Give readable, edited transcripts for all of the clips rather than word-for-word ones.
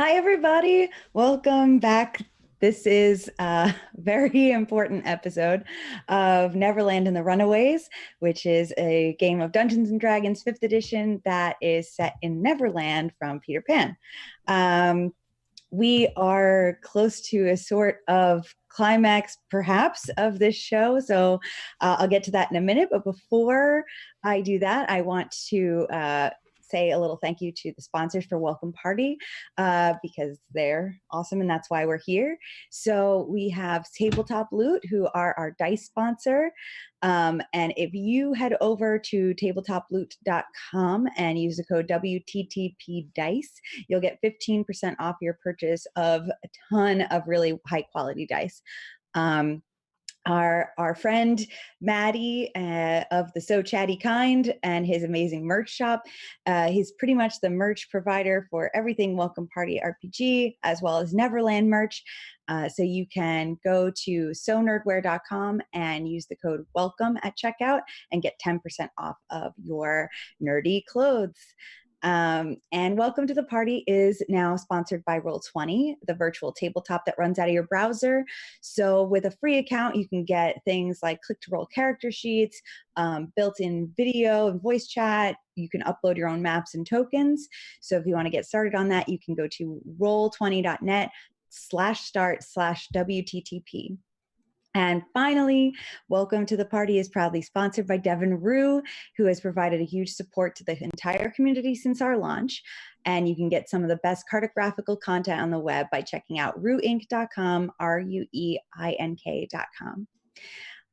Hi, everybody. Welcome back. This is a very important episode of Neverland and the Runaways, which is a game of Dungeons and Dragons 5th edition that is set in Neverland from Peter Pan. We are close to a sort of climax, perhaps, of this show. So I'll get to that in a minute. But before I do that, I want to say a little thank you to the sponsors for Welcome Party because they're awesome and that's why we're here. So we have Tabletop Loot, who are our dice sponsor. And if you head over to tabletoploot.com and use the code WTTPDICE, you'll get 15% off your purchase of a ton of really high quality dice. Our friend Maddie of the So Chatty Kind and his amazing merch shop. He's pretty much the merch provider for everything Welcome Party RPG, as well as Neverland merch. So you can go to sonerdwear.com and use the code WELCOME at checkout and get 10% off of your nerdy clothes. And Welcome to the Party is now sponsored by Roll20, the virtual tabletop that runs out of your browser. So with a free account, you can get things like click-to-roll character sheets, built-in video and voice chat. You can upload your own maps and tokens. So if you want to get started on that, you can go to roll20.net/start/WTTP. And finally, Welcome to the Party is proudly sponsored by Devin Rue, who has provided a huge support to the entire community since our launch. And you can get some of the best cartographical content on the web by checking out rueinc.com, rueink.com.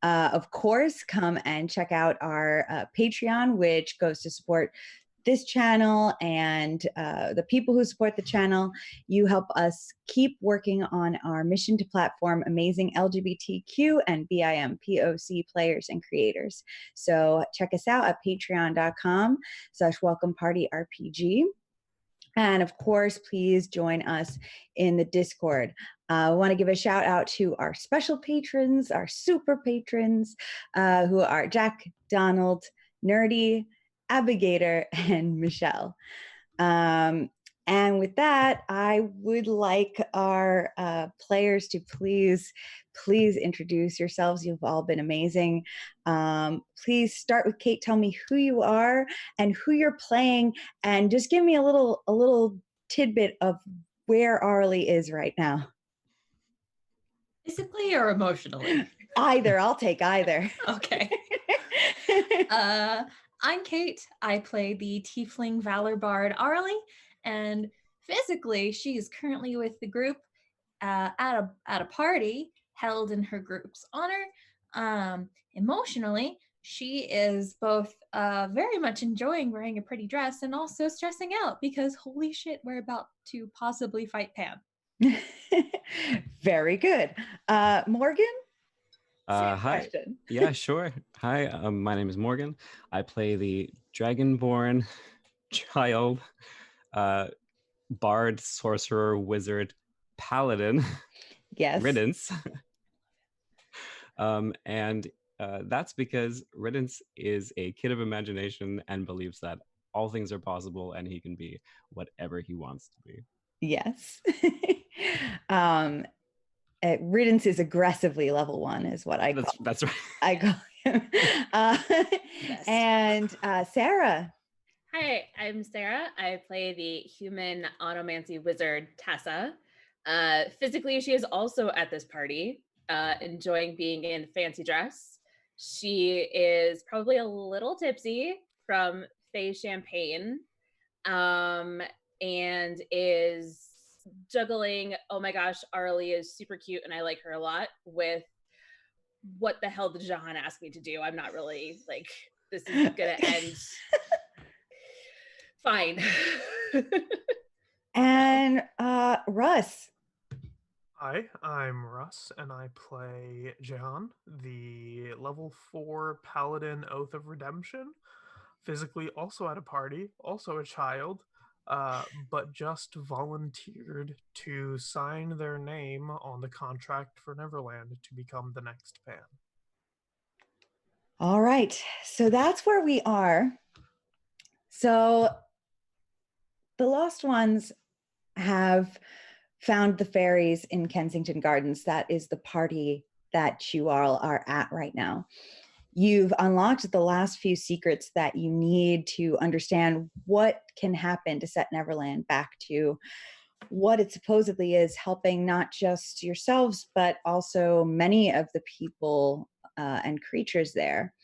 Of course, come and check out our Patreon, which goes to support this channel and the people who support the channel. You help us keep working on our mission to platform amazing LGBTQ and BIMPOC players and creators. So check us out at patreon.com/welcomepartyrpg. And of course, please join us in the Discord. I want to give a shout out to our special patrons, our super patrons, who are Jack, Donald, Nerdy, Abigator, and Michelle. And with that, I would like our players to please introduce yourselves. You've all been amazing. Please start with Kate. Tell me who you are and who you're playing, and just give me a little tidbit of where Arlie is right now. Physically or emotionally? Either. I'll take either. Okay. I'm Kate. I play the Tiefling Valor Bard Arlie, and physically, she is currently with the group at a party held in her group's honor. Emotionally, she is both very much enjoying wearing a pretty dress and also stressing out because holy shit, we're about to possibly fight Pam. Very good. Morgan? Hi. Question. Yeah, sure. Hi, my name is Morgan. I play the Dragonborn child, bard, sorcerer, wizard, paladin, Yes. Riddance. And that's because Riddance is a kid of imagination and believes that all things are possible and he can be whatever he wants to be. Yes. Riddance is aggressively level 1 is what I call. That's right. I call him. Yes. And Sarah. Hi, I'm Sarah. I play the human onomancy wizard Tessa. Physically, she is also at this party, enjoying being in fancy dress. She is probably a little tipsy from Faye Champagne, and is juggling, oh my gosh, Arlie is super cute and I like her a lot, with what the hell did Jahan ask me to do? I'm not really, like, this is gonna end fine. And Russ. Hi, I'm Russ, and I play Jahan, the level 4 Paladin Oath of Redemption. Physically also at a party, also a child, but just volunteered to sign their name on the contract for Neverland to become the next Pan. All right. So that's where we are. So the Lost Ones have found the fairies in Kensington Gardens. That is the party that you all are at right now. You've unlocked the last few secrets that you need to understand what can happen to set Neverland back to what it supposedly is, helping not just yourselves, but also many of the people and creatures there,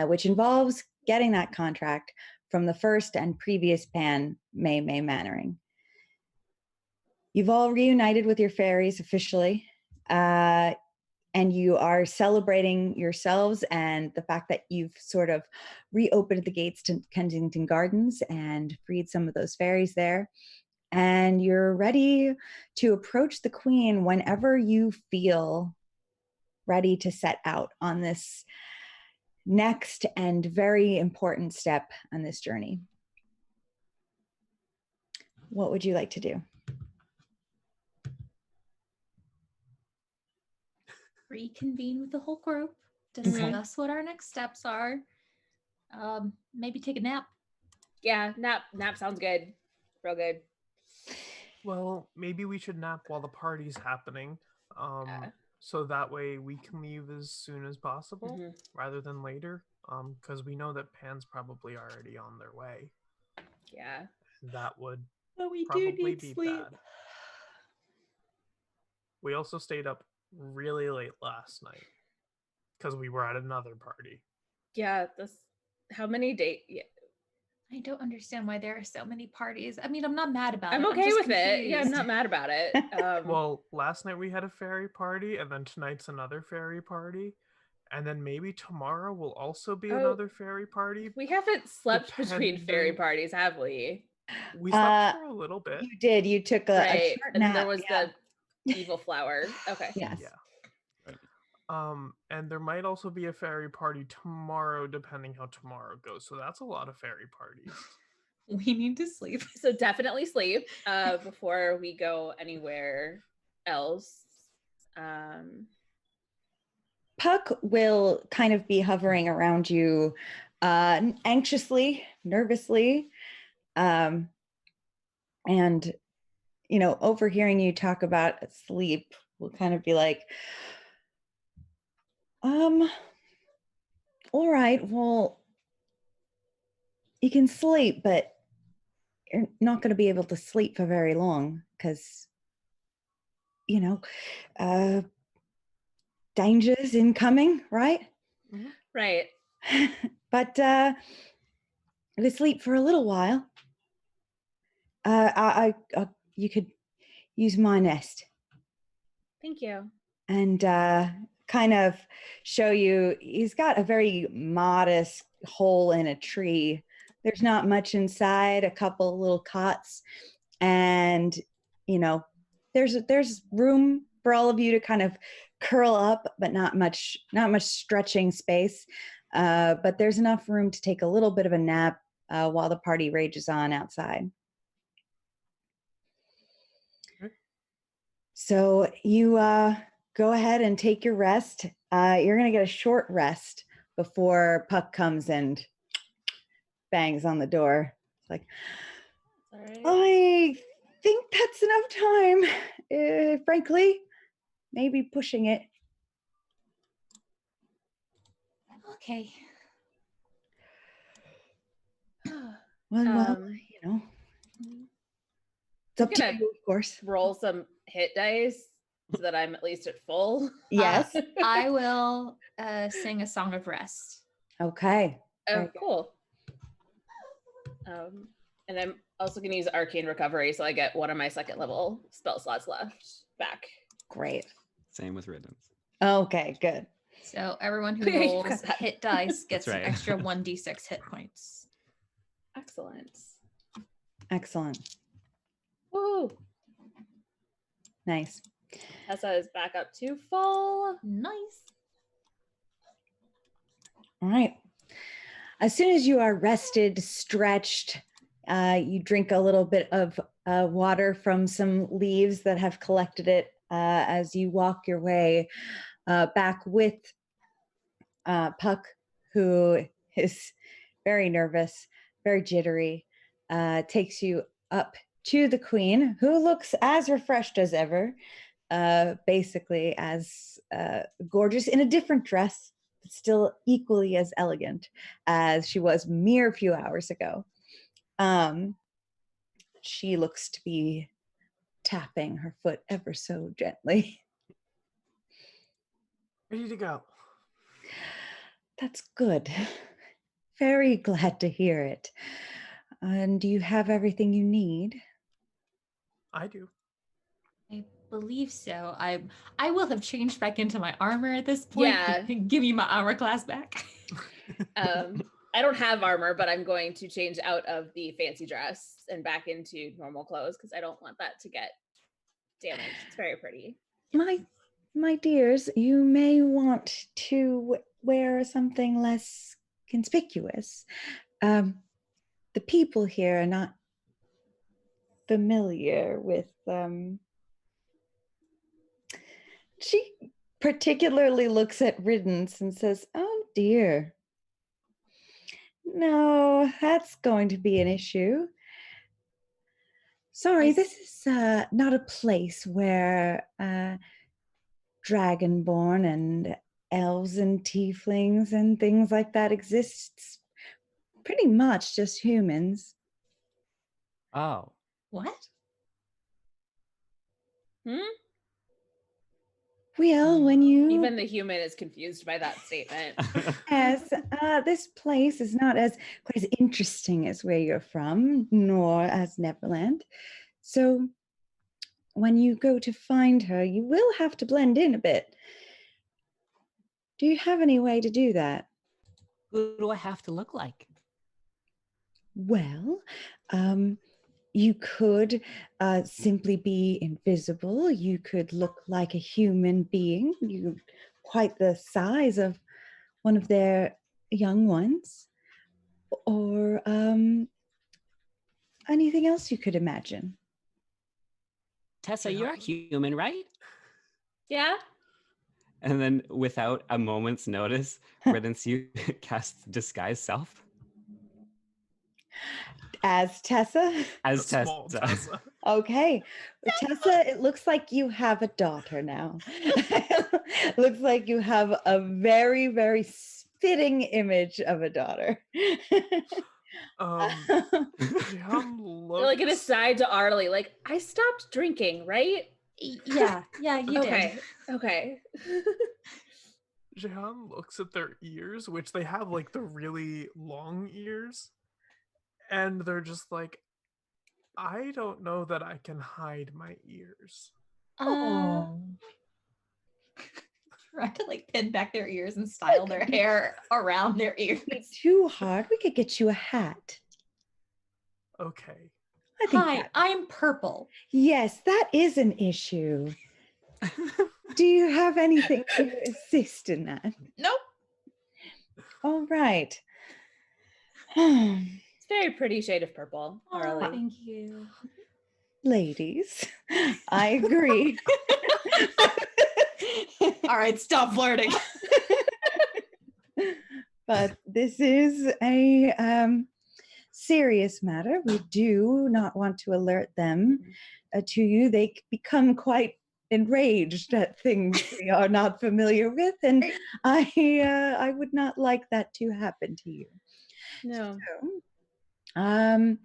which involves getting that contract from the first and previous ban, May Mannering. You've all reunited with your fairies officially, and you are celebrating yourselves and the fact that you've sort of reopened the gates to Kensington Gardens and freed some of those fairies there. And you're ready to approach the Queen whenever you feel ready to set out on this next and very important step on this journey. What would you like to do? Reconvene with the whole group, discuss what our next steps are. Maybe take a nap. Yeah, nap sounds good. Real good. Well, maybe we should nap while the party's happening. So that way we can leave as soon as possible rather than later. Because we know that Pan's probably already on their way. Yeah. That would But we probably do need be sleep. bad. We also stayed up really late last night because we were at another party. Yeah, how many days? Yeah. I don't understand why there are so many parties. I mean, I'm not mad about it. I'm okay with it. Yeah, I'm not mad about it. Well, last night we had a fairy party, and then tonight's another fairy party, and then maybe tomorrow will also be another fairy party. We haven't slept between fairy parties, have we? We slept for a little bit. You did. You took a short nap. And there was the evil flower. Okay. Yes. Yeah. And there might also be a fairy party tomorrow, depending how tomorrow goes. So that's a lot of fairy parties. We need to sleep. So definitely sleep before we go anywhere else. Puck will kind of be hovering around you anxiously, nervously, and overhearing you talk about sleep will kind of be like, all right, well, you can sleep, but you're not going to be able to sleep for very long because, dangers incoming, right? Right. But if you sleep for a little while, you could use my nest. Thank you. And kind of show you, he's got a very modest hole in a tree. There's not much inside, a couple little cots, and there's room for all of you to kind of curl up, but not much stretching space. But there's enough room to take a little bit of a nap while the party rages on outside. So you go ahead and take your rest. You're going to get a short rest before Puck comes and bangs on the door. It's like, I think that's enough time. Frankly, maybe pushing it. Okay. Well, it's up to you, of course. Roll some hit dice so that I'm at least at full. Yes. I will sing a song of rest. Okay. Oh, cool. And I'm also going to use Arcane Recovery, so I get one of my second level spell slots left back. Great. Same with riddance. Okay, good. So everyone who rolls hit dice gets an extra 1d6 hit points. Excellent. Woo! Nice. Tessa is back up to full. Nice. All right. As soon as you are rested, stretched, you drink a little bit of water from some leaves that have collected it as you walk your way back with Puck, who is very nervous, very jittery, takes you up to the queen, who looks as refreshed as ever, basically as gorgeous in a different dress, but still equally as elegant as she was mere few hours ago. She looks to be tapping her foot ever so gently. Ready to go. That's good. Very glad to hear it. And do you have everything you need? I do. I believe so. I will have changed back into my armor at this point. Yeah. Give me my armor class back. I don't have armor, but I'm going to change out of the fancy dress and back into normal clothes because I don't want that to get damaged. It's very pretty. My dears, you may want to wear something less conspicuous. The people here are not familiar with she particularly looks at Riddance and says, "Oh dear. No, that's going to be an issue. Sorry, this is not a place where dragonborn and elves and tieflings and things like that exists. Pretty much just humans." Oh. What? Well, when you Even the human is confused by that statement. yes, this place is not as quite as interesting as where you're from, nor as Neverland. So when you go to find her, you will have to blend in a bit. Do you have any way to do that? Who do I have to look like? Well, you could simply be invisible. You could look like a human being. You quite the size of one of their young ones, or anything else you could imagine. Tessa, you're a human, right? Yeah. And then without a moment's notice, Riddance, you cast Disguise Self As Tessa? as A small Tessa. Tessa. Okay. Tessa, it looks like you have a daughter now. Looks like you have a very, very fitting image of a daughter. Jihan They're like an looks. aside to Arlie, like, I stopped drinking, right? Yeah, you Okay. did. Okay. Jihan looks at their ears, which they have like the really long ears, and they're just like, I don't know that I can hide my ears. Oh. Try to like pin back their ears and style their hair around their ears. Too hard. We could get you a hat. Okay. I think Hi, that- I'm purple. Yes, that is an issue. Do you have anything to assist in that? Nope. All right. It's a very pretty shade of purple, Oh, Arlie. thank you. Ladies, I agree. All right, stop flirting. But this is a serious matter. We do not want to alert them to you. They become quite enraged at things they are not familiar with, and I would not like that to happen to you. No. So,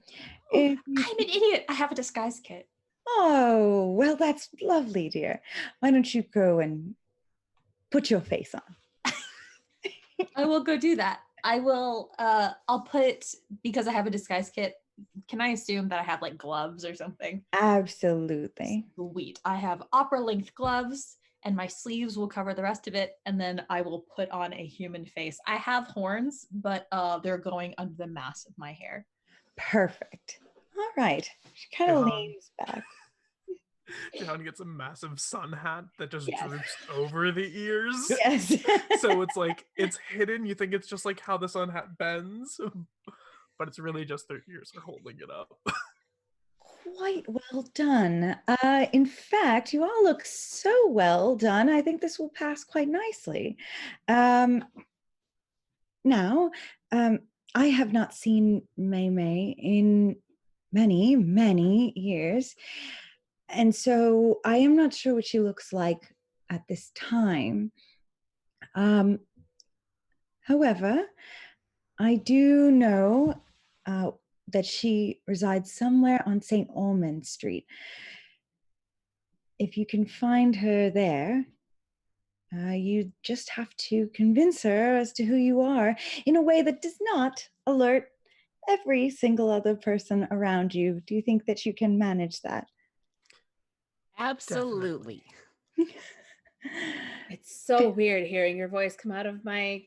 if you, I'm an idiot. I have a disguise kit. oh, well, that's lovely, dear. Why don't you go and put your face on? I will go do that. I will I'll put, because I have a disguise kit, can I assume that I have like gloves or something? Absolutely. Sweet. I have opera length gloves and my sleeves will cover the rest of it, and then I will put on a human face. I have horns, but they're going under the mass of my hair. Perfect. All right. She kind of Jahan. leans back. Jihan gets a massive sun hat that just Yes. droops over the ears. Yes. So it's like, it's hidden. You think it's just like how the sun hat bends, but it's really just their ears are holding it up. Quite well done. In fact, you all look so well done. I think this will pass quite nicely. Now, I have not seen May May in many, many years. And so I am not sure what she looks like at this time. However, I do know that she resides somewhere on St. Ormond Street. If you can find her there, you just have to convince her as to who you are in a way that does not alert every single other person around you. Do you think that you can manage that? Absolutely. It's so weird hearing your voice come out of my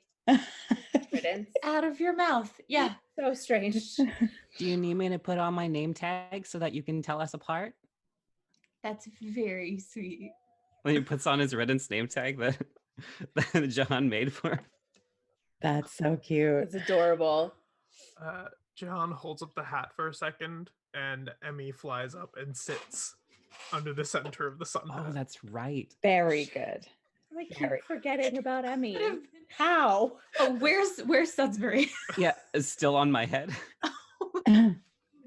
Riddance. Out of your mouth. Yeah. So strange. Do you need me to put on my name tag so that you can tell us apart? That's very sweet. When he puts on his Riddance name tag that John made for him. That's so cute. It's adorable. John holds up the hat for a second, and Emmy flies up and sits under the center of the sun Oh, hat. that's right. Very good. I keep Very- forgetting about Emmy. How? Oh, where's Sudsbury? Yeah, it's still on my head.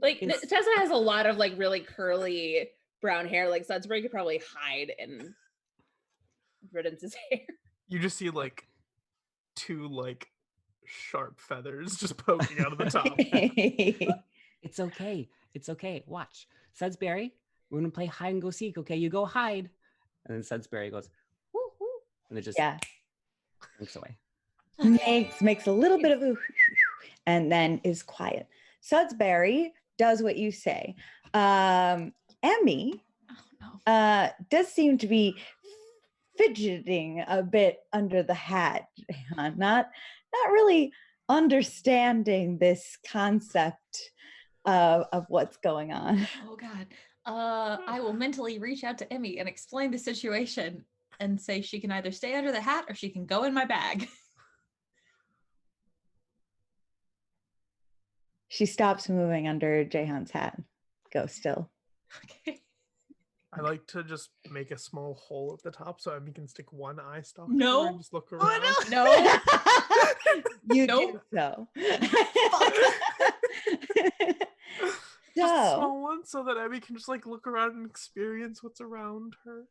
Like It's- Tessa has a lot of like really curly brown hair. Like Sudsbury could probably hide in Riddance's hair. You just see like two like sharp feathers just poking out of the top. It's okay. It's okay. Watch. Sudsbury, we're going to play hide and go seek. Okay, you go hide. And then Sudsbury goes, woo, woo, and it just Yeah. blinks away. Makes a little bit of a and then is quiet. Sudsbury does what you say. Emmy Oh no. does seem to be fidgeting a bit under the hat, not really understanding this concept of what's going on. Oh God. I will mentally reach out to Emmy and explain the situation and say she can either stay under the hat or she can go in my bag. She stops moving under Jahan's hat. Go still. Okay. I like to just make a small hole at the top so Emmy can stick one eye stalk No. through and just look around. No. You Nope. do so. Just a So, small one so that Emmy can just like look around and experience what's around her.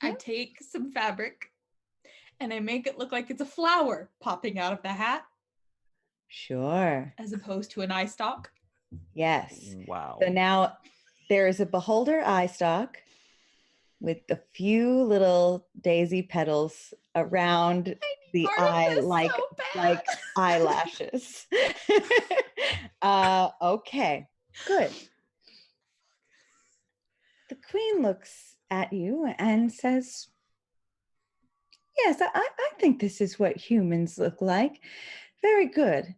I take some fabric and I make it look like it's a flower popping out of the hat sure. as opposed to an eye stalk. Yes. Wow. So now there is a beholder eye stalk with a few little daisy petals around the Part of eye, this like so bad. eyelashes. Okay, good. The queen looks at you and says, yes, I think this is what humans look like. Very good.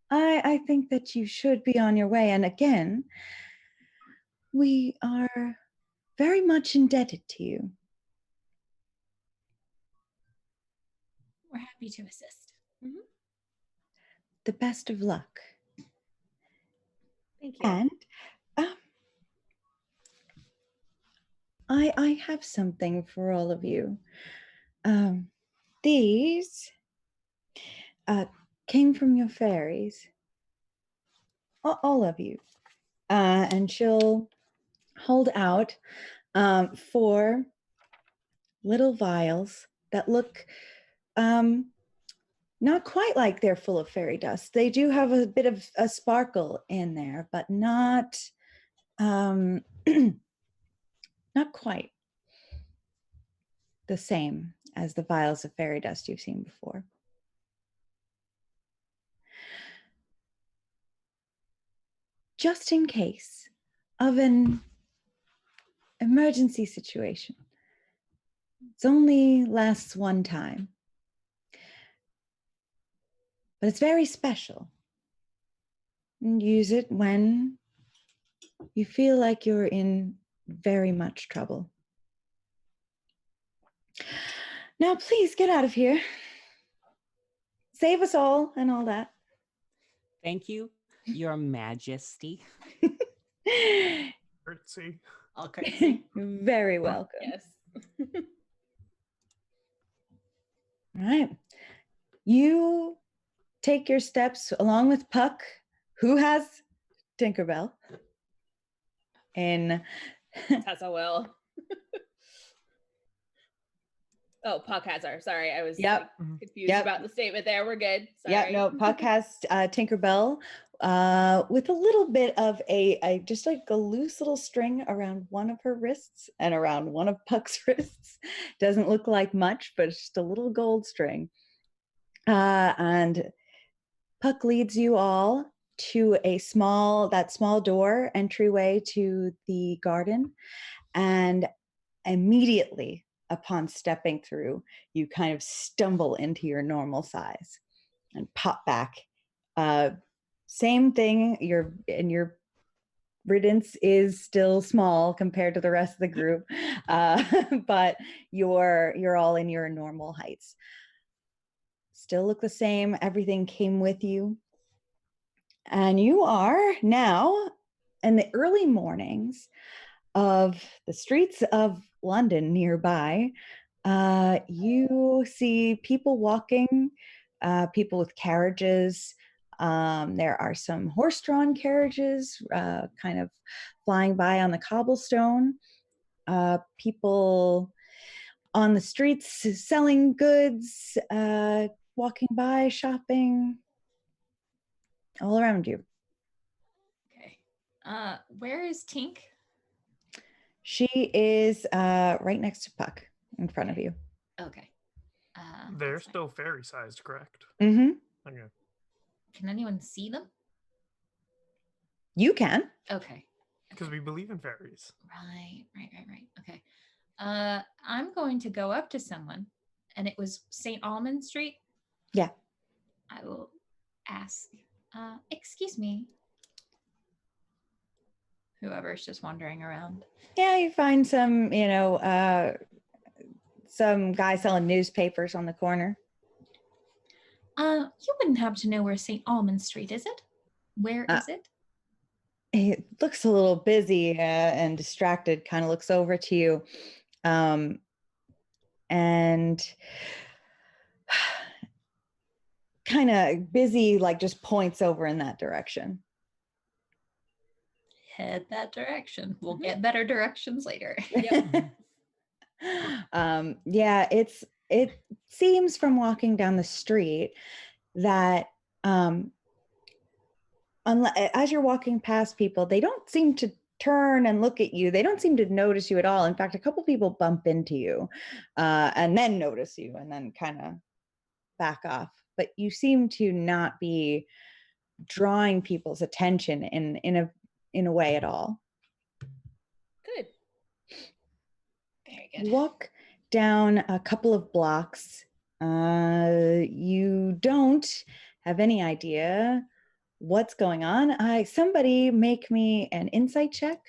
I think that you should be on your way. And again, we are very much indebted to you. We're happy to assist. The best of luck. Thank you. And I have something for all of you. These came from your fairies, all of you. And she'll hold out 4 little vials that look not quite like they're full of fairy dust. They do have a bit of a sparkle in there, but not not quite the same as the vials of fairy dust you've seen before. Just in case of an emergency situation. It only lasts one time. But it's very special. And use it when you feel like you're in very much trouble. Now, please get out of here. Save us all and all that. Thank you, Your Majesty. Curtsy. All crazy. Very welcome. Yes. All right. You take your steps along with Puck, who has Tinkerbell. And Tessa will. Oh, Puck has her. Sorry, I was Yep. confused Yep. about the statement there. We're good. Sorry. yeah, no, Puck has Tinkerbell with a little bit of a just like a loose little string around one of her wrists and around one of Puck's wrists. Doesn't look like much, but it's just a little gold string. And Puck leads you all to that small door entryway to the garden. And immediately upon stepping through, you kind of stumble into your normal size and pop back. Same thing, your riddance is still small compared to the rest of the group, but you're all in your normal heights. Still look the same. Everything came with you. And you are now in the early mornings of the streets of London nearby. You see people walking, people with carriages. There are some horse-drawn carriages kind of flying by on the cobblestone. People on the streets selling goods, walking by, shopping, all around you. Okay. Where is Tink? She is right next to Puck in front of you. Okay. They're that's fine. still fairy-sized, correct? Mm-hmm. Okay. Can anyone see them? You can. Okay. Because we believe in fairies. Right. Okay. I'm going to go up to someone, and it was St. Almond Street. Yeah. I will ask, excuse me. Whoever's just wandering around. Yeah, you find some, some guy selling newspapers on the corner. You wouldn't happen to know where St. Almond Street is it? Where is it? He looks a little busy and distracted, kind of looks over to you. And kind of busy, like just points over in that direction. Head that direction. We'll Mhm. get better directions later. Yep. Yeah, it seems from walking down the street that as you're walking past people, they don't seem to turn and look at you. They don't seem to notice you at all. In fact, a couple people bump into you and then notice you and then kind of back off. But you seem to not be drawing people's attention in a way at all. Good. Very You good. walk down a couple of blocks. You don't have any idea what's going on. Somebody make me an insight check.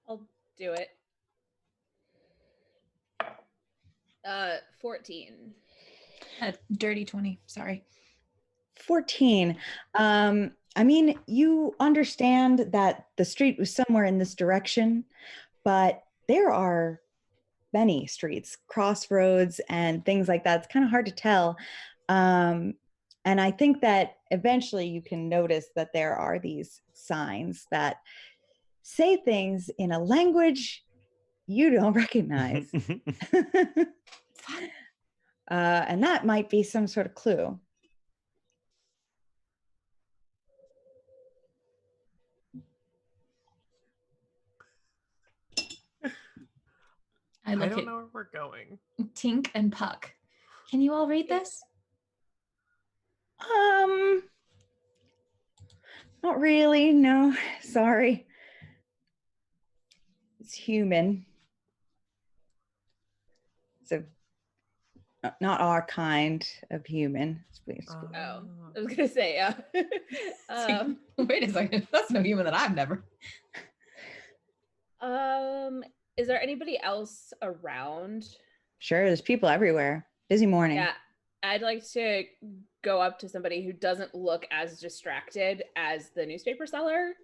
I'll do it. 14. Dirty 20. Sorry. 14. I mean, you understand that the street was somewhere in this direction, but there are many streets, crossroads, and things like that. It's kind of hard to tell. And I think that eventually you can notice that there are these signs that say things in a language you don't recognize. And that might be some sort of clue. I look don't at know where we're going. Tink and Puck. Can you all read this? Not really. No, sorry. It's human. So not our kind of human. Oh, I was gonna say, yeah. Wait a second. That's no human that I've never. Is there anybody else around? Sure, there's people everywhere. Busy morning. Yeah, I'd like to go up to somebody who doesn't look as distracted as the newspaper seller.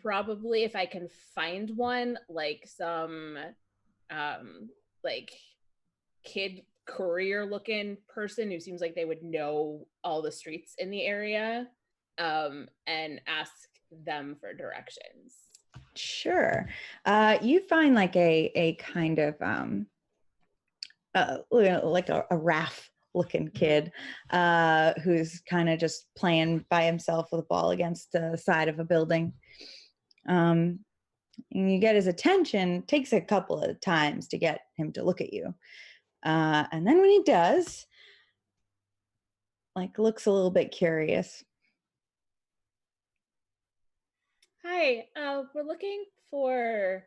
Probably if I can find one, like some like kid courier looking person who seems like they would know all the streets in the area, and ask them for directions. Sure. You find like a kind of like a Raph looking kid who's kind of just playing by himself with a ball against the side of a building. And you get his attention. Takes a couple of times to get him to look at you. And then when he does, like looks a little bit curious. Hi, we're looking for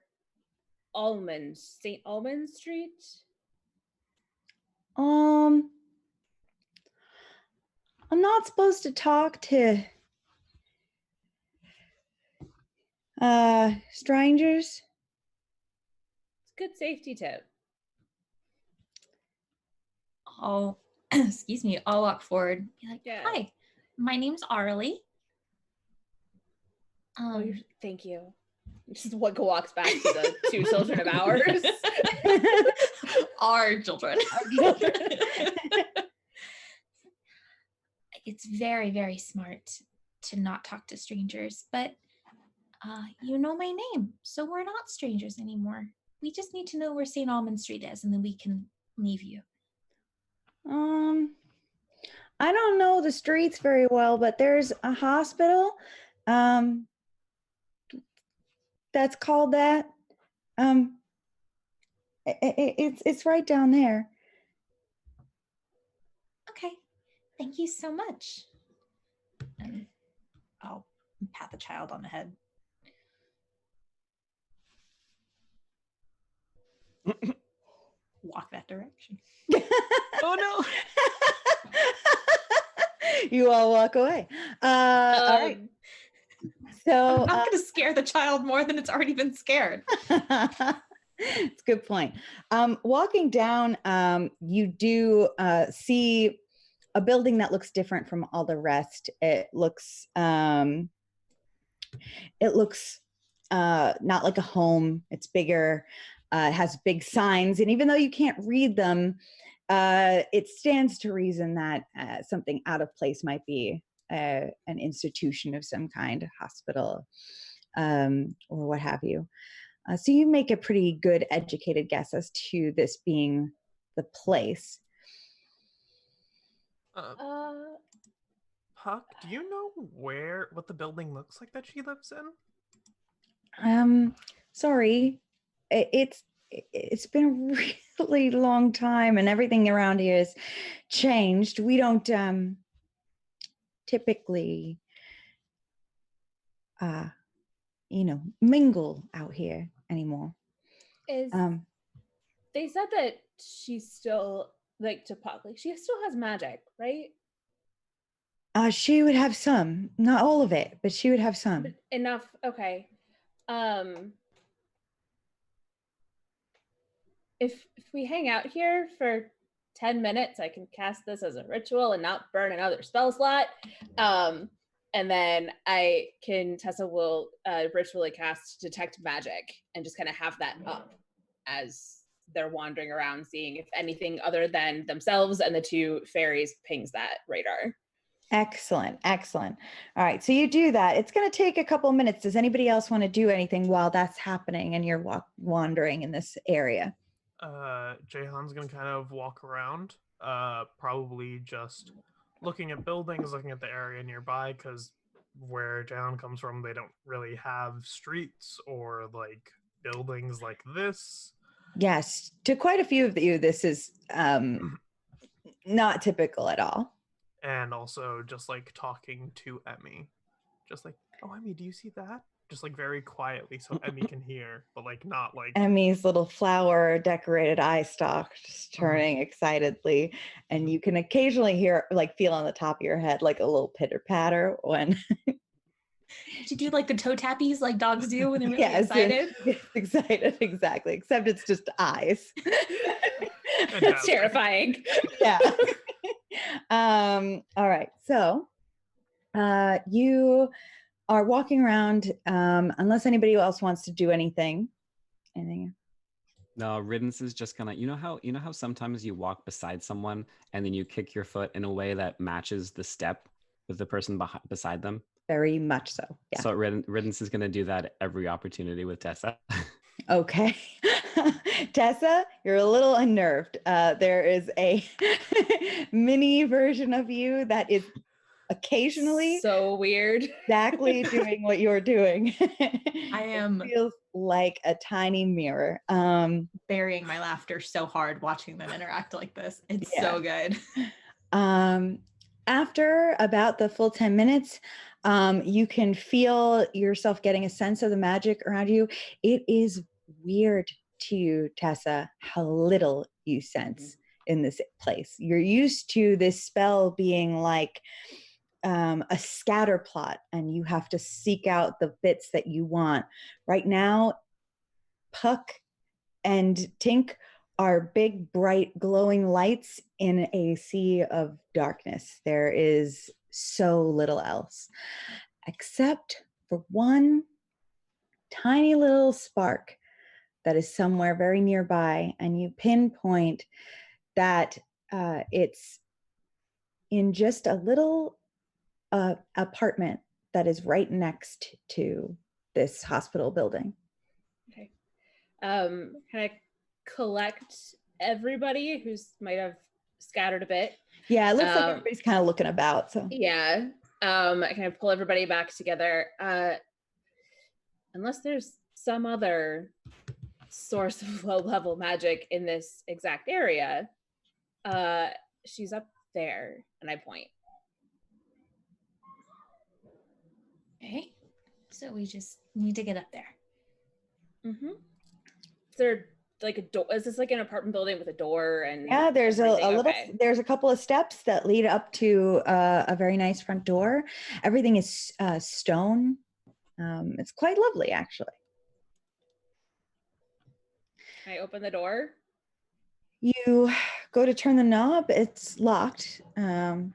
St. Almond Street. I'm not supposed to talk to strangers. It's a good safety tip. Oh, excuse me. I'll walk forward. Be like, Yeah. hi, my name's Arlie. Thank you. Just walks back to the two children of ours. Our children. It's very, very smart to not talk to strangers, but you know my name, so we're not strangers anymore. We just need to know where St. Almond Street is, and then we can leave you. I don't know the streets very well, but there's a hospital that's called that. It's right down there. Okay, thank you so much. And I'll pat the child on the head. Walk that direction. Oh no! You all walk away. All right. So I'm not going to scare the child more than it's already been scared. it's a good point. Walking down, you do see a building that looks different from all the rest. It looks not like a home. It's bigger. It has big signs, and even though you can't read them, it stands to reason that something out of place might be an institution of some kind, a hospital, or what have you. So you make a pretty good educated guess as to this being the place. Puck, do you know what the building looks like that she lives in? Sorry, it's been a really long time, and everything around here has changed. We don't typically, mingle out here anymore. They said that she's still to Puck, she still has magic, right? She would have some, not all of it, but she would have some. But enough. Okay. If we hang out here for 10 minutes, I can cast this as a ritual and not burn another spell slot. And then Tessa will ritually cast Detect Magic and just kind of have that up as they're wandering around, seeing if anything other than themselves and the two fairies pings that radar. Excellent. All right, so you do that. It's going to take a couple of minutes. Does anybody else want to do anything while that's happening and you're wandering in this area? Jahan's gonna kind of walk around, probably just looking at buildings, looking at the area nearby, because where Jahan comes from, they don't really have streets or buildings like this. Yes, to quite a few of you, this is not typical at all. And also just talking to Emmy, just oh, Emmy, do you see that? Just very quietly so Emmy can hear, but not Emmy's little flower decorated eye stalk just turning excitedly, and you can occasionally hear feel on the top of your head a little pitter patter when Did you do the toe tappies like dogs do when they're really excited? It's excited, exactly, except it's just eyes. It's terrifying. Yeah. All right, so you are walking around, unless anybody else wants to do anything. No, riddance is just gonna, you know how sometimes you walk beside someone and then you kick your foot in a way that matches the step with the person beside them. Very much so. Yeah. So riddance is gonna do that every opportunity with Tessa. Okay. Tessa, you're a little unnerved. There is a mini version of you that is occasionally So weird. exactly doing what you're doing. I am It feels like a tiny mirror. burying my laughter so hard watching them interact like this. It's Yeah. so good. After about the full 10 minutes, you can feel yourself getting a sense of the magic around you. It is weird to you, Tessa, how little you sense in this place. You're used to this spell being like a scatter plot, and you have to seek out the bits that you want. Right now, Puck and Tink are big, bright, glowing lights in a sea of darkness. There is so little else, except for one tiny little spark that is somewhere very nearby, and you pinpoint that it's in just a little apartment that is right next to this hospital building. Okay. Can I collect everybody who's might have scattered a bit? Yeah, it looks like everybody's kind of looking about. So Yeah. I kind of pull everybody back together. Unless there's some other source of low-level magic in this exact area. She's up there, and I point. Okay. So we just need to get up there. Mm-hmm. Is there like a door? Is this like an apartment building with a door and yeah, there's a everything? little, Okay. there's a couple of steps that lead up to a very nice front door. Everything is stone. It's quite lovely, actually. Can I open the door? You go to turn the knob, it's locked. John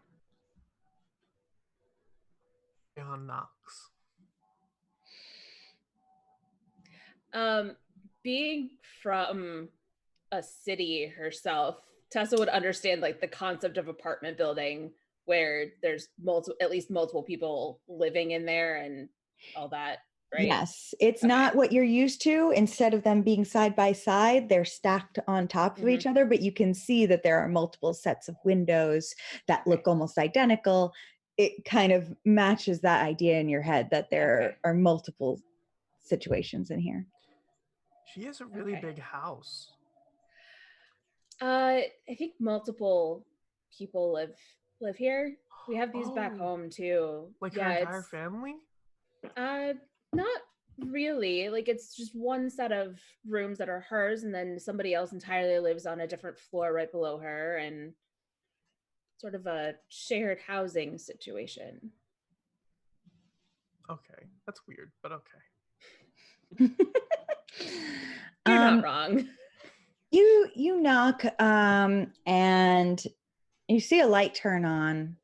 knocks. Being from a city herself, Tessa would understand like the concept of apartment building where there's at least multiple people living in there and all that, right? Yes, it's not what you're used to. Instead of them being side by side, they're stacked on top of each other, but you can see that there are multiple sets of windows that look almost identical. It kind of matches that idea in your head that there are multiple situations in here. She has a really big house. I think multiple people live here. We have these back Oh, home too. Like her entire family? Not really. Like it's just one set of rooms that are hers, and then somebody else entirely lives on a different floor right below her, and sort of a shared housing situation. Okay, that's weird, but okay. You're not wrong. You knock and you see a light turn on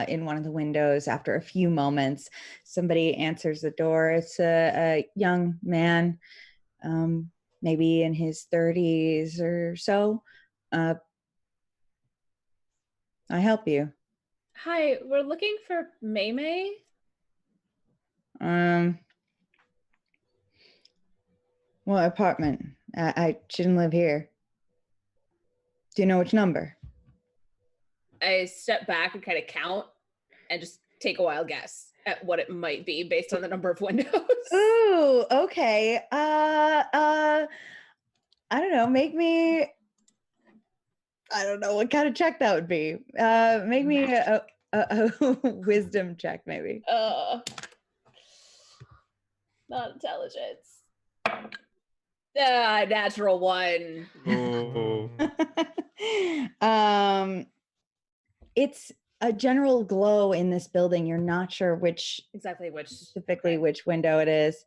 in one of the windows. After a few moments, somebody answers the door. It's a young man, maybe in his 30s or so. I help you. Hi, we're looking for Maymay. What apartment? I shouldn't live here. Do you know which number? I step back and kind of count and just take a wild guess at what it might be based on the number of windows. Ooh, okay. I don't know. Make me. I don't know what kind of check that would be. Make me a wisdom check, maybe. Not intelligence. Natural one. It's a general glow in this building. You're not sure which specifically which window it is.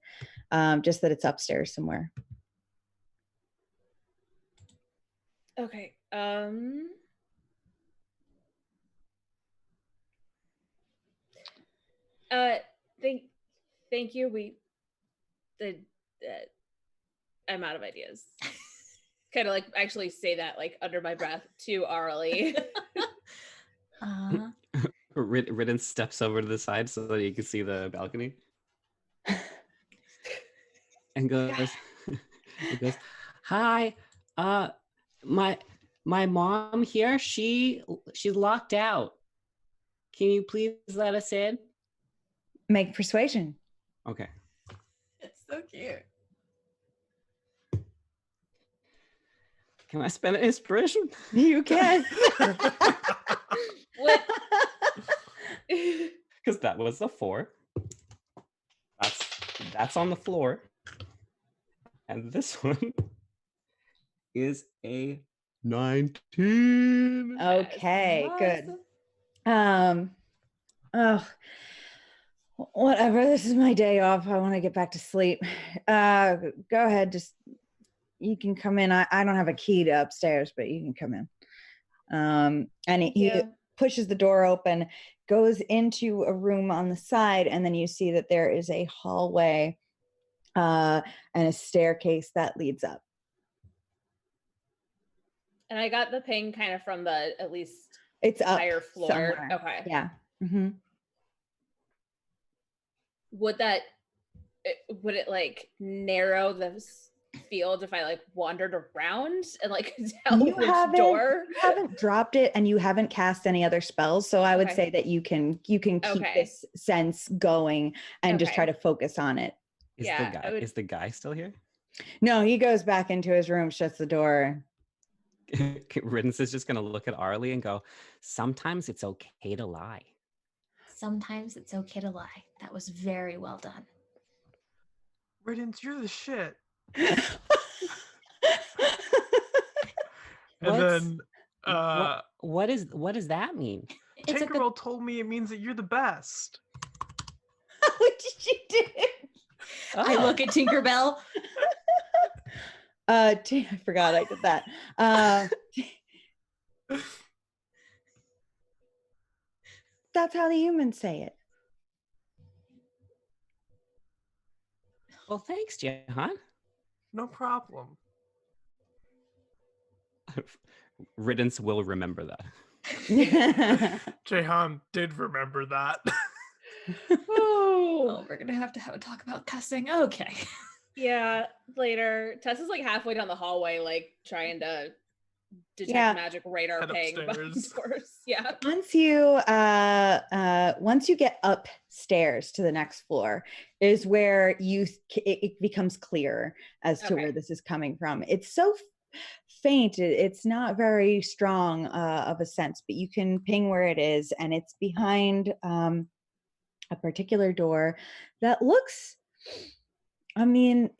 Just that it's upstairs somewhere. Okay. Thank you. I'm out of ideas. kind of like actually say that like under my breath to Arlie. Ridden steps over to the side so that he can see the balcony. And goes, he goes, "Hi, my mom here. She's locked out. Can you please let us in?" Make persuasion. Okay. It's so cute. Can I spend an inspiration? You can. What? Because that was a 4. That's on the floor. And this one is a 19. Okay, good. Awesome. Oh, whatever. This is my day off. I want to get back to sleep. Go ahead. Just you can come in. I don't have a key to upstairs, but you can come in. And he Yeah. pushes the door open, goes into a room on the side, and then you see that there is a hallway and a staircase that leads up. And I got the ping kind of from the at least It's up higher floor. somewhere. Okay. Yeah. Mm-hmm. Would it like narrow the field if I like wandered around and like tell You which haven't- door? You haven't dropped it, and you haven't cast any other spells. So I would Okay. say that you can keep Okay. this sense going and just try to focus on it. Is Yeah, the I guy would- is the guy still here? No, he goes back into his room, shuts the door. Riddance is just gonna look at Arlie and go, "Sometimes it's okay to lie." Sometimes it's okay to lie. That was very well done. Riddance, you're the shit. And What's- then What does that mean? It's a good. Tinkerbell told me it means that you're the best. What did you do? I look at Tinkerbell. I forgot I did that. That's how the humans say it. Well, thanks, Jahan. No problem. Riddance will remember that. Jehan did remember that. Oh, we're gonna have to have a talk about cussing. Okay. Yeah, later. Tessa's like halfway down the hallway, like trying to detect Yeah. magic radar Head ping behind upstairs. doors. Yeah. Once you get upstairs to the next floor is where it becomes clearer as to Okay. where this is coming from. It's so faint, it's not very strong of a sense, but you can ping where it is, and it's behind a particular door that looks, kind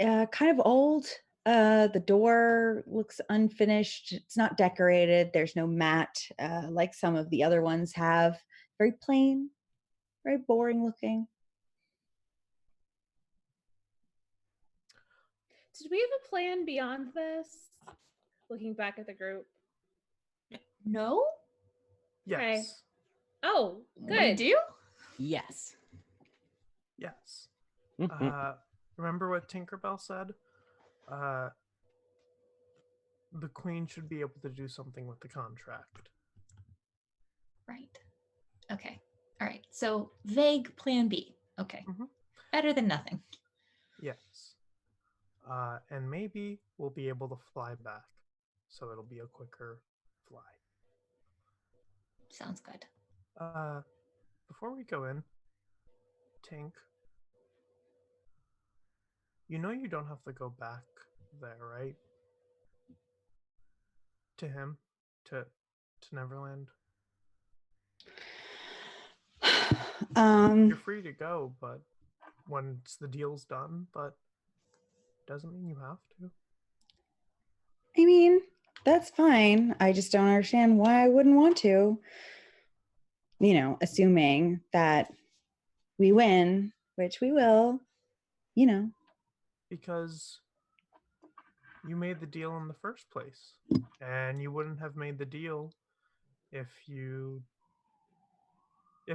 of old. The door looks unfinished. It's not decorated. There's no mat like some of the other ones have. Very plain, very boring looking. Did we have a plan beyond this? Looking back at the group. No. Yes. Oh, We good. do. Yes. Yes. Mhm. Remember what Tinkerbell said? The queen should be able to do something with the contract. Right. Okay. All right. So vague plan B. Okay. Mhm. Better than nothing. Yes. And maybe we'll be able to fly back. So it'll be a quicker fly. Sounds good. Before we go in, Tink, you know you don't have to go back there, right? To him? To Neverland? You're free to go, but once the deal's done, but doesn't mean you have to. I mean, that's fine. I just don't understand why I wouldn't want to. Assuming that we win, which we will, Because you made the deal in the first place. And you wouldn't have made the deal if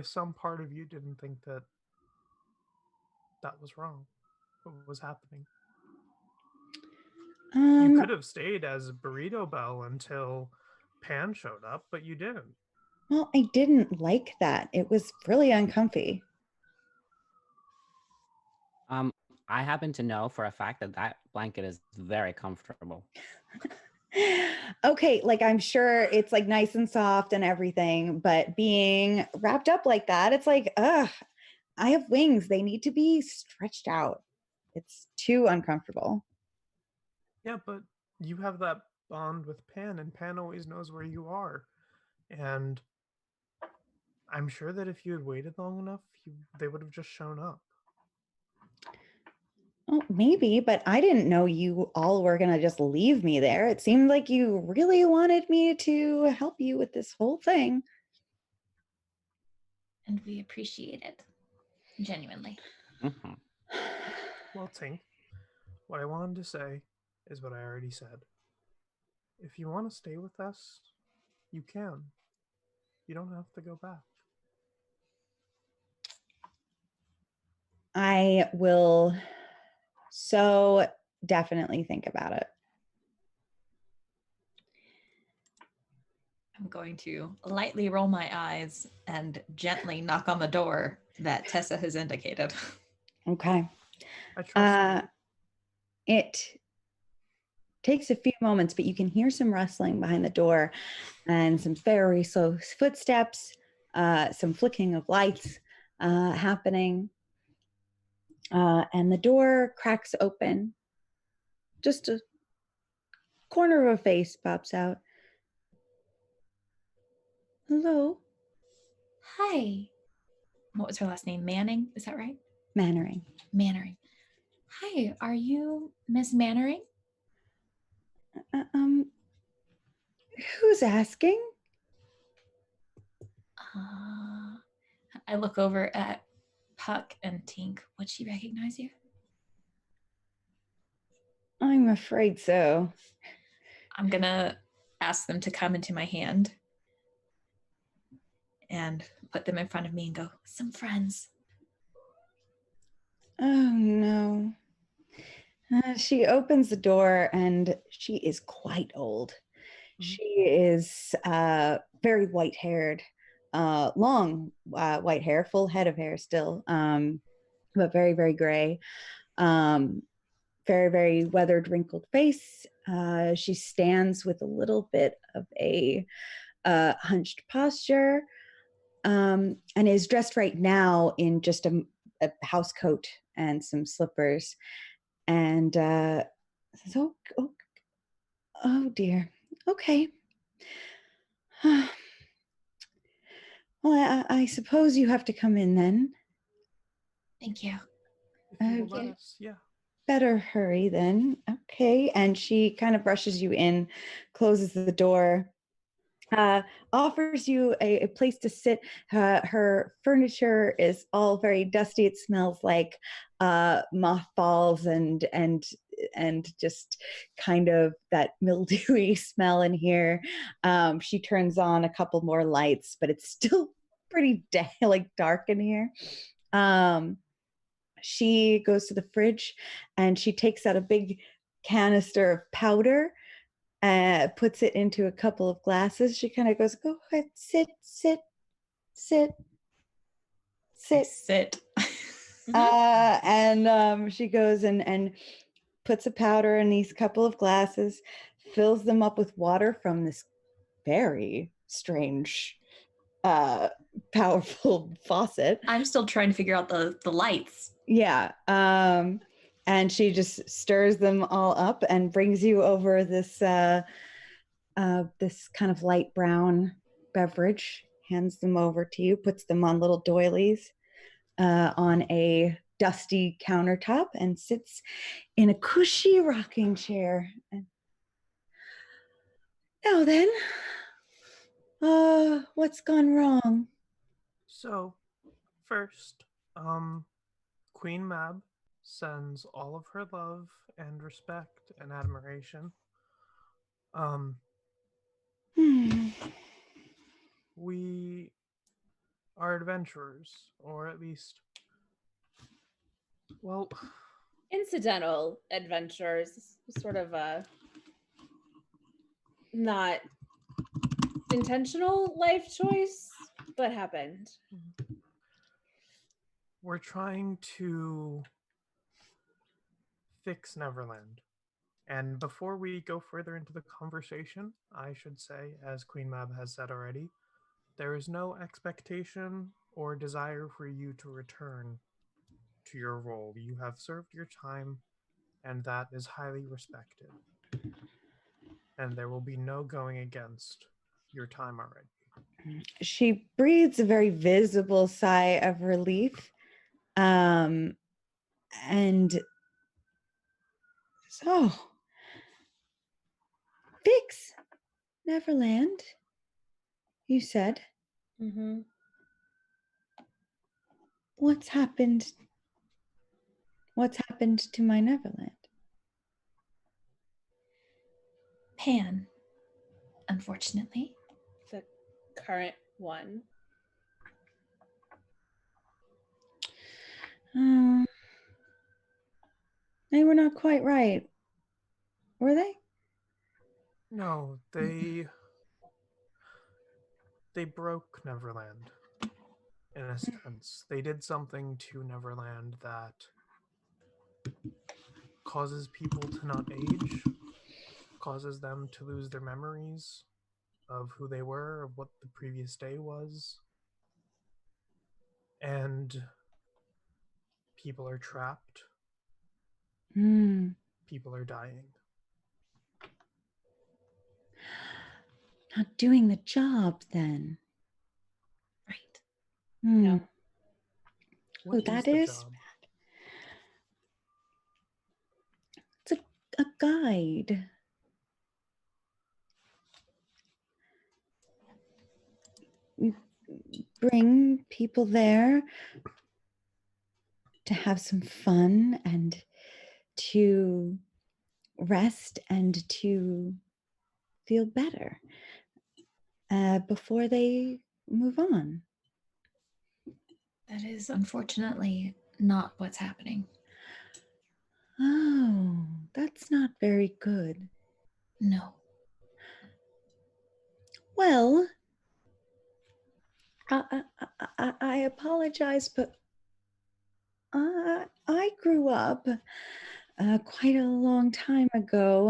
some part of you didn't think that was wrong. What was happening? You Um, could have stayed as Burrito Bell until Pan showed up, but you didn't. well, I didn't like that. It was really uncomfy. I happen to know for a fact that that blanket is very comfortable. Okay, like I'm sure it's like nice and soft and everything, but being wrapped up like that, it's like, ugh, I have wings. They need to be stretched out. It's too uncomfortable. Yeah, but you have that bond with Pan, and Pan always knows where you are. And I'm sure that if you had waited long enough, they would have just shown up. Oh, maybe, but I didn't know you all were going to just leave me there. It seemed like you really wanted me to help you with this whole thing. And we appreciate it. Genuinely. Mhm. Well, Tink, what I wanted to say is what I already said. If you want to stay with us, you can. You don't have to go back. I will so definitely think about it. I'm going to lightly roll my eyes and gently knock on the door that Tessa has indicated. Okay. I trust Uh, you. it takes a few moments, but you can hear some rustling behind the door and some very slow footsteps, some flicking of lights happening. And the door cracks open. Just a corner of a face pops out. Hello, Hi. What was her last name? Manning? Is that right? Mannering. Mannering. Hi, are you Miss Mannering? Uh, um, who's asking? I look over at Puck and Tink. Would she recognize you? I'm afraid so. I'm gonna ask them to come into my hand and put them in front of me and go, some friends. Oh no. She opens the door and she is quite old. She is very white haired, long white hair, full head of hair still, but very, very gray. Very, very weathered, wrinkled face. She stands with a little bit of a hunched posture, and is dressed right now in just a house coat and some slippers. And says, oh dear. Okay. Well, I suppose you have to come in then. Thank you. If you will let Okay. us, yeah. Better hurry then. Okay. And she kind of rushes you in, closes the door, offers you a place to sit. Her furniture is all very dusty. It smells like mothballs and just kind of that mildewy smell in here. She turns on a couple more lights, but it's still pretty like dark in here. She goes to the fridge and she takes out a big canister of powder, puts it into a couple of glasses. She kind of goes, go ahead, sit, sit, sit, I sit. sit. And she goes and puts a powder in these couple of glasses, fills them up with water from this very strange, powerful faucet. I'm still trying to figure out the lights. Yeah. And she just stirs them all up and brings you over this this kind of light brown beverage, hands them over to you, puts them on little doilies on a dusty countertop, and sits in a cushy rocking chair. And now then, what's gone wrong? So, first, Queen Mab sends all of her love and respect and admiration. Um, Hmm. we are adventurers, or at least, well, incidental adventures, sort of not intentional life choice, but happened. We're trying to fix Neverland. And before we go further into the conversation, I should say, as Queen Mab has said already, there is no expectation or desire for you to return to your role. You have served your time, and that is highly respected. And there will be no going against your time already. She breathes a very visible sigh of relief. And so, fix Neverland, you said. Mm-hmm. What's happened? What's happened to my Neverland? Pan, unfortunately. The current one. They were not quite right, were they? No, they broke Neverland. In a sense, they did something to Neverland that causes people to not age, causes them to lose their memories of who they were, of what the previous day was. And people are trapped. People are dying. Not doing the job then. Right. No. What that the is job? It's a guide. We bring people there to have some fun and to rest and to feel better before they move on. That is unfortunately not what's happening. Oh, that's not very good. No. Well, I apologize, but I grew up quite a long time ago.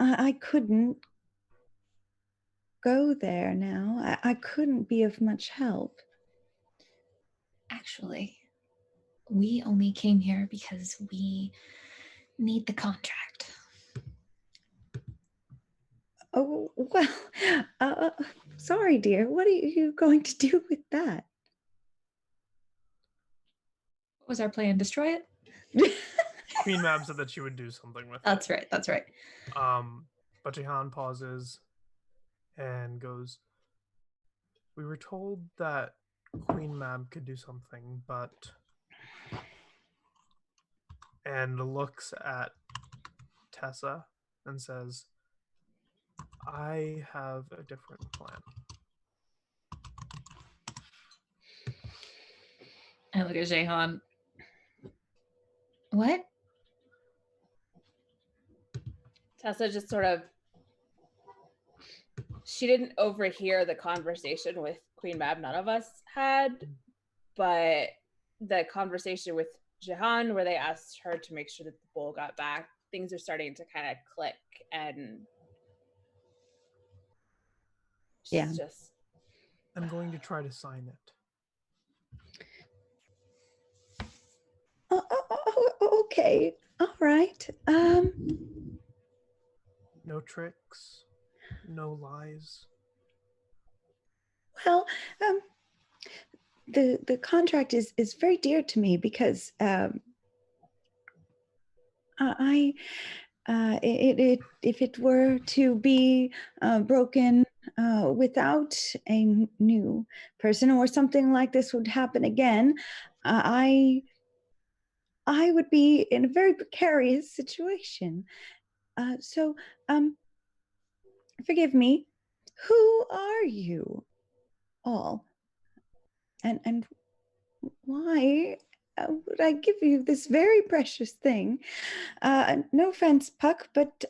I couldn't go there now. I couldn't be of much help. Actually, we only came here because we need the contract. Oh, well, sorry, dear. What are you going to do with that? What was our plan? Destroy it? Queen Mab said that she would do something with That's it. right. That's right. But Jehan pauses and goes, "We were told that Queen Mab could do something, but..." And looks at Tessa and says, "I have a different plan." I look at Jehan. What? Tessa just sort of, she didn't overhear the conversation with Queen Mab, none of us had, but the conversation with Jehan, where they asked her to make sure that the bowl got back, things are starting to kind of click, and Yeah. she's just, "I'm going to try to sign it." Okay. All right. No tricks, no lies. Well, the contract is very dear to me because if it were to be broken without a new person, or something like this would happen again, I would be in a very precarious situation. So forgive me. Who are you all? And why would I give you this very precious thing? No offense, Puck, but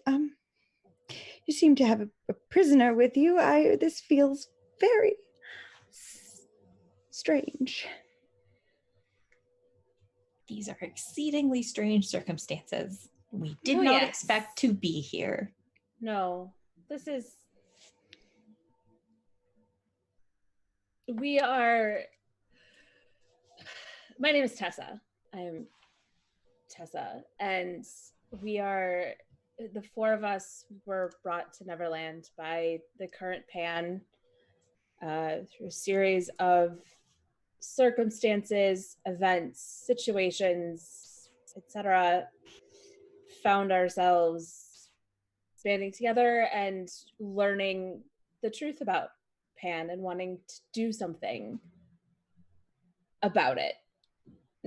you seem to have a prisoner with you. This feels very strange. These are exceedingly strange circumstances. We did Oh, not yes. expect to be here. No, this is. We are. My name is Tessa. I'm Tessa, and we are. The four of us were brought to Neverland by the current Pan through a series of circumstances, events, situations, etc. Found ourselves banding together and learning the truth about Pan and wanting to do something about it.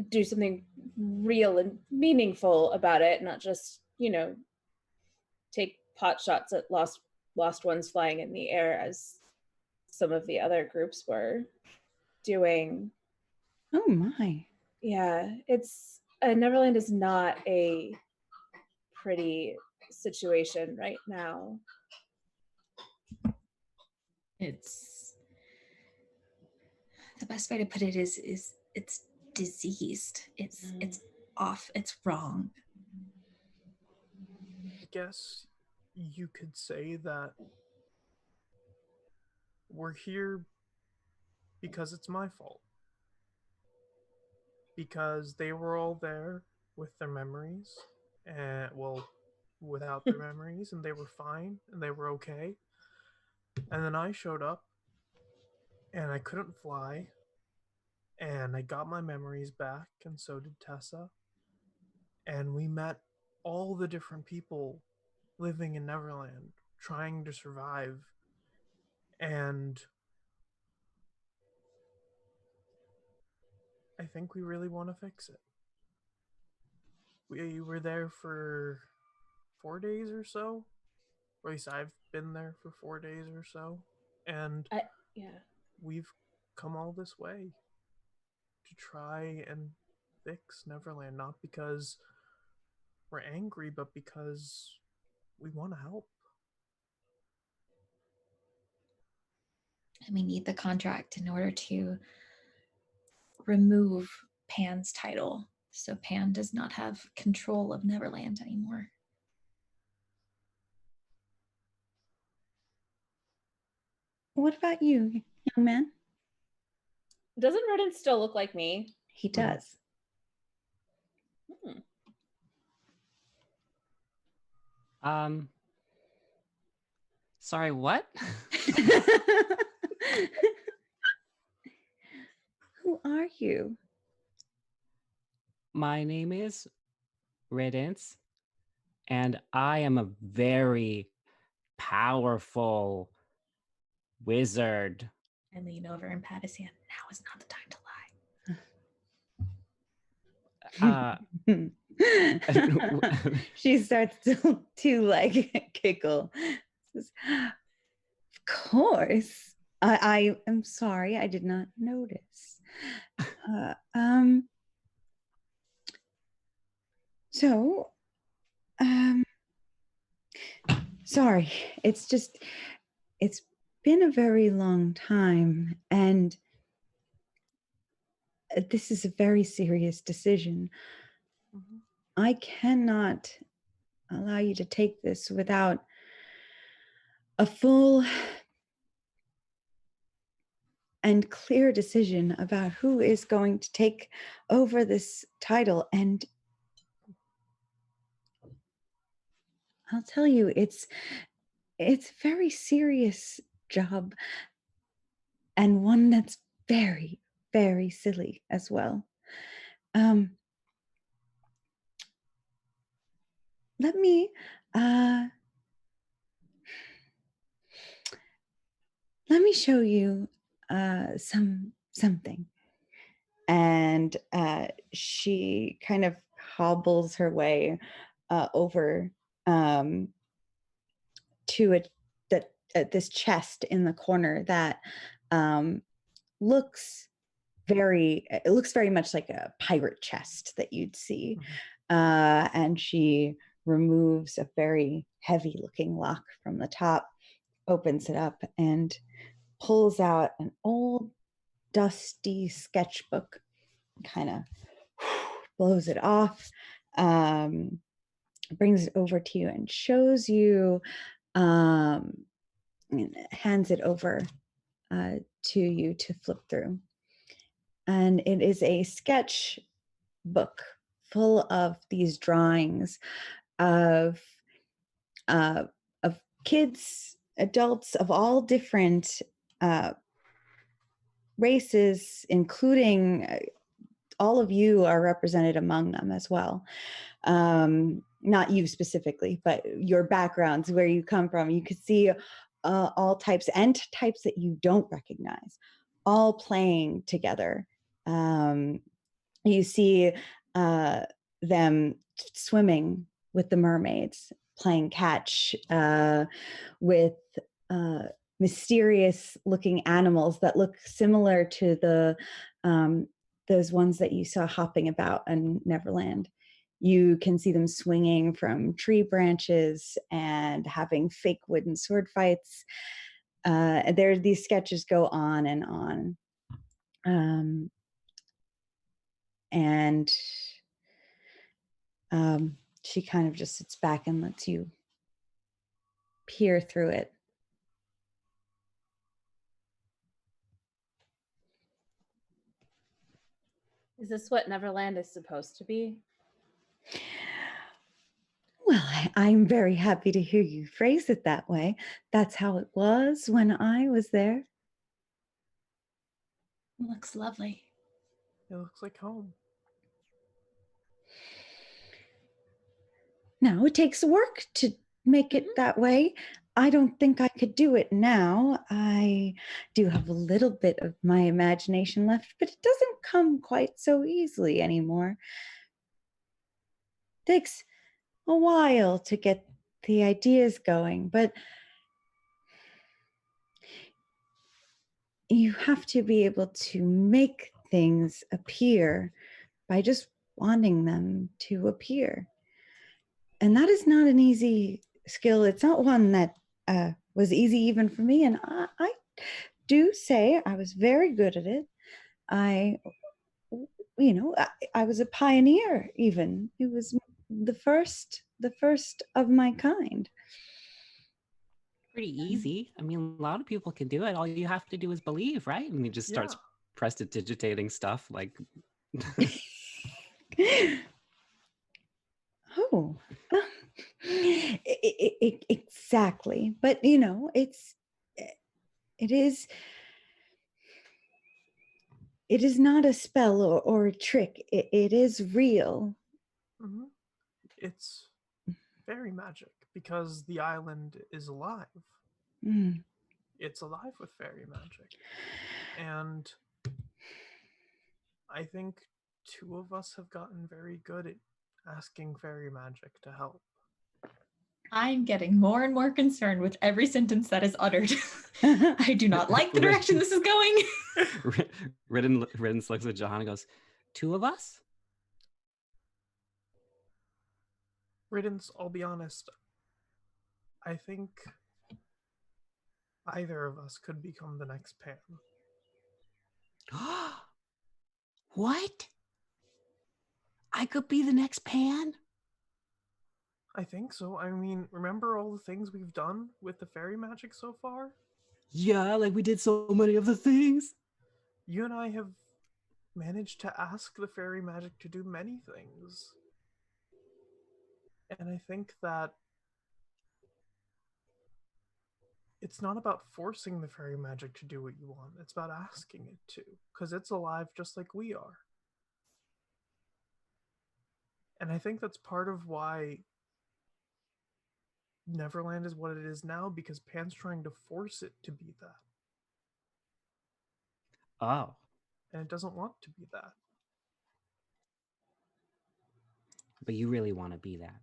Do something real and meaningful about it, not just, take pot shots at lost ones flying in the air as some of the other groups were doing. Oh my. Yeah, it's Neverland is not a pretty situation right now. It's the best way to put it is it's diseased. It's off. It's wrong. I guess you could say that we're here because it's my fault. Because they were all there with their memories, and without their memories, and they were fine and they were okay. And then I showed up and I couldn't fly, and I got my memories back, and so did Tessa. And we met all the different people living in Neverland trying to survive. And I think we really want to fix it. We were there for 4 days or so. Or at least I've been there for 4 days or so. And Yeah. we've come all this way to try and fix Neverland, not because we're angry, but because we want to help. And we need the contract in order to remove Pan's title, so Pan does not have control of Neverland anymore. What about you, young man? Doesn't Redden still look like me? He does. Sorry, what? Who are you? My name is Riddance, and I am a very powerful wizard. I lean over and pat his hand. Now is not the time to lie. She starts to like giggle. Says, of course. I am sorry, I did not notice. So, sorry. It's been a very long time, and this is a very serious decision. Mm-hmm. I cannot allow you to take this without a full and clear decision about who is going to take over this title. And I'll tell you, it's a very serious job, and one that's very, very silly as well. Let me show you something. And she kind of hobbles her way over to this chest in the corner that looks it looks very much like a pirate chest that you'd see. And she removes a very heavy looking lock from the top, opens it up, and pulls out an old dusty sketchbook, kind of blows it off, brings it over to you and shows you, hands it over to you to flip through. And it is a sketch book full of these drawings of kids, adults of all different races, including all of you are represented among them as well. Not you specifically, but your backgrounds, where you come from. You could see all types and types that you don't recognize, all playing together. You see them swimming with the mermaids, playing catch with mysterious looking animals that look similar to those ones that you saw hopping about in Neverland. You can see them swinging from tree branches and having fake wooden sword fights. These sketches go on and on. And she kind of just sits back and lets you peer through it. Is this what Neverland is supposed to be? Well, I'm very happy to hear you phrase it that way. That's how it was when I was there. Looks lovely. It looks like home. Now, it takes work to make it that way. I don't think I could do it now. I do have a little bit of my imagination left, but it doesn't come quite so easily anymore. It takes a while to get the ideas going, but you have to be able to make things appear by just wanting them to appear. And that is not an easy skill. It's not one that was easy even for me. And I do say I was very good at it. I was a pioneer even. It was the first of my kind. Pretty easy. I mean, a lot of people can do it. All you have to do is believe, right? And he just starts prestidigitating stuff like. Oh, exactly. But it is not a spell or a trick. It is real. Mm-hmm. It's fairy magic because the island is alive. Mm. It's alive with fairy magic. And I think two of us have gotten very good at asking fairy magic to help. I'm getting more and more concerned with every sentence that is uttered. I do not like the direction this is going. Riddance looks at Jahan and goes, 2 of us? Riddance, I'll be honest, I think either of us could become the next Pan. What? I could be the next Pan? I think so. I mean, remember all the things we've done with the fairy magic so far? Yeah, like we did so many of the things. You and I have managed to ask the fairy magic to do many things. And I think that it's not about forcing the fairy magic to do what you want. It's about asking it to, because it's alive just like we are. And I think that's part of why Neverland is what it is now, because Pan's trying to force it to be that. Oh. And it doesn't want to be that. But you really want to be that.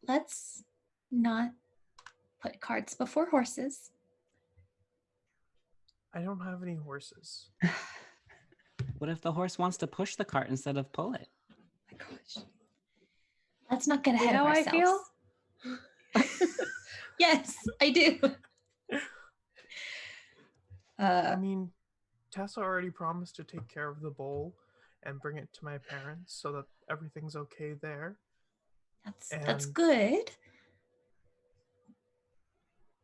Let's not put carts before horses. I don't have any horses. What if the horse wants to push the cart instead of pull it? My gosh. Let's not get You ahead know of how I ourselves. feel? Yes, I do. I mean, Tessa already promised to take care of the bowl and bring it to my parents so that everything's okay there. That's And good.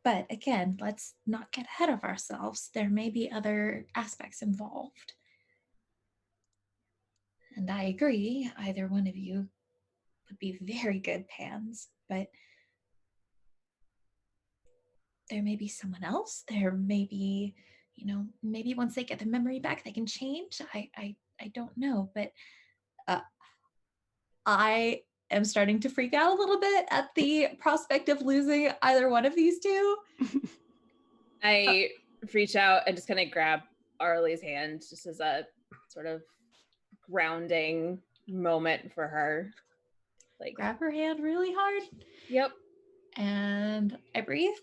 But again, let's not get ahead of ourselves. There may be other aspects involved. And I agree, either one of you would be very good pans, but there may be someone else. There may be, maybe once they get the memory back, they can change. I don't know, but uh, I am starting to freak out a little bit at the prospect of losing either one of these two. I reach out and just kind of grab Arlie's hand just as a sort of grounding moment for her. Like, Grab her hand really hard. yep. And I breathe.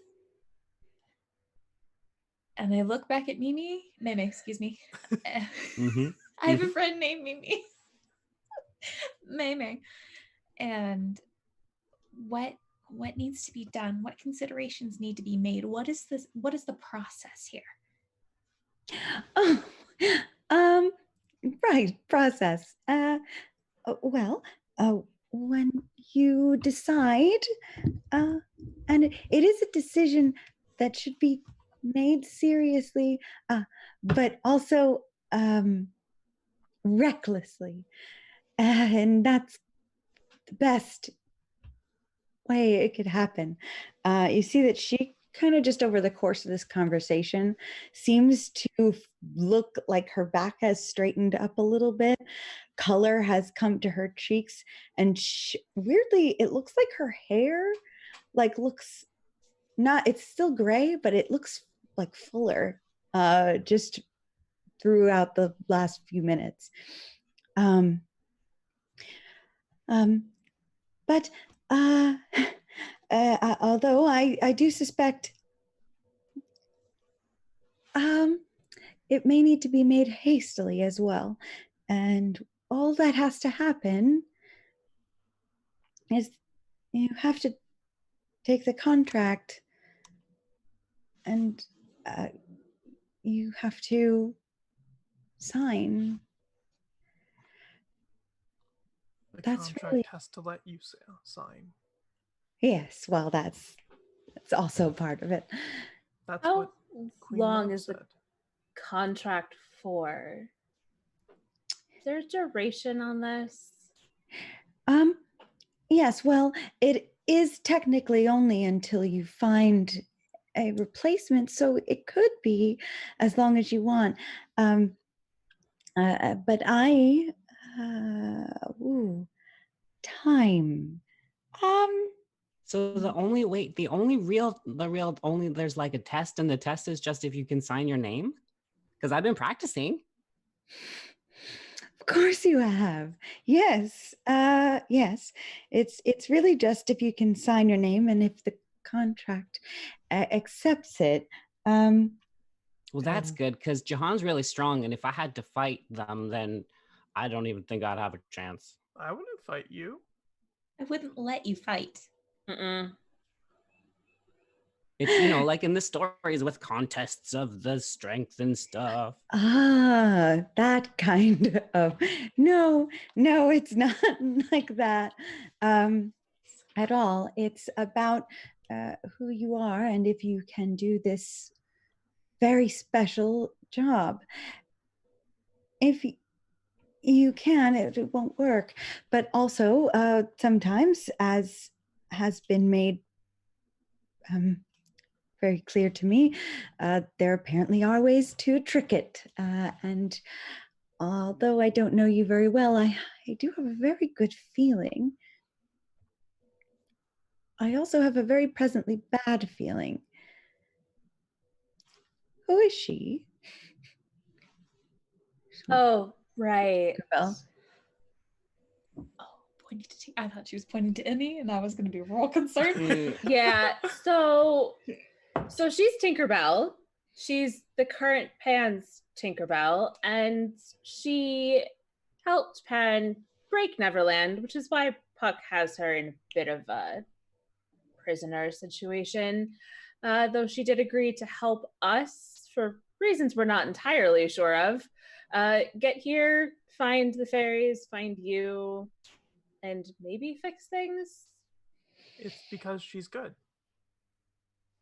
And I look back at Mimi. Meme, excuse me. Mm-hmm. I have a friend named Mimi. Meme. And what needs to be done? What considerations need to be made? What is the process here? Oh, right, process. Well, when you decide, and it is a decision that should be made seriously, but also recklessly, and that's the best way it could happen. You see that she kind of just over the course of this conversation seems to look like her back has straightened up a little bit. Color has come to her cheeks, and weirdly, it looks like her hair looks not, it's still gray, but it looks like fuller just throughout the last few minutes. But although I do suspect it may need to be made hastily as well. And all that has to happen is you have to take the contract and you have to sign. the That's contract really, has to let you sign. yes, well, that's also part of it. That's How what Queen long Mom is the said. contract for? Is there a duration on this? Yes, well, it is technically only until you find a replacement, so it could be as long as you want. But time. So there's like a test, and the test is just if you can sign your name. Because I've been practicing. Of course you have. Yes. Yes. It's really just if you can sign your name and if the contract accepts it. Well, that's And- good because Jahan's really strong, and if I had to fight them, then I don't even think I'd have a chance. I wouldn't fight you. I wouldn't let you fight. Mm-mm. It's like in the stories with contests of the strength and stuff. That kind of no, it's not like that at all. It's about who you are and if you can do this very special job. If you can, it won't work. But also, sometimes, as has been made very clear to me, there apparently are ways to trick it. And although I don't know you very well, I do have a very good feeling. I also have a very presently bad feeling. Who is she? Oh, right. Well, I thought she was pointing to Emmy, and I was going to be real concerned. Yeah. So she's Tinkerbell. She's the current Pan's Tinkerbell, and she helped Pan break Neverland, which is why Puck has her in a bit of a prisoner situation. Though she did agree to help us for reasons we're not entirely sure of. Get here, find the fairies, find you, and maybe fix things. It's because she's good.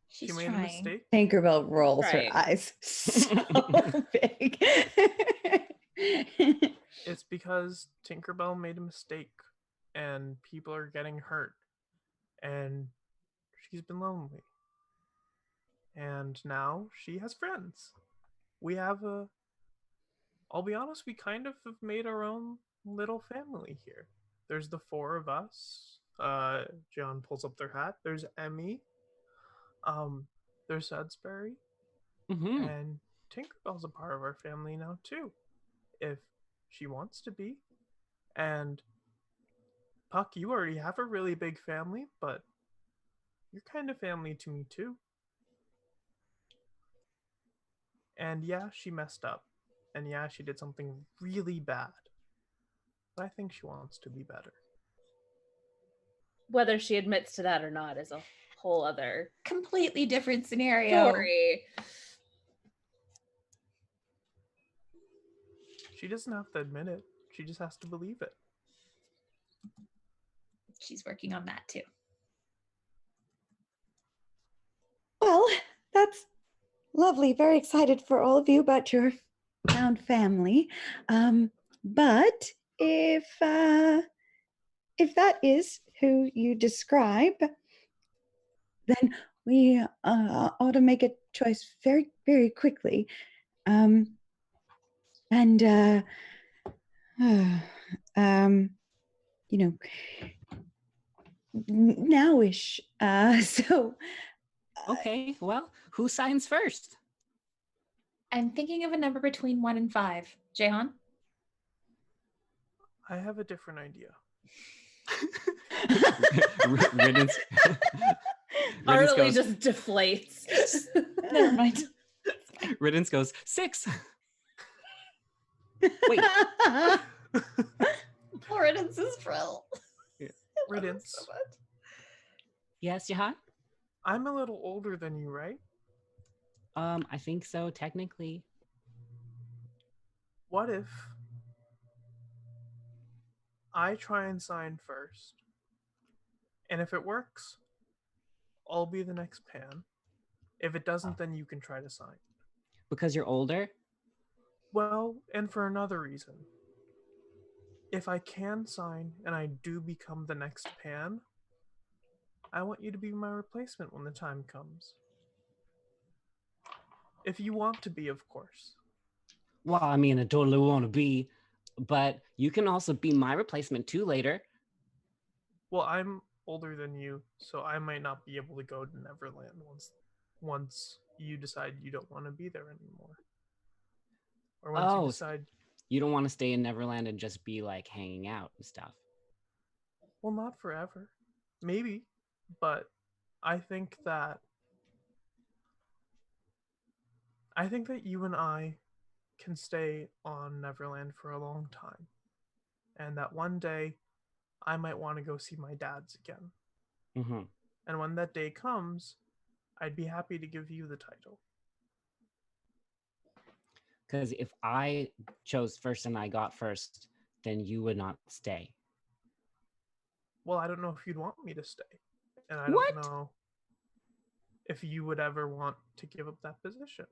She's She made trying. a mistake. Tinkerbell rolls her Right. eyes so big. It's because Tinkerbell made a mistake and people are getting hurt and she's been lonely. And now she has friends. We have I'll be honest, we kind of have made our own little family here. There's the four of us. John pulls up their hat. There's Emmy. There's Sudsbury. Mm-hmm. And Tinkerbell's a part of our family now too, if she wants to be. And Puck, you already have a really big family, but you're kind of family to me too. And yeah, she messed up. And yeah, she did something really bad. But I think she wants to be better. Whether she admits to that or not is a whole other Completely different scenario. story. She doesn't have to admit it. She just has to believe it. She's working on that too. Well, that's lovely. Very excited for all of you about your found family. But if that is who you describe, then we ought to make a choice very, very quickly. You know, nowish. So Okay, well, who signs first? I'm thinking of a number between 1 and 5. Jehan? I have a different idea. Riddance. Arlie just deflates. Never mind. Riddance goes 6. Wait. Riddance is frill. Riddance, So much. Yes, Jahan? I'm a little older than you, right? I think so, technically. What if I try and sign first? And if it works, I'll be the next Pan. If it doesn't, then you can try to sign. Because you're older? Well, and for another reason. If I can sign and I do become the next Pan, I want you to be my replacement when the time comes. If you want to be, of course. Well, I mean, I totally want to be, but you can also be my replacement too later. Well, I'm older than you, so I might not be able to go to Neverland once you decide you don't want to be there anymore. Or once you decide... You don't want to stay in Neverland and just be like hanging out and stuff. Well, not forever. Maybe, but I think that you and I can stay on Neverland for a long time. And that one day I might want to go see my dad's again. Mm-hmm. And when that day comes, I'd be happy to give you the title. Because if I chose first and I got first, then you would not stay. Well, I don't know if you'd want me to stay. And I don't know if you would ever want to give up that position.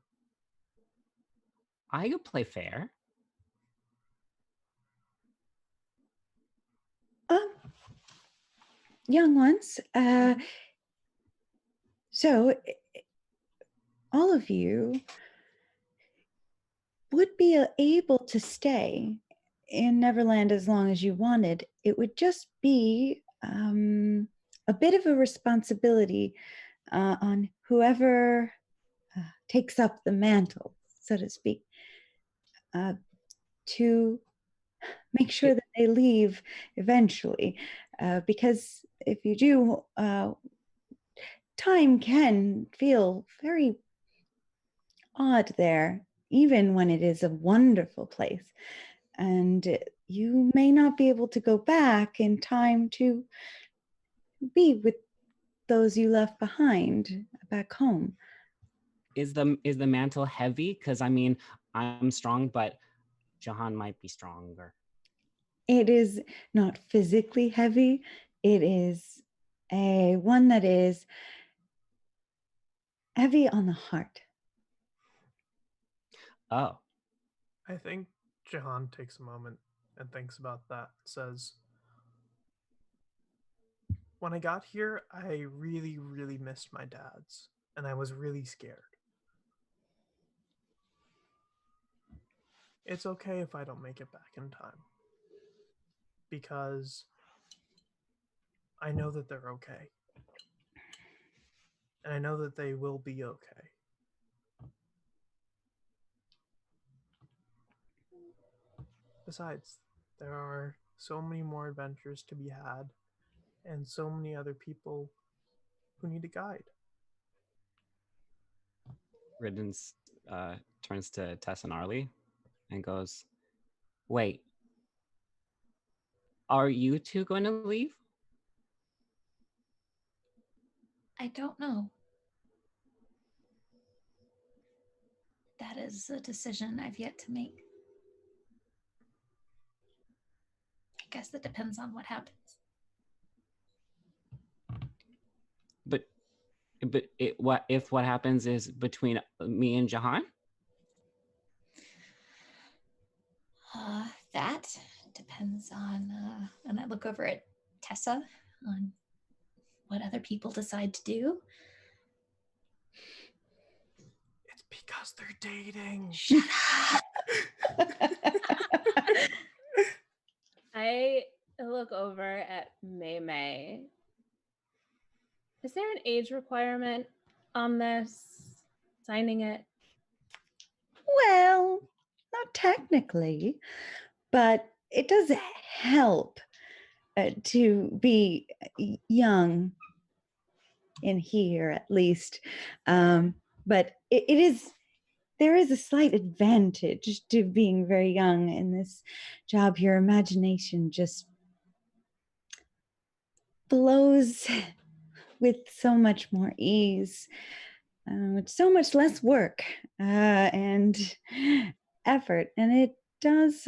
I could play fair. Young ones, so all of you would be able to stay in Neverland as long as you wanted. It would just be a bit of a responsibility on whoever takes up the mantle, so to speak, to make sure that they leave eventually. Because if you do, time can feel very odd there, even when it is a wonderful place. And you may not be able to go back in time to be with those you left behind back home. Is the mantle heavy? Because I mean, I'm strong, but Jahan might be stronger. It is not physically heavy. It is one that is heavy on the heart. Oh, I think Jahan takes a moment and thinks about that. Says, when I got here, I really, really missed my dad's, and I was really scared. It's okay if I don't make it back in time, because I know that they're okay. And I know that they will be okay. Besides, there are so many more adventures to be had, and so many other people who need a guide. Riddens turns to Tess and Arlie and goes, "Wait, are you two going to leave?" I don't know. That is a decision I've yet to make. I guess it depends on what happens. But what if what happens is between me and Jahan? That depends on, and I look over at Tessa on what other people decide to do. It's because they're dating. Shut up! I look over at May May. Is there an age requirement on this? Signing it? Well, not technically, but it does help to be young in here, at least. But it is, there is a slight advantage to being very young in this job. Your imagination just flows with so much more ease, with so much less work and effort, and it does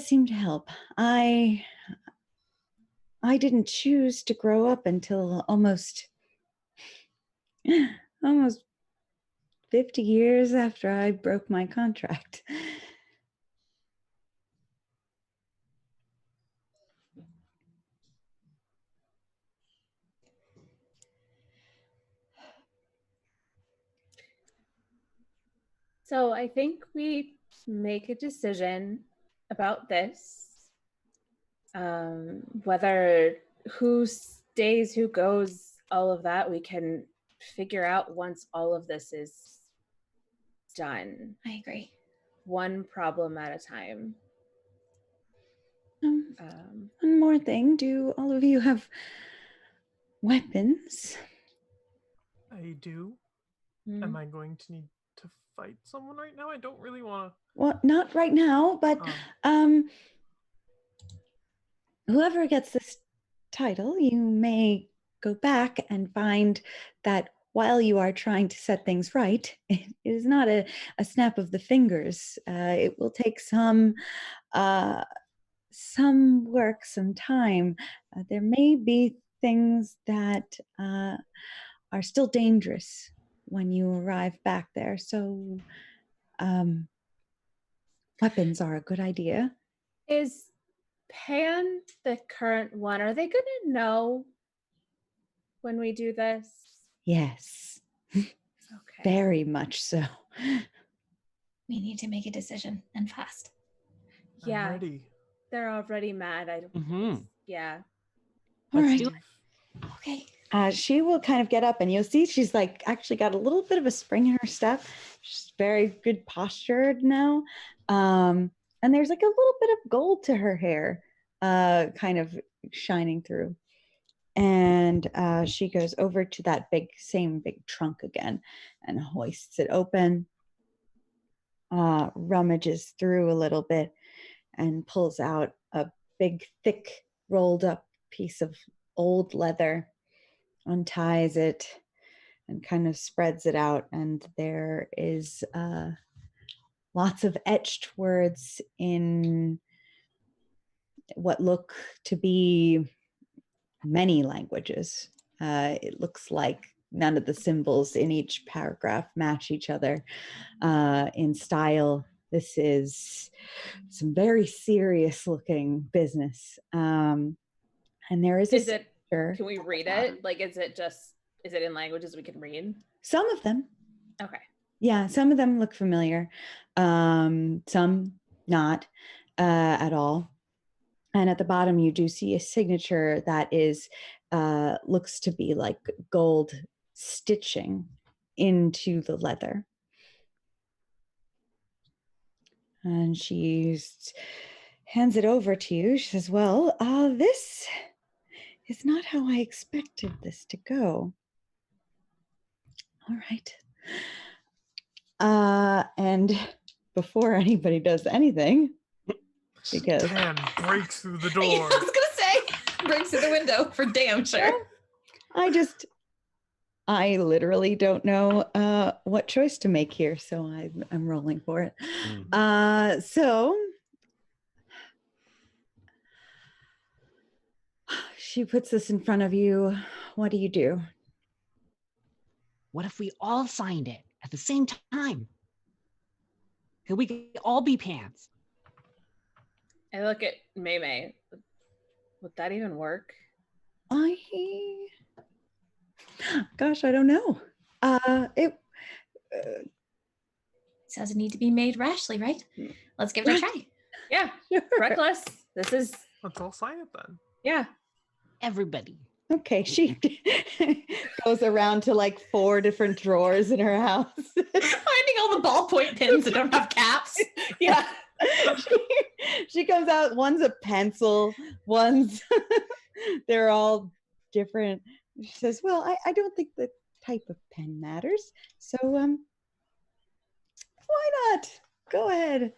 seem to help. I didn't choose to grow up until almost 50 years after I broke my contract. So I think we make a decision about this. Whether who stays, who goes, all of that, we can figure out once all of this is done. I agree. One problem at a time. One more thing. Do all of you have weapons? I do. Mm-hmm. Am I going to need to fight someone right now? I don't really want to. Well, not right now, but whoever gets this title, you may go back and find that while you are trying to set things right, it is not a snap of the fingers. It will take some work, some time. There may be things that are still dangerous when you arrive back there. So weapons are a good idea. Is Pan the current one? Are they going to know when we do this? Yes. Okay. Very much so. We need to make a decision, and fast. Yeah. I'm ready. They're already mad. Yeah. All Let's right. do it. Okay. She will kind of get up, and you'll see she's like actually got a little bit of a spring in her step. She's very good postured now. And there's like a little bit of gold to her hair, kind of shining through. And she goes over to that same big trunk again and hoists it open, rummages through a little bit, and pulls out a big, thick, rolled up piece of old leather, unties it, and kind of spreads it out. And there is lots of etched words in what look to be many languages. It looks like none of the symbols in each paragraph match each other in style. This is some very serious looking business. And there is Is a it, can we read it? Like, is it in languages we can read? Some of them. Okay. Yeah, some of them look familiar. Some not at all. And at the bottom, you do see a signature that is looks to be like gold stitching into the leather. And she hands it over to you. She says, well, this is not how I expected this to go. All right. And before anybody does anything, because Pan breaks through the door. I was gonna say, breaks through the window for damn sure. I literally don't know what choice to make here, so I'm rolling for it. So she puts this in front of you. What do you do? What if we all signed it at the same time? Could we all be pants? I look at May. Would that even work? Gosh, I don't know. It doesn't need to be made rashly, right? Let's give it a try. Yeah. Sure. Reckless. Let's all sign it then. Yeah. Everybody. Okay, she goes around to like 4 different drawers in her house. Finding all the ballpoint pins that don't have caps. Yeah. She comes out, one's a pencil, one's they're all different. She says, well, I don't think the type of pen matters. So why not? Go ahead.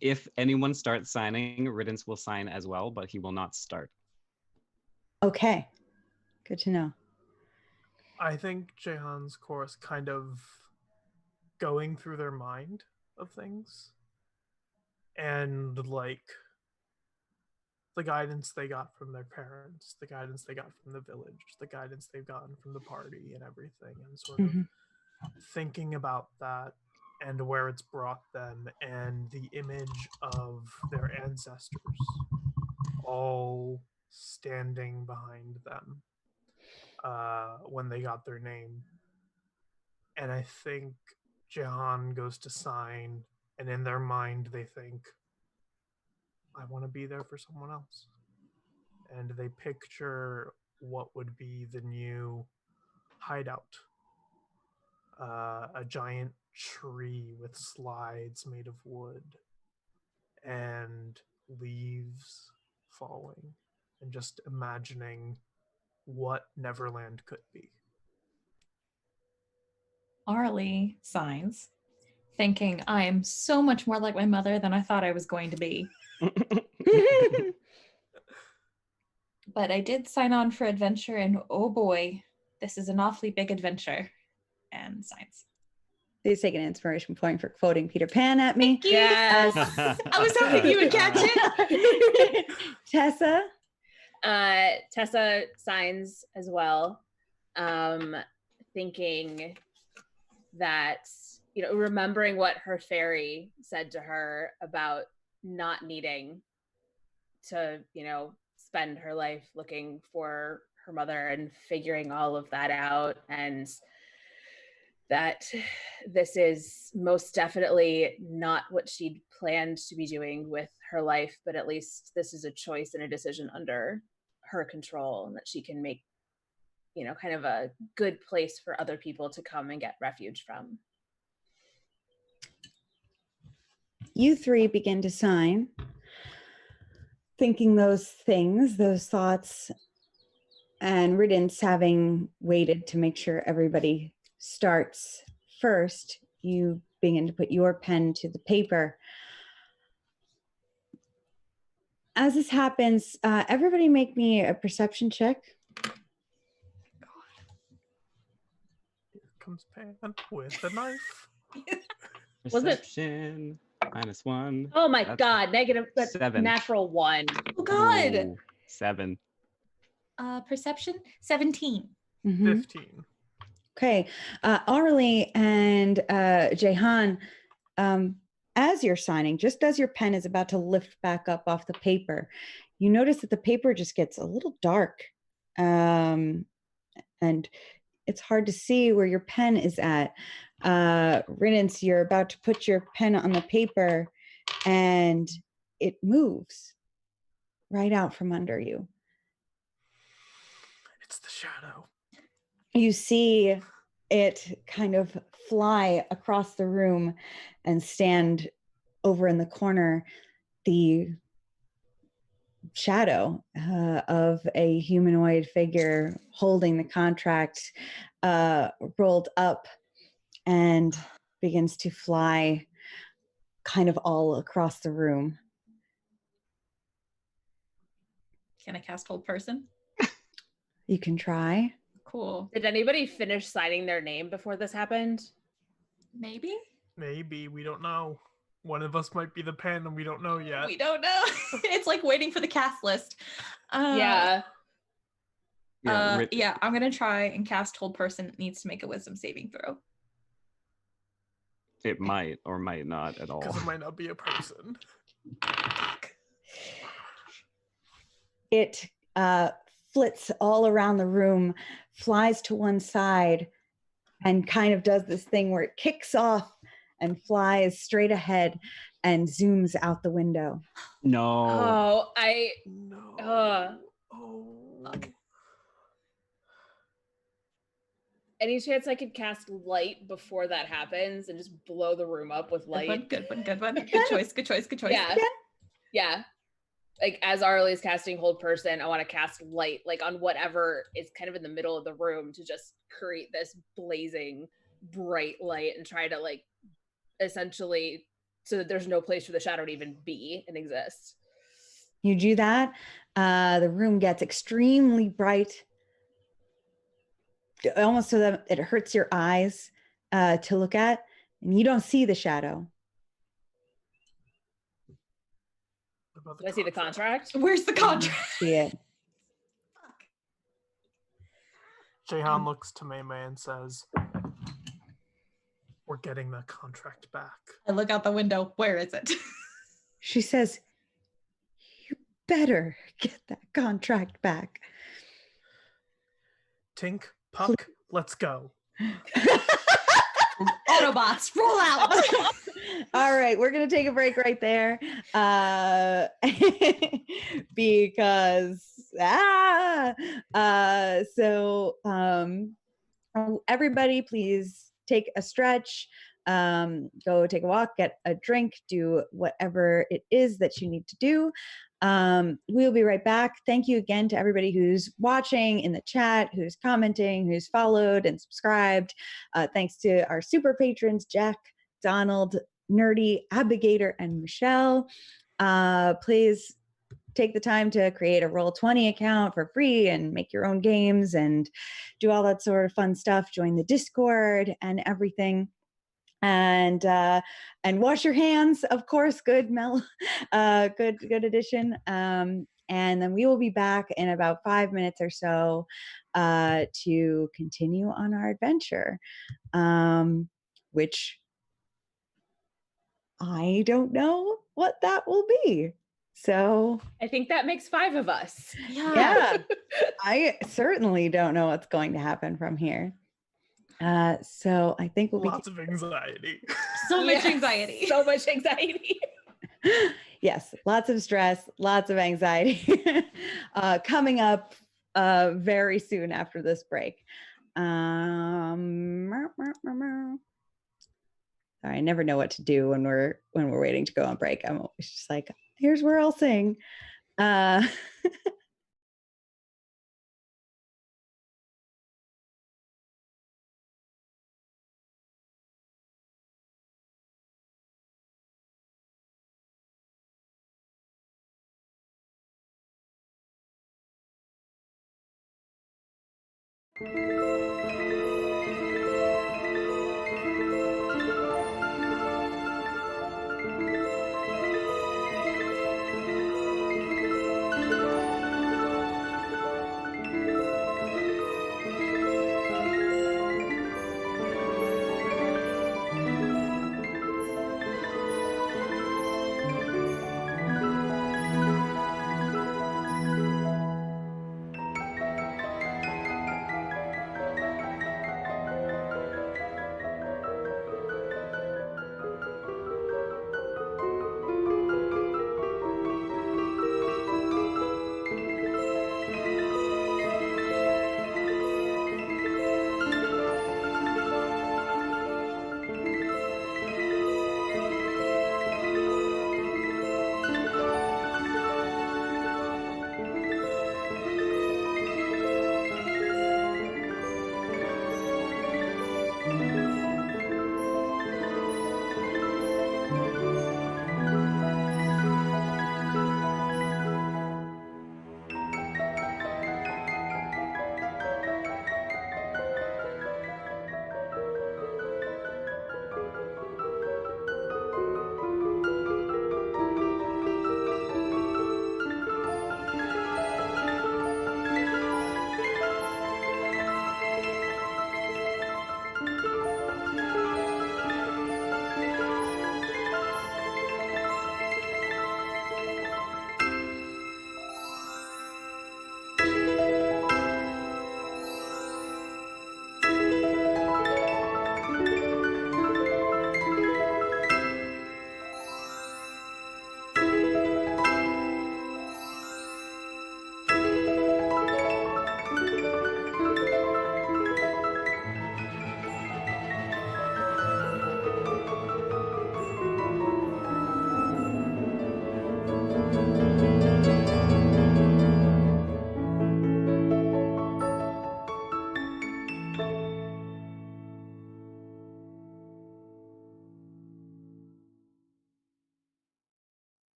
If anyone starts signing, Riddance will sign as well, but he will not start. Okay. Good to know. I think Jehan's chorus kind of going through their mind of things and like the guidance they got from their parents, the guidance they got from the village, the guidance they've gotten from the party and everything, and sort of thinking about that and where it's brought them and the image of their ancestors all standing behind them when they got their name. And I think Jehan goes to sign, and in their mind they think, I want to be there for someone else. And they picture what would be the new hideout. A giant tree with slides made of wood and leaves falling, and just imagining what Neverland could be. Arlie signs, thinking I am so much more like my mother than I thought I was going to be. But I did sign on for adventure, and oh boy, this is an awfully big adventure. And signs. Please take an inspiration point for quoting Peter Pan at me. Yes. I was hoping you would catch it. Tessa? Tessa signs as well, thinking that, remembering what her fairy said to her about not needing to, spend her life looking for her mother and figuring all of that out, and that this is most definitely not what she'd planned to be doing with her life, but at least this is a choice and a decision under her control, and that she can make, kind of a good place for other people to come and get refuge from. you three begin to sign, thinking those things, those thoughts, and Riddance having waited to make sure everybody starts first, you begin to put your pen to the paper. As this happens, everybody make me a perception check. Here comes Pan with the knife. Was it- Perception -1. Oh my That's god, negative but 7. natural 1. Oh God. Ooh, 7. Perception 17. Mhm. 15. Okay, Arlie and Jehan, as you're signing, just as your pen is about to lift back up off the paper, you notice that the paper just gets a little dark, and it's hard to see where your pen is at. Riddance, you're about to put your pen on the paper, and it moves right out from under you. It's the shadow. You see it kind of fly across the room and stand over in the corner, the shadow of a humanoid figure holding the contract rolled up and begins to fly kind of all across the room. Can I cast Hold Person? You can try. Cool. Did anybody finish signing their name before this happened? Maybe? Maybe, we don't know. One of us might be the pen and we don't know yet. We don't know. It's like waiting for the cast list. Yeah. Yeah, I'm gonna try and cast Hold Person. It needs to make a wisdom saving throw. It might or might not at all. Because it might not be a person. It flits all around the room, flies to one side, and kind of does this thing where it kicks off and flies straight ahead and zooms out the window. No. Oh, No. Fuck. Any chance I could cast light before that happens and just blow the room up with light? Good one. Good choice. Yeah. Yeah. Like as Arlie's casting Hold Person, I want to cast light like on whatever is kind of in the middle of the room to just create this blazing bright light and try to like essentially so that there's no place for the shadow to even be and exist. You do that, the room gets extremely bright, almost so that it hurts your eyes to look at, and you don't see the shadow. About Do I see the contract? Where's the contract? See it. Jehan looks to Mei and says, "We're getting that contract back." I look out the window. Where is it? She says, "You better get that contract back." Tink, Puck, let's go. Autobots, roll out. All right, we're gonna take a break right there, because everybody, please take a stretch, go take a walk, get a drink, do whatever it is that you need to do. We'll be right back. Thank you again to everybody who's watching in the chat, who's commenting, who's followed and subscribed. Thanks to our super patrons, Jack, Donald, Nerdy, Abigator, and Michelle. Please take the time to create a Roll20 account for free and make your own games and do all that sort of fun stuff. Join the Discord and everything. And wash your hands, of course. Good, Mel. Good addition. And then we will be back in about 5 minutes or so to continue on our adventure, which I don't know what that will be. So I think that makes 5 of us. yeah, I certainly don't know what's going to happen from here. So I think we'll be Lots of anxiety. So much Yeah, anxiety. So much anxiety. yes, lots of stress, lots of anxiety coming up very soon after this break. Sorry, I never know what to do when we're waiting to go on break. I'm always just like, here's where I'll sing.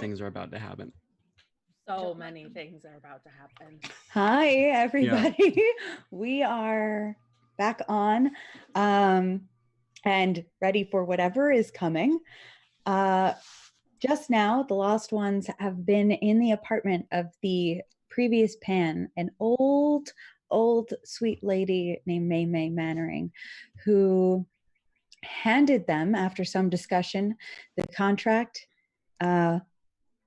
things are about to happen. So many things are about to happen. Hi, everybody. We are back on and ready for whatever is coming. Just now, the Lost Ones have been in the apartment of the previous Pan, an old sweet lady named May May Mannering, who handed them, after some discussion, the contract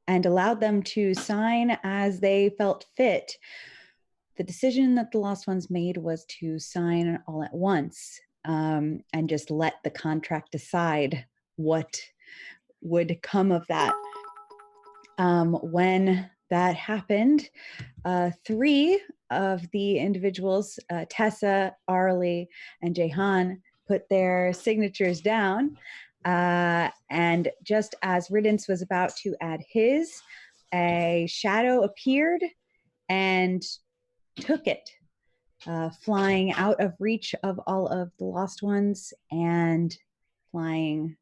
and allowed them to sign as they felt fit. The decision that the Lost Ones made was to sign all at once and just let the contract decide what would come of that. When that happened, 3 of the individuals, Tessa, Arlie, and Jehan, put their signatures down. And just as Riddance was about to add his, a shadow appeared and took it, flying out of reach of all of the Lost Ones and flying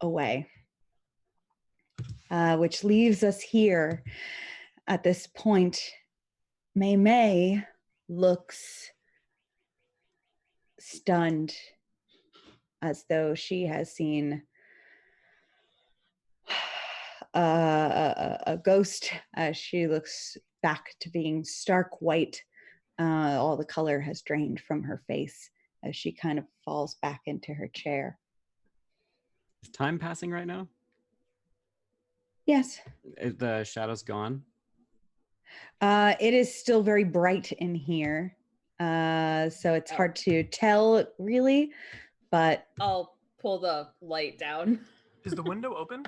away. Which leaves us here at this point. May May looks stunned, as though she has seen a ghost. She looks back to being stark white. All the color has drained from her face as she kind of falls back into her chair. Is time passing right now? Yes. Is the shadows gone? It is still very bright in here. So it's hard to tell, really, but I'll pull the light down. Is the window open?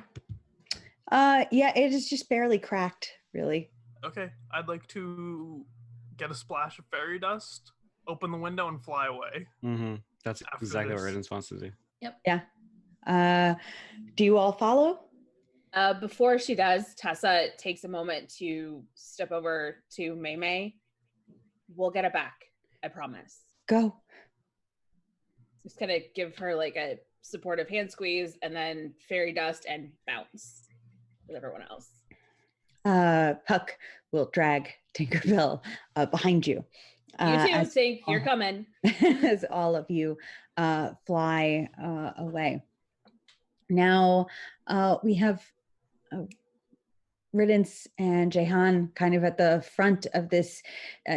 yeah, it is just barely cracked, really. Okay, I'd like to get a splash of fairy dust, open the window, and fly away. Mm-hmm. That's After exactly this. what Riddance wants to do. Yeah. Do you all follow? Before she does, Tessa takes a moment to step over to May May. We'll get it back. I promise. Go. Just kind of give her like a supportive hand squeeze and then fairy dust and bounce with everyone else. Puck will drag Tinkerbell behind you. You too, as, think you're coming. as all of you fly away. Now we have Riddance and Jehan kind of at the front of this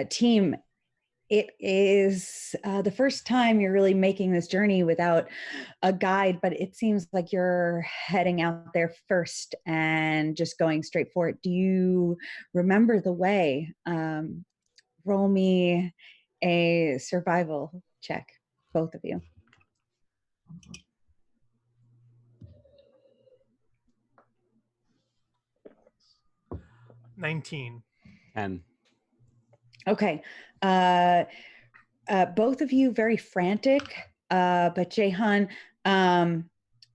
team. It is the first time you're really making this journey without a guide, but it seems like you're heading out there first and just going straight for it. Do you remember the way? Roll me a survival check, both of you. 19. 10. Okay. Both of you very frantic, but Jehan,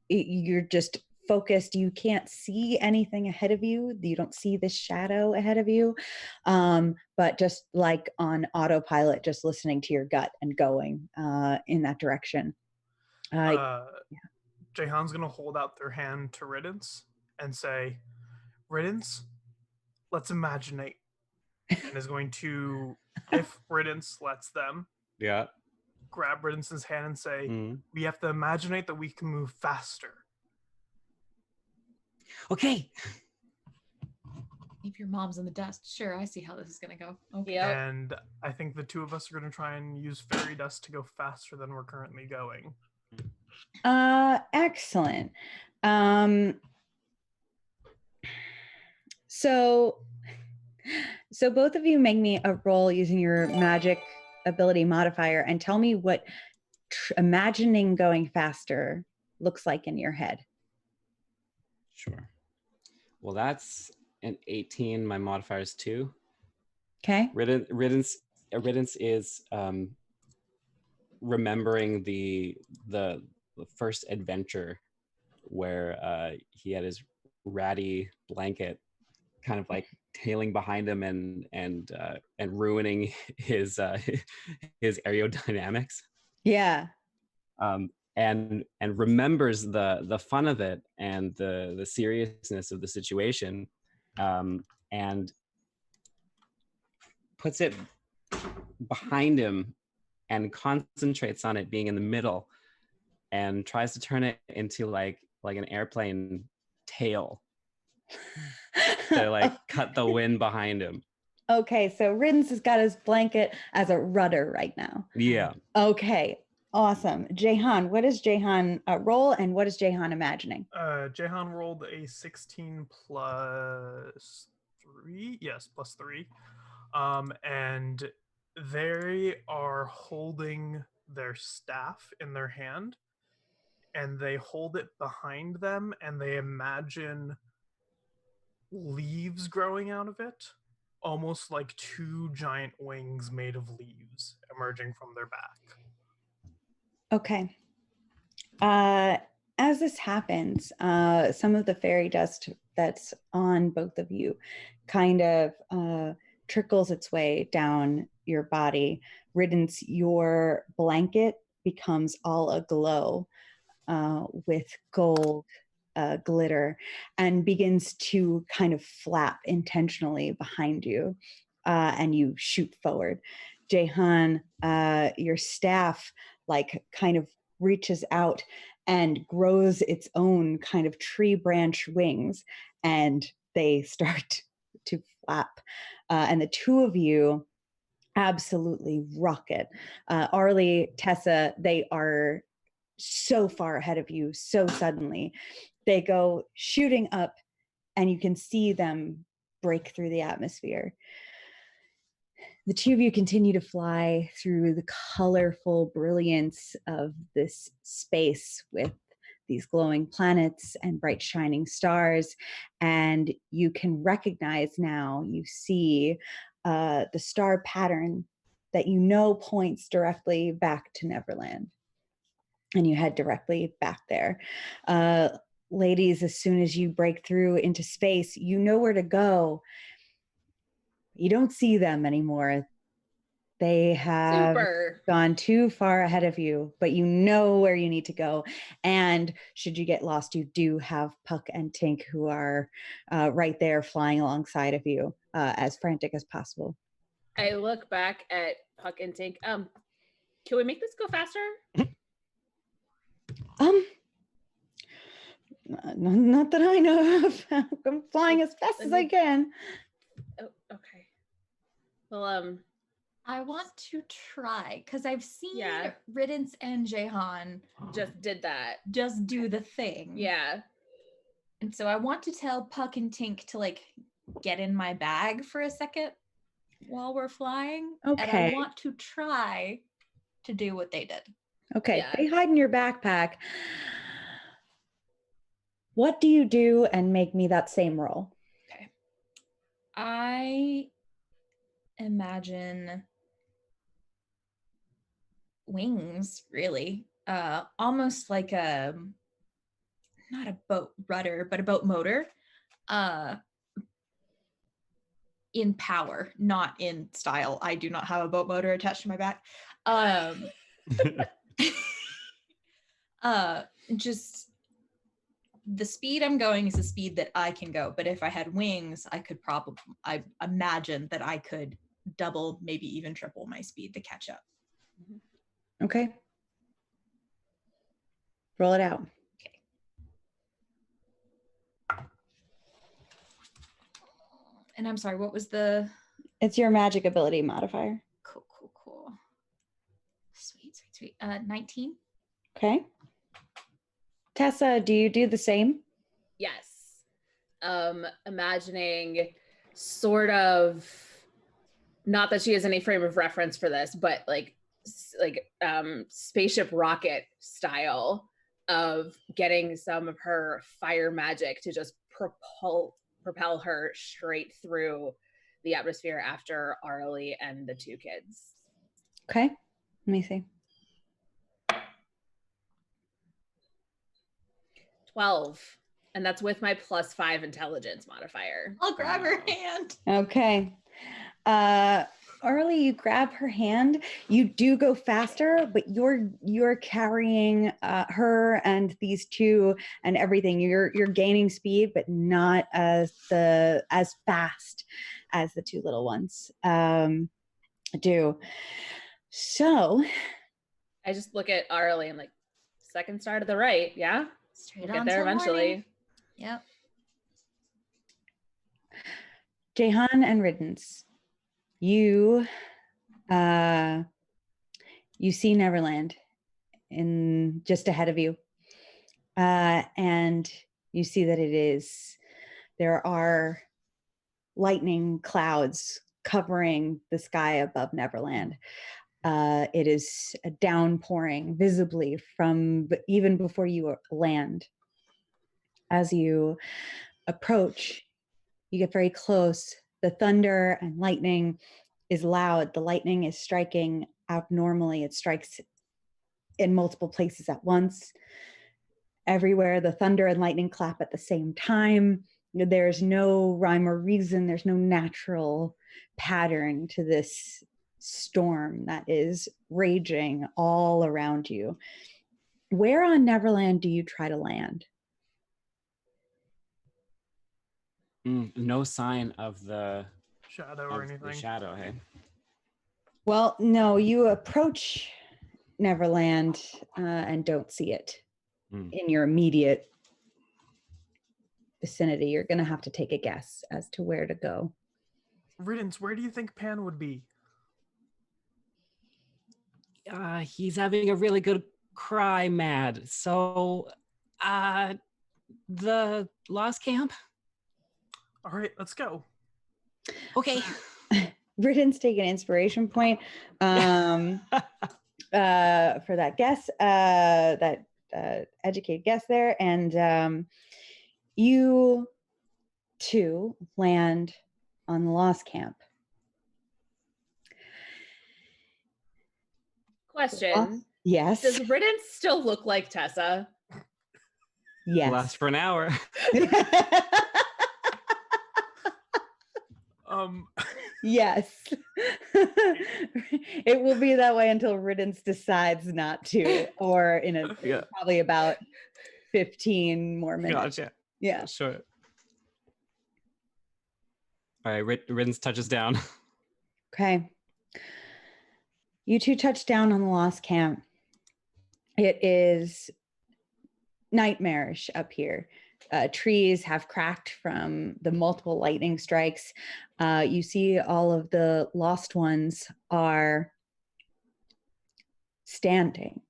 you're just focused. You can't see anything ahead of you. You don't see this shadow ahead of you, but just like on autopilot, just listening to your gut and going in that direction. Jehan's going to hold out their hand to Riddance and say, Riddance, let's imaginate. And is going to, if Riddance lets them, grab Riddance's hand and say, we have to imaginate that we can move faster. Okay. If your mom's in the dust, sure, I see how this is gonna go. Okay. Yep. And I think the two of us are going to try and use fairy dust to go faster than we're currently going. Excellent. So both of you make me a roll using your magic ability modifier and tell me what imagining going faster looks like in your head. Sure. Well, that's an 18. My modifier is 2. Okay. Riddance is remembering the first adventure where he had his ratty blanket kind of like tailing behind him and ruining his aerodynamics. Yeah. and remembers the fun of it and the seriousness of the situation, and puts it behind him and concentrates on it being in the middle, and tries to turn it into like an airplane tail to like cut the wind behind him. Okay, so Riddance has got his blanket as a rudder right now. Yeah. Okay, awesome. Jehan, what is Jehan roll, and what is Jehan imagining? Jehan rolled a 16 plus 3. Yes, plus 3. And they are holding their staff in their hand, and they hold it behind them, and they imagine leaves growing out of it, almost like 2 giant wings made of leaves emerging from their back. Okay. As this happens, some of the fairy dust that's on both of you kind of trickles its way down your body. Riddance, your blanket becomes all aglow with gold glitter, and begins to kind of flap intentionally behind you, and you shoot forward. Jehan, your staff like kind of reaches out and grows its own kind of tree branch wings, and they start to flap. And the two of you absolutely rocket. Arlie, Tessa, they are so far ahead of you so suddenly. They go shooting up, and you can see them break through the atmosphere. The two of you continue to fly through the colorful brilliance of this space with these glowing planets and bright shining stars. And you can recognize now, you see the star pattern that you know points directly back to Neverland. And you head directly back there. Ladies, as soon as you break through into space, you know where to go. You don't see them anymore. They have gone too far ahead of you, but you know where you need to go. And should you get lost, you do have Puck and Tink, who are right there flying alongside of you, as frantic as possible. I look back at Puck and Tink. Can we make this go faster? Not that I know of. I'm flying as fast as I can. Oh, okay. Well, I want to try, because I've seen Riddance and Jehan just did that. Just do the thing. Yeah. And so I want to tell Puck and Tink to like get in my bag for a second while we're flying. Okay. And I want to try to do what they did. Okay. Yeah. They hide in your backpack. What do you do, and make me that same roll? Okay. I imagine wings, really. Almost like not a boat rudder, but a boat motor. In power, not in style. I do not have a boat motor attached to my back. Just the speed I'm going is the speed that I can go. But if I had wings, I imagine that I could double, maybe even triple my speed to catch up. Okay. Roll it out. Okay. And I'm sorry, what was the... It's your magic ability modifier. Cool. Sweet. 19. Okay. Tessa, do you do the same? Yes. Imagining sort of, not that she has any frame of reference for this, but like spaceship rocket style of getting some of her fire magic to just propel her straight through the atmosphere after Arlie and the two kids. Okay. Let me see. 12. And that's with my +5 intelligence modifier. I'll grab her hand. Okay. Arlie, you grab her hand. You do go faster, but you're carrying her and these two and everything. You're gaining speed, but not as fast as the two little ones do. So I just look at Arlie. I'm like, second star to the right. Yeah. Straight We'll on get there till eventually. morning. Yep. Jehan and Riddance, you see Neverland in just ahead of you, and you see that there are lightning clouds covering the sky above Neverland. It is downpouring visibly from even before you land. As you approach, you get very close. The thunder and lightning is loud. The lightning is striking abnormally. It strikes in multiple places at once. Everywhere, the thunder and lightning clap at the same time. There's no rhyme or reason. There's no natural pattern to this storm that is raging all around you. Where on Neverland do you try to land? No sign of the Shadow or anything. The shadow, hey? Well, no, you approach Neverland and don't see it in your immediate vicinity. You're going to have to take a guess as to where to go. Riddance, where do you think Pan would be? He's having a really good cry mad. So, the Lost Camp? All right, let's go. Okay. Riddance, take an inspiration point for that guess, that educated guess there. And you two land on the Lost Camp. Question. Yes. Does Riddance still look like Tessa? Yes. Last for an hour. Yes. It will be that way until Riddance decides not to, or in probably about 15 more minutes. Gotcha. Yeah. Sure. All right, Riddance touches down. Okay. You two touch down on the Lost Camp. It is nightmarish up here. Trees have cracked from the multiple lightning strikes. You see all of the lost ones are standing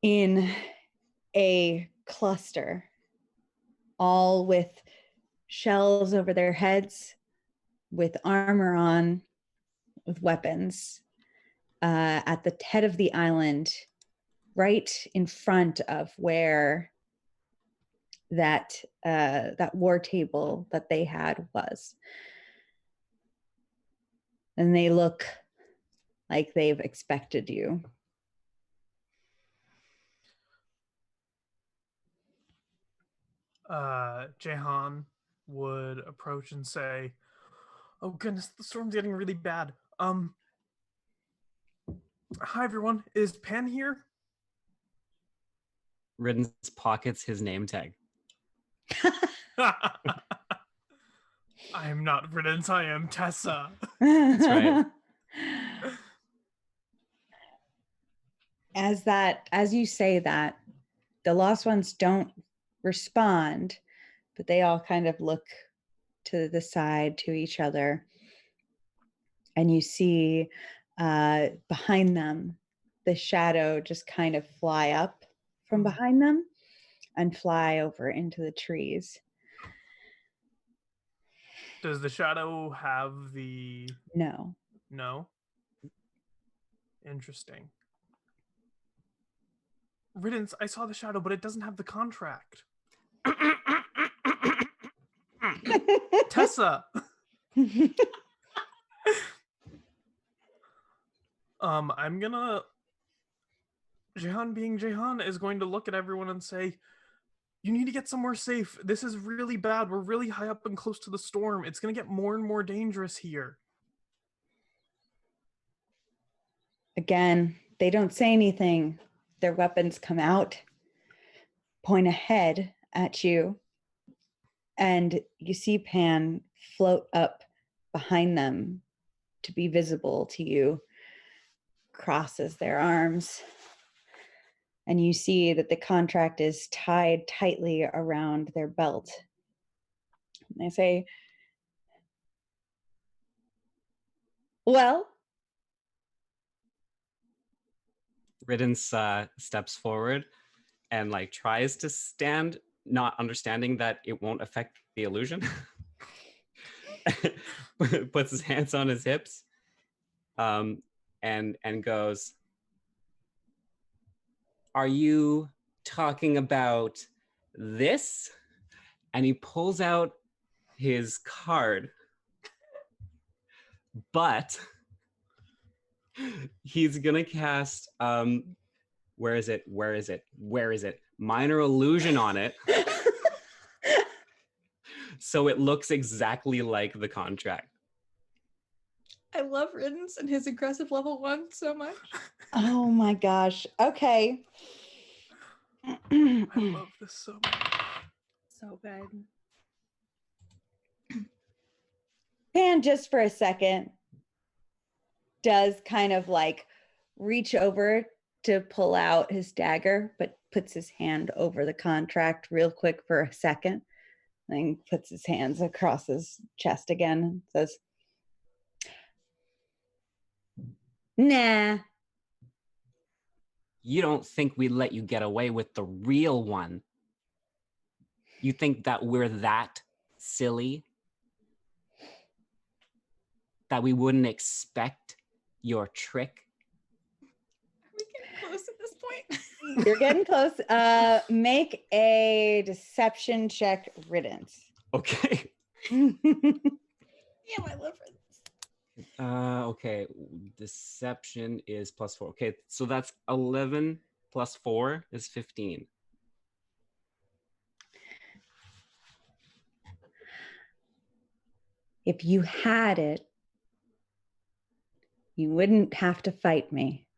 in a cluster, all with shells over their heads, with armor on, with weapons, at the head of the island, right in front of where that war table that they had was. And they look like they've expected you. Jehan would approach and say, "Oh goodness, the storm's getting really bad. Hi everyone, is Pan here?" Riddance pockets his name tag. I am not Riddance, I am Tessa. That's right. As you say that, the lost ones don't respond, but they all kind of look to the side to each other. And you see behind them, the shadow just kind of fly up from behind them and fly over into the trees. Does the shadow have the... No. No? Interesting. Riddance, I saw the shadow, but it doesn't have the contract. Tessa! I'm gonna... Jehan being Jehan is going to look at everyone and say, "You need to get somewhere safe. This is really bad. We're really high up and close to the storm. It's gonna get more and more dangerous here." Again, they don't say anything. Their weapons come out, point ahead at you, and you see Pan float up behind them to be visible to you, crosses their arms, and you see that the contract is tied tightly around their belt. And they say, well, Riddance steps forward and like tries to stand, not understanding that it won't affect the illusion. Puts his hands on his hips, and goes, "Are you talking about this?" And he pulls out his card, but he's gonna cast where is it? Minor illusion on it. So it looks exactly like the contract. I love Riddance and his aggressive level 1 so much. oh my gosh. Okay. I love this so much. So good. Pan, just for a second, does kind of like reach over to pull out his dagger, but puts his hand over the contract real quick for a second, then puts his hands across his chest again and says, nah. You don't think we let you get away with the real one? You think that we're that silly? That we wouldn't expect your trick? Are we getting close at this point? You're getting close. Make a deception check, Riddance. Okay. Damn, I love Riddance. Okay. Deception is +4. Okay, so that's 11 plus 4 is 15. If you had it, you wouldn't have to fight me.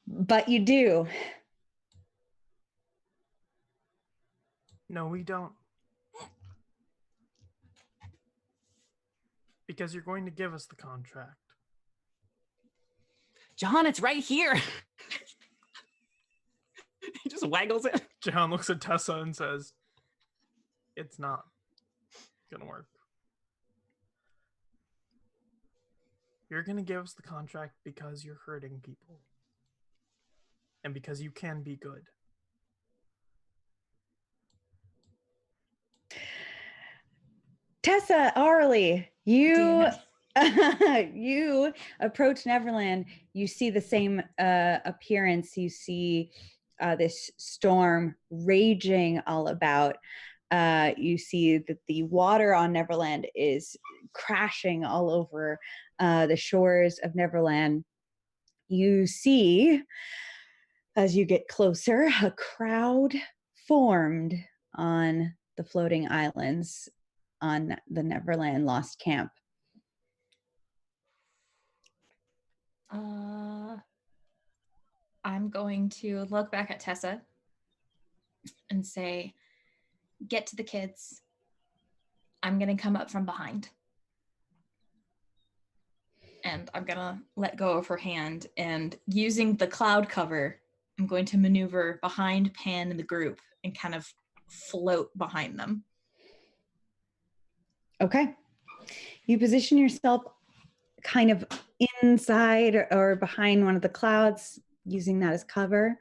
But you do. No, we don't. Because you're going to give us the contract. John, it's right here. He just waggles it. John looks at Tessa and says, it's not gonna work. You're gonna give us the contract because you're hurting people. And because you can be good. Tessa, Arlie, you Damn you approach Neverland. You see the same appearance. You see this storm raging all about. You see that the water on Neverland is crashing all over the shores of Neverland. You see, as you get closer, a crowd formed on the floating islands on the Neverland Lost Camp. I'm going to look back at Tessa and say, get to the kids. I'm going to come up from behind. And I'm going to let go of her hand, and using the cloud cover, I'm going to maneuver behind Pan and the group and kind of float behind them. Okay. You position yourself kind of inside or behind one of the clouds, using that as cover.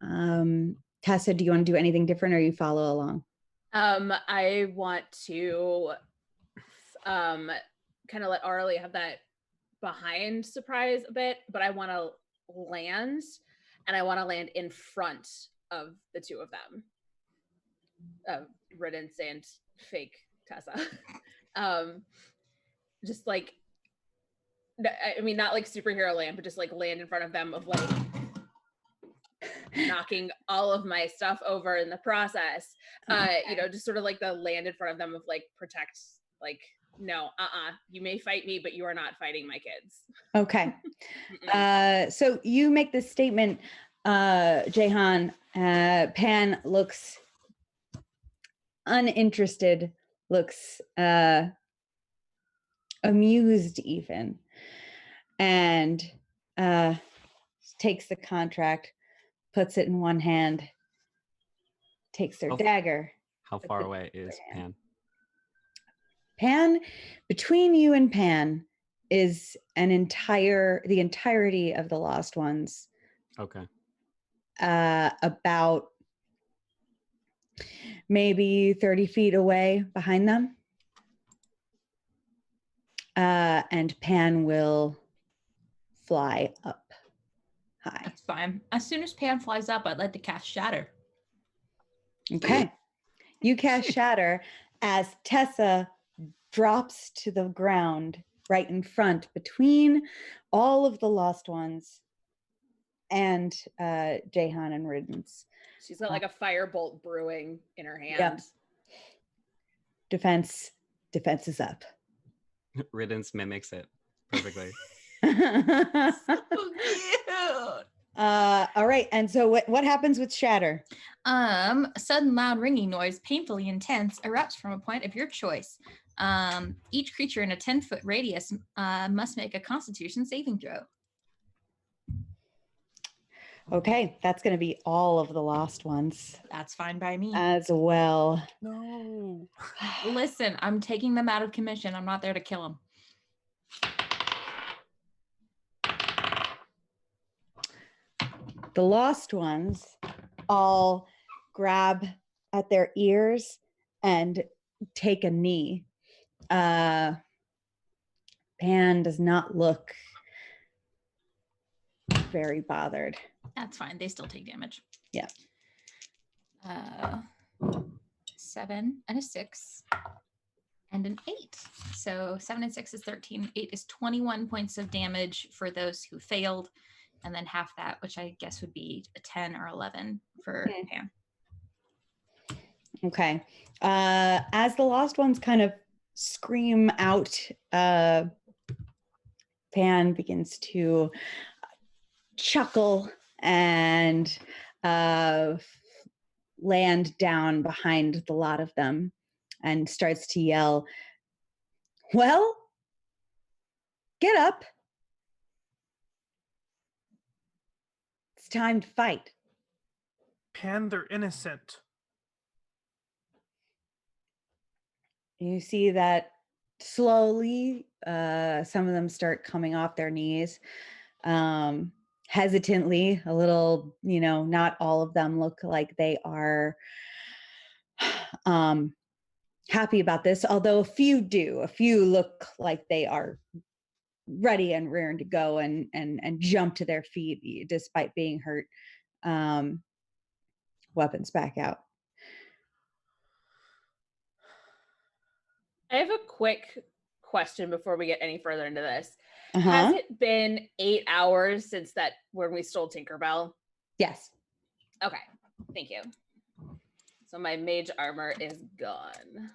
Tessa, do you want to do anything different, or you follow along? I want to kind of let Arlie have that behind surprise a bit, but I want to land, and I want to land in front of the two of them, Riddance and fake Tessa. Just like, I mean, not like superhero land, but just like land in front of them, of like knocking all of my stuff over in the process. You know, just sort of like the land in front of them of like protect like No, you may fight me, but you are not fighting my kids. Okay. Mm-mm. So you make this statement, Jehan. Pan looks uninterested, looks amused even, and takes the contract, puts it in one hand, takes their Oh. dagger. How puts far it away in is their hand. Pan? Pan, between you and Pan is the entirety of the Lost Ones. Okay. About maybe 30 feet away behind them. And Pan will fly up high. That's fine. As soon as Pan flies up, I'd like to cast Shatter. Okay. You cast Shatter as Tessa drops to the ground right in front between all of the Lost Ones and Jehan and Riddance. She's got like a firebolt brewing in her hand. Yep. Defense is up. Riddance mimics it perfectly. So cute. All right. And so what happens with Shatter? A sudden loud ringing noise, painfully intense, erupts from a point of your choice. Each creature in a 10-foot radius must make a Constitution saving throw. Okay, that's going to be all of the Lost Ones That's fine by me. as well. No. Listen, I'm taking them out of commission. I'm not there to kill them. The Lost Ones all grab at their ears and take a knee. Pan does not look very bothered. That's fine. They still take damage. Yeah. 7 and a 6 and an 8. So 7 and 6 is 13. 8 is 21 points of damage for those who failed. And then half that, which I guess would be a 10 or 11 for Pan. Okay. As the Lost Ones kind of scream out, Pan begins to chuckle and land down behind the lot of them and starts to yell, "Well, get up. It's time to fight." Pan, they're innocent. You see that slowly some of them start coming off their knees. Hesitantly, a little, not all of them look like they are happy about this, although a few do. A few look like they are ready and raring to go and jump to their feet despite being hurt. Weapons back out. I have a quick question before we get any further into this. Uh-huh. Has it been 8 hours since that when we stole Tinkerbell? Yes. Okay, thank you. So my mage armor is gone.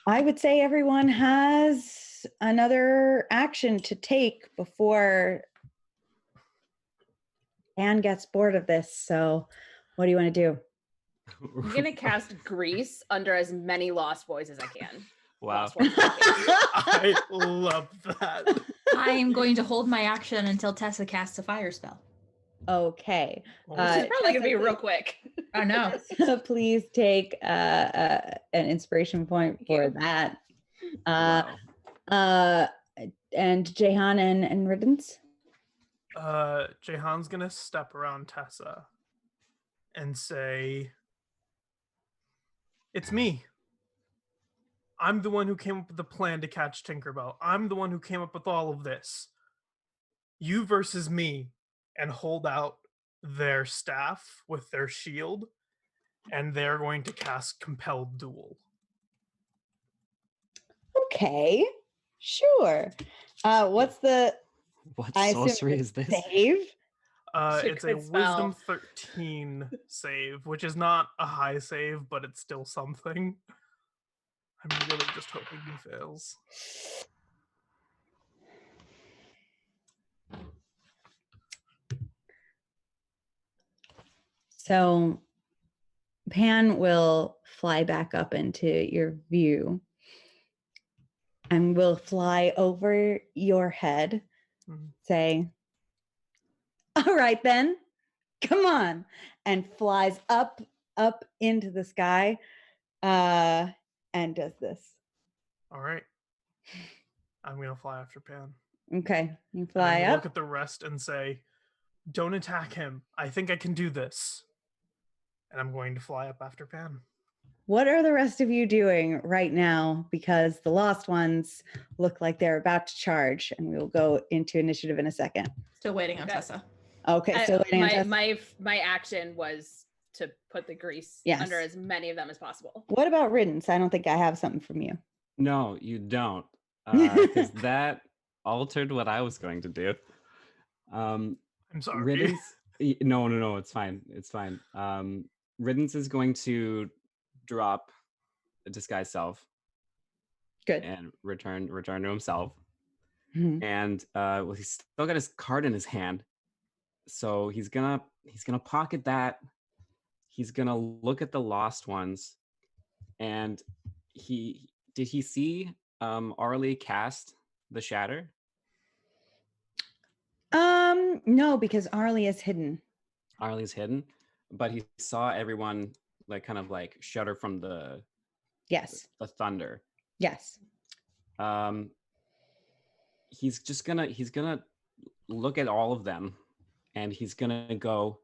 I would say everyone has another action to take before Anne gets bored of this. So what do you want to do? I'm going to cast Grease under as many Lost Boys as I can. Wow. Lost Boys as I can. I love that. I am going to hold my action until Tessa casts a fire spell. Okay. This is probably going to be real quick. I know. Please take an inspiration point for that. Wow. And Jehan and Riddance? Jehan's gonna step around Tessa and say, "It's me. I'm the one who came up with the plan to catch Tinkerbell. I'm the one who came up with all of this. You versus me," and hold out their staff with their shield, and they're going to cast Compelled Duel. Okay, sure. What's the What I assume sorcery the is this? save? It's a Good spell. Wisdom 13 save, which is not a high save, but it's still something. I'm really just hoping he fails. So Pan will fly back up into your view and will fly over your head, say, all right then, come on, and flies up into the sky and does this. All right. I'm going to fly after Pan. Okay, you And fly I'm gonna up. look at the rest and say, don't attack him. I think I can do this. And I'm going to fly up after Pan. What are the rest of you doing right now? Because the lost ones look like they're about to charge, and we will go into initiative in a second. Still waiting on Okay. Tessa. Okay, so waiting on Tessa. My action was to put the grease Yes. under as many of them as possible. What about riddance? I don't think I have something from you. No, you don't. Because that altered what I was going to do. I'm sorry. Riddance. No, it's fine. It's fine. Riddance is going to drop a disguise self. Good. And return to himself. Mhm. And well, he's still got his card in his hand. So he's gonna pocket that. He's gonna look at the lost ones. And did he see Arlie cast the shatter? No, because Arlie is hidden. Arlie's hidden, but he saw everyone like kind of like shudder from the Yes. thunder. Yes. He's gonna look at all of them, and he's gonna go,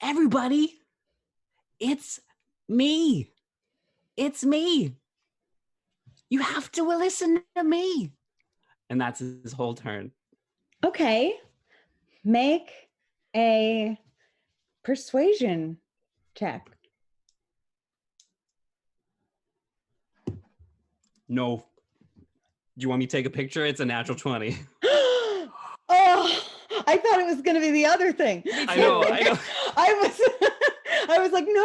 everybody, it's me. It's me. You have to listen to me. And that's his whole turn. Okay. Make a persuasion check. No. Do you want me to take a picture? It's a natural 20. Oh, I thought it was going to be the other thing. I know. I was like, no.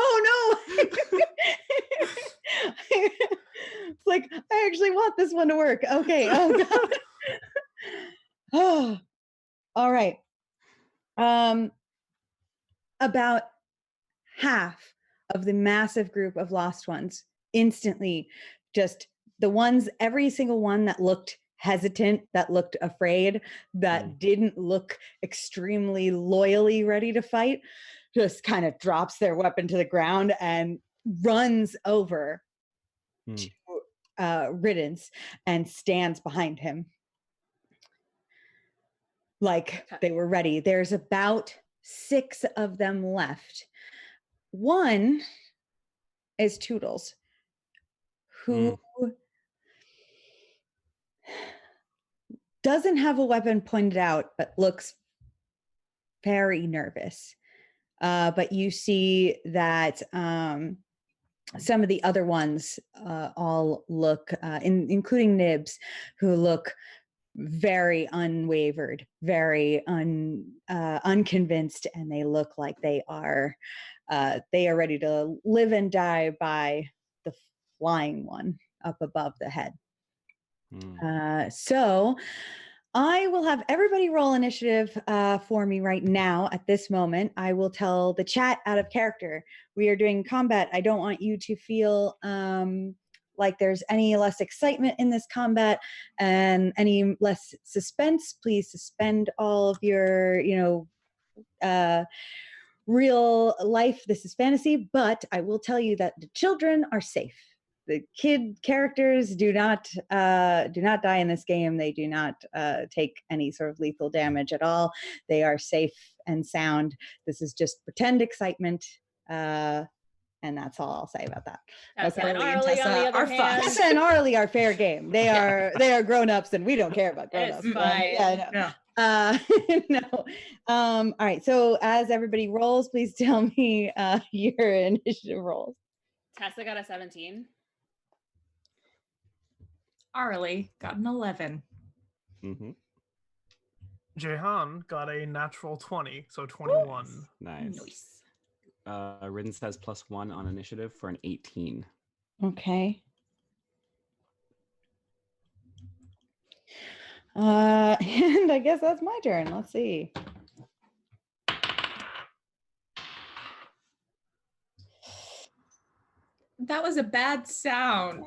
It's like, I actually want this one to work. Okay. Oh, God. Oh, all right. About half of the massive group of lost ones instantly, just the ones, every single one that looked hesitant, that looked afraid, that didn't look extremely loyally ready to fight, just kind of drops their weapon to the ground and runs over to Riddance and stands behind him like they were ready. There's about 6 of them left. One is Toodles, who doesn't have a weapon pointed out, but looks very nervous. But you see that some of the other ones all look, including Nibs, who look very unwavered, very unconvinced, and they look like they are ready to live and die by the flying one up above the head. So I will have everybody roll initiative for me right now at this moment. I will tell the chat out of character. We are doing combat. I don't want you to feel like there's any less excitement in this combat and any less suspense. Please suspend all of your, real life. This is fantasy, but I will tell you that the children are safe. The kid characters do not die in this game. They do not take any sort of lethal damage at all. They are safe and sound. This is just pretend excitement. And that's all I'll say about that. Tessa Okay. and Arlie and Arlie, on the Tessa other are hand. Tessa and Arlie are fair game. They are grown-ups, and we don't care about grown-ups. It's fine. Yeah, no. No. All right. So as everybody rolls, please tell me your initiative rolls. Tessa got a 17. Arlie got an 11. Jehan got a natural 20, so 21. Nice. Nice. Ridden says +1 on initiative for an 18. Okay. And I guess that's my turn. Let's see. That was a bad sound.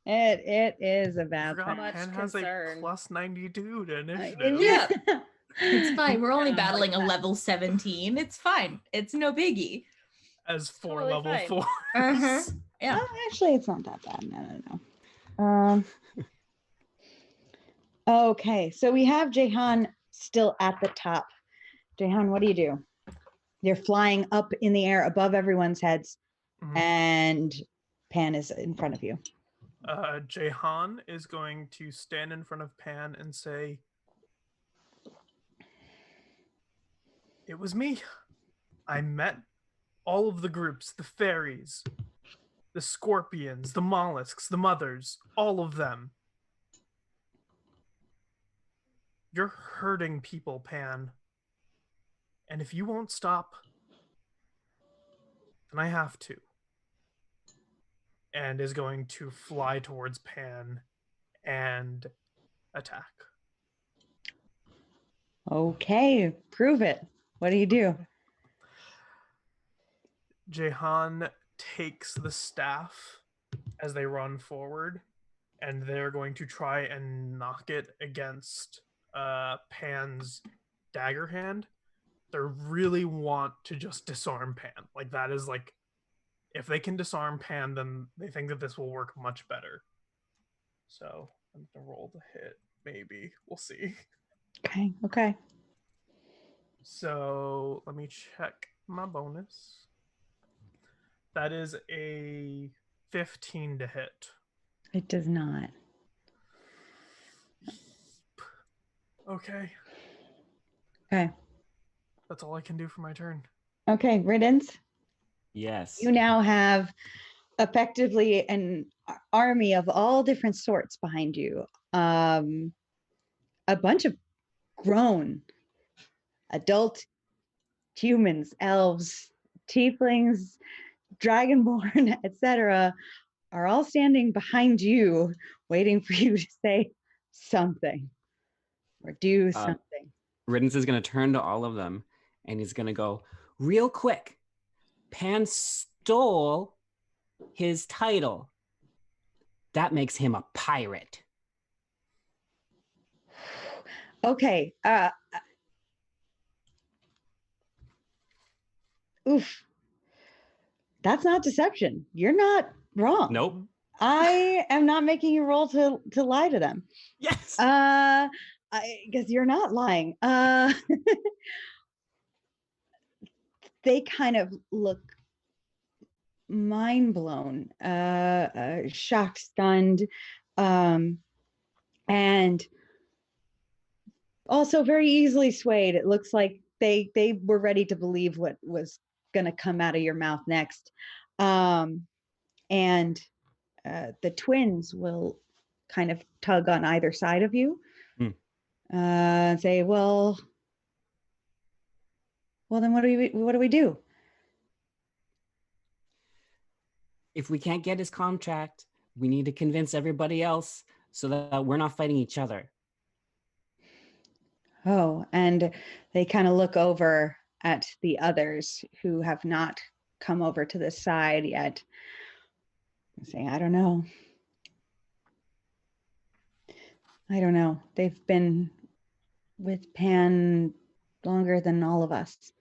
It is a I bad forgot sound. Much Pan has a concern. +92 to initiative. Yeah. It's fine. We're only Yeah, battling like a that. level 17. It's fine. It's no biggie. As 4 Totally level fine. 4s. Uh-huh. Yeah. Actually, it's not that bad. No. Okay, so we have Jehan still at the top. Jehan, what do? You're flying up in the air above everyone's heads, Mhm. and Pan is in front of you. Jehan is going to stand in front of Pan and say, "It was me. I met all of the groups, the fairies, the scorpions, the mollusks, the mothers, all of them. You're hurting people, Pan. And if you won't stop, then I have to." And is going to fly towards Pan and attack. Okay, prove it. What do? Jehan takes the staff as they run forward, and they're going to try and knock it against Pan's dagger hand. They really want to just disarm Pan. Like, that is like, if they can disarm Pan, then they think that this will work much better. So I'm gonna roll the hit. Maybe we'll see. Okay. So let me check my bonus. That is a 15 to hit. It does not. Okay. Okay. That's all I can do for my turn. Okay, Riddance. Yes. You now have effectively an army of all different sorts behind you. A bunch of grown adult humans, elves, tieflings, dragonborn, etc., are all standing behind you, waiting for you to say something or do something. Riddance is going to turn to all of them and he's going to go, real quick, Pan stole his title. That makes him a pirate. Okay. Oof. That's not deception. You're not wrong. Nope. I am not making you roll to lie to them. Yes. I guess you're not lying. They kind of look mind blown, shocked, stunned, and also very easily swayed. It looks like they were ready to believe what was going to come out of your mouth next. And the twins will kind of tug on either side of you, say, well, then what do we do? If we can't get his contract, we need to convince everybody else so that we're not fighting each other. Oh, and they kind of look over at the others who have not come over to this side yet. Say, I don't know. They've been with Pan longer than all of us.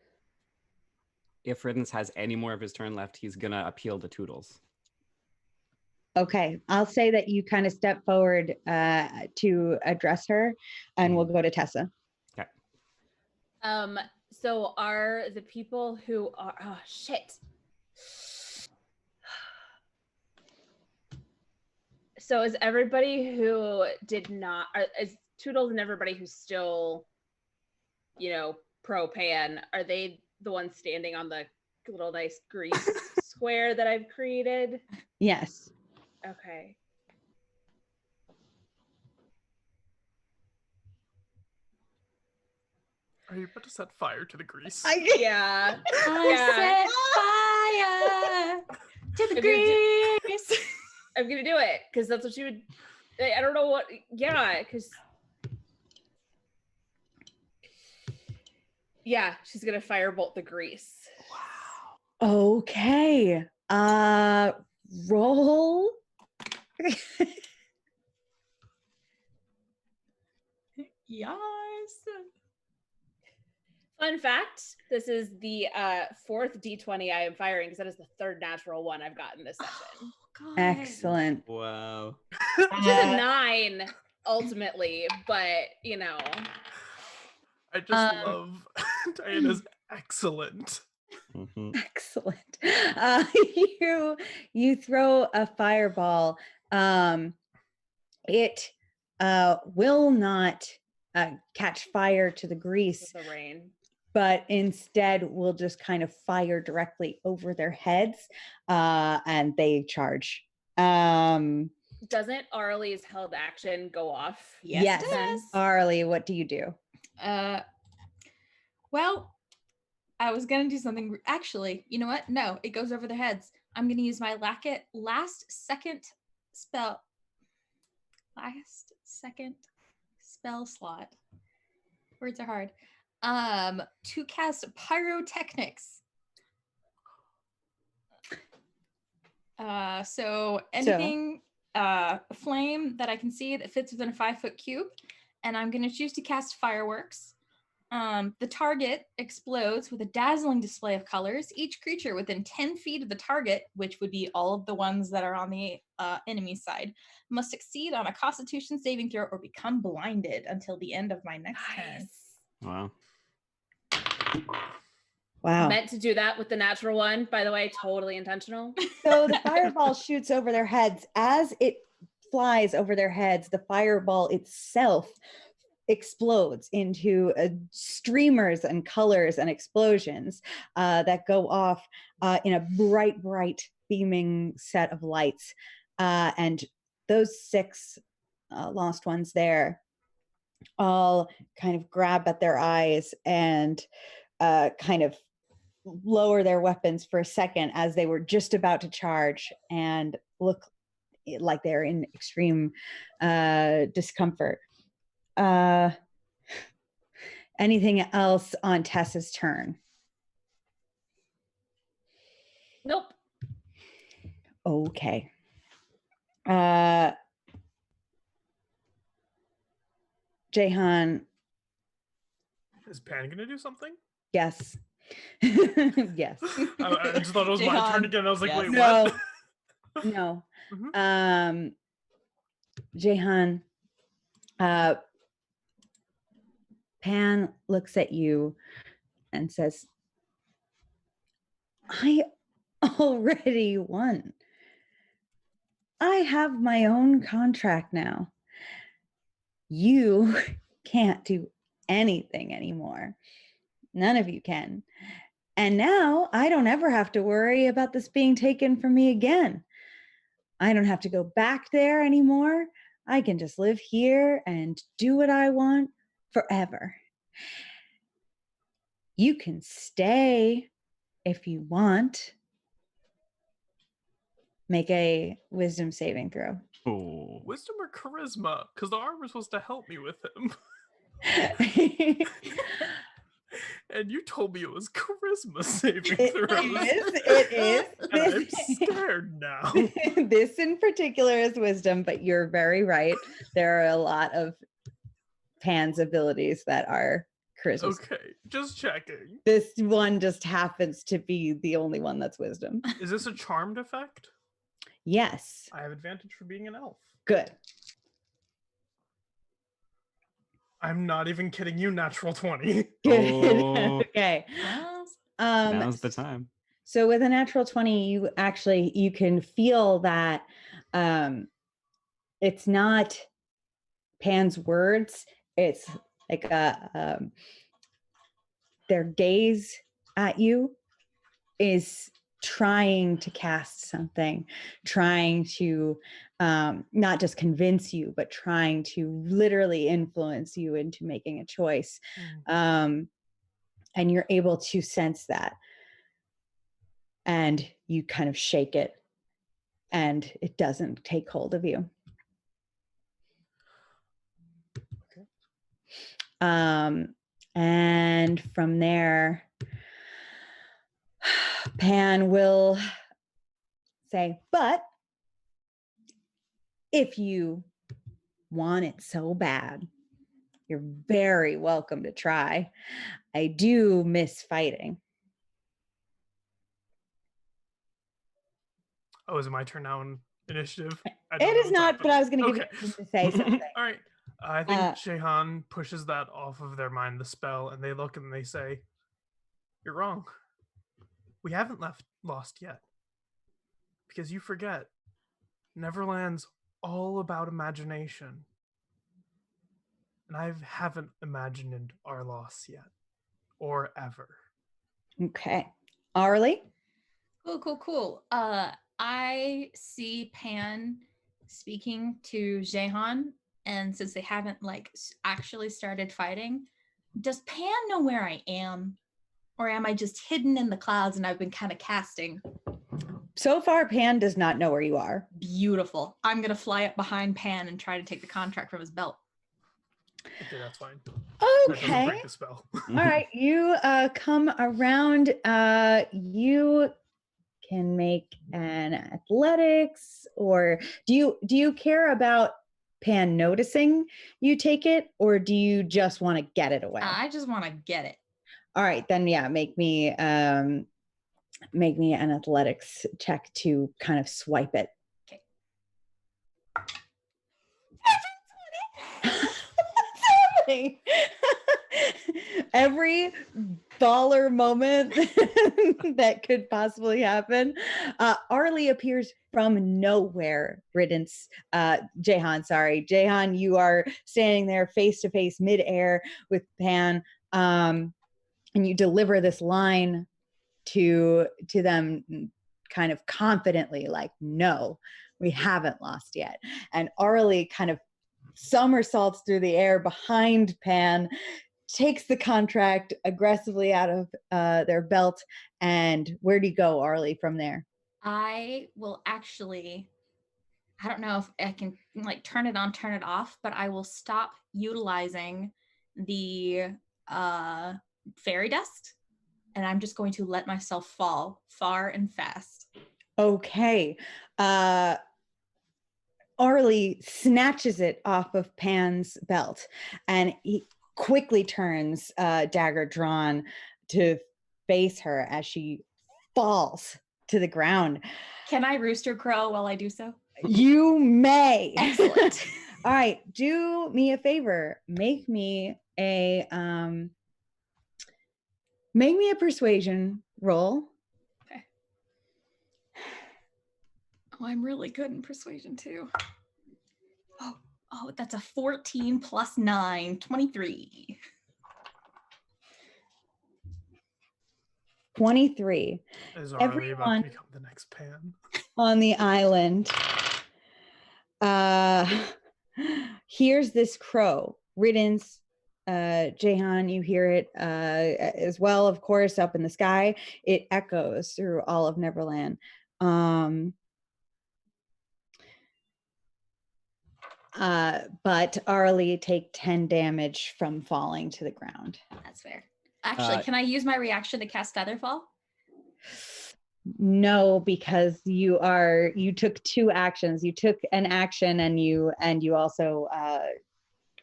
If Riddance has any more of his turn left, he's going to appeal to Toodles. Okay, I'll say that you kind of step forward to address her, and we'll go to Tessa. Okay. So are the people who are, oh shit. So is everybody who did not, is Toodles and everybody who's still, pro Pan, are they the ones standing on the little nice grease square that I've created? Yes. Okay. Are you about to set fire to the grease? Yeah. I set fire to the grease. I'm gonna do it because that's what she would. I don't know what. Yeah, because. Yeah, she's gonna firebolt the grease. Okay. Roll. Yes. Fun fact: this is the fourth D20 I am firing because that is the third natural one I've gotten this session. God. Excellent. Wow. Which is a 9 ultimately, but you know. I just love Diana's excellent. Mhm. Excellent. You throw a fireball. It will not catch fire to the grease, With the rain. but instead will just kind of fire directly over their heads, and they charge. Doesn't Arlie's held action go off? Yes. it does. Arlie, what do you do? Well, I was gonna do something. Actually, you know what? No, it goes over their heads. I'm gonna use my last second spell slot. Words are hard. To cast pyrotechnics. So anything flame that I can see that fits within a 5-foot cube, and I'm gonna choose to cast fireworks. The target explodes with a dazzling display of colors. Each creature within 10 feet of the target, which would be all of the ones that are on the enemy side, must succeed on a Constitution saving throw or become blinded until the end of my next turn. Wow. Wow. Meant to do that with the natural one, by the way, totally intentional. So the fireball shoots over their heads. As it flies over their heads, the fireball itself explodes into streamers and colors and explosions that go off in a bright beaming set of lights. And those 6 lost ones there all kind of grab at their eyes and kind of lower their weapons for a second as they were just about to charge and look like they're in extreme discomfort. Anything else on Tessa's turn? Nope. Okay. Jehan. Is Pan gonna do something? Yes. Yes. I just thought it was my turn again. I was like, Yes. wait, No. what? No. Mhm. Jehan, Pan looks at you and says, I already won. I have my own contract now. You can't do anything anymore. None of you can. And now I don't ever have to worry about this being taken from me again. I don't have to go back there anymore. I can just live here and do what I want forever. You can stay if you want. Make a wisdom saving throw. Oh. Wisdom or charisma? Because the armor's supposed to help me with him. And you told me it was charisma saving throws. It is. And I'm scared now. This in particular is wisdom, but you're very right. There are a lot of Pan's abilities that are charisma. Okay, just checking. This one just happens to be the only one that's wisdom. Is this a charmed effect? Yes. I have advantage for being an elf. Good. I'm not even kidding you, natural 20. Good. Oh. Okay. Now's the time. So with a natural 20, you can feel that it's not Pan's words. It's like their gaze at you is trying to cast something, trying to not just convince you, but trying to literally influence you into making a choice. and you're able to sense that. And you kind of shake it, and it doesn't take hold of you. Okay. And from there, Pan will say, but if you want it so bad, you're very welcome to try. I do miss fighting. Oh, is it my turn now in initiative? It is not, but I was going to give Okay. you to say something. All right. I think Uh, Jehan pushes that off of their mind, the spell, and they look and they say, "You're wrong. We haven't lost yet. Because you forget, Neverland's all about imagination. And I haven't imagined our loss yet. Or ever." Okay. Arlie? Cool. I see Pan speaking to Jehan, and since they haven't actually started fighting, does Pan know where I am? Or am I just hidden in the clouds and I've been kind of casting? So far, Pan does not know where you are. Beautiful. I'm going to fly up behind Pan and try to take the contract from his belt. Okay, that's fine. That doesn't Okay. break the spell. All right. You come around. You can make an athletics, or do you care about Pan noticing you take it, or do you just want to get it away? I just want to get it. All right, then yeah, make me an athletics check to kind of swipe it. Okay. Every baller moment that could possibly happen. Arlie appears from nowhere. Jehan, you are standing there face to face midair with Pan, and you deliver this line to them kind of confidently, like, no, we haven't lost yet. And Arlie kind of somersaults through the air behind Pan, takes the contract aggressively out of their belt. And where do you go, Arlie, from there? I will actually, I don't know if I can turn it on, turn it off, but I will stop utilizing the fairy dust, and I'm just going to let myself fall far and fast. Okay. Arlie snatches it off of Pan's belt, and he quickly turns, dagger drawn, to face her as she falls to the ground. Can I rooster crow while I do so? You may. Excellent. All right, do me a favor. Make me a persuasion roll. Okay. Oh, I'm really good in persuasion too. Oh, that's a 14 plus 9, 23. 23. Is Arlie about to become the next Pan? On the island here's this crow. Riddance. Jehan, you hear it as well, of course, up in the sky. It echoes through all of Neverland. But Arlie take 10 damage from falling to the ground. That's fair. Actually, can I use my reaction to cast Featherfall? No, because you took two actions. You took an action, and you also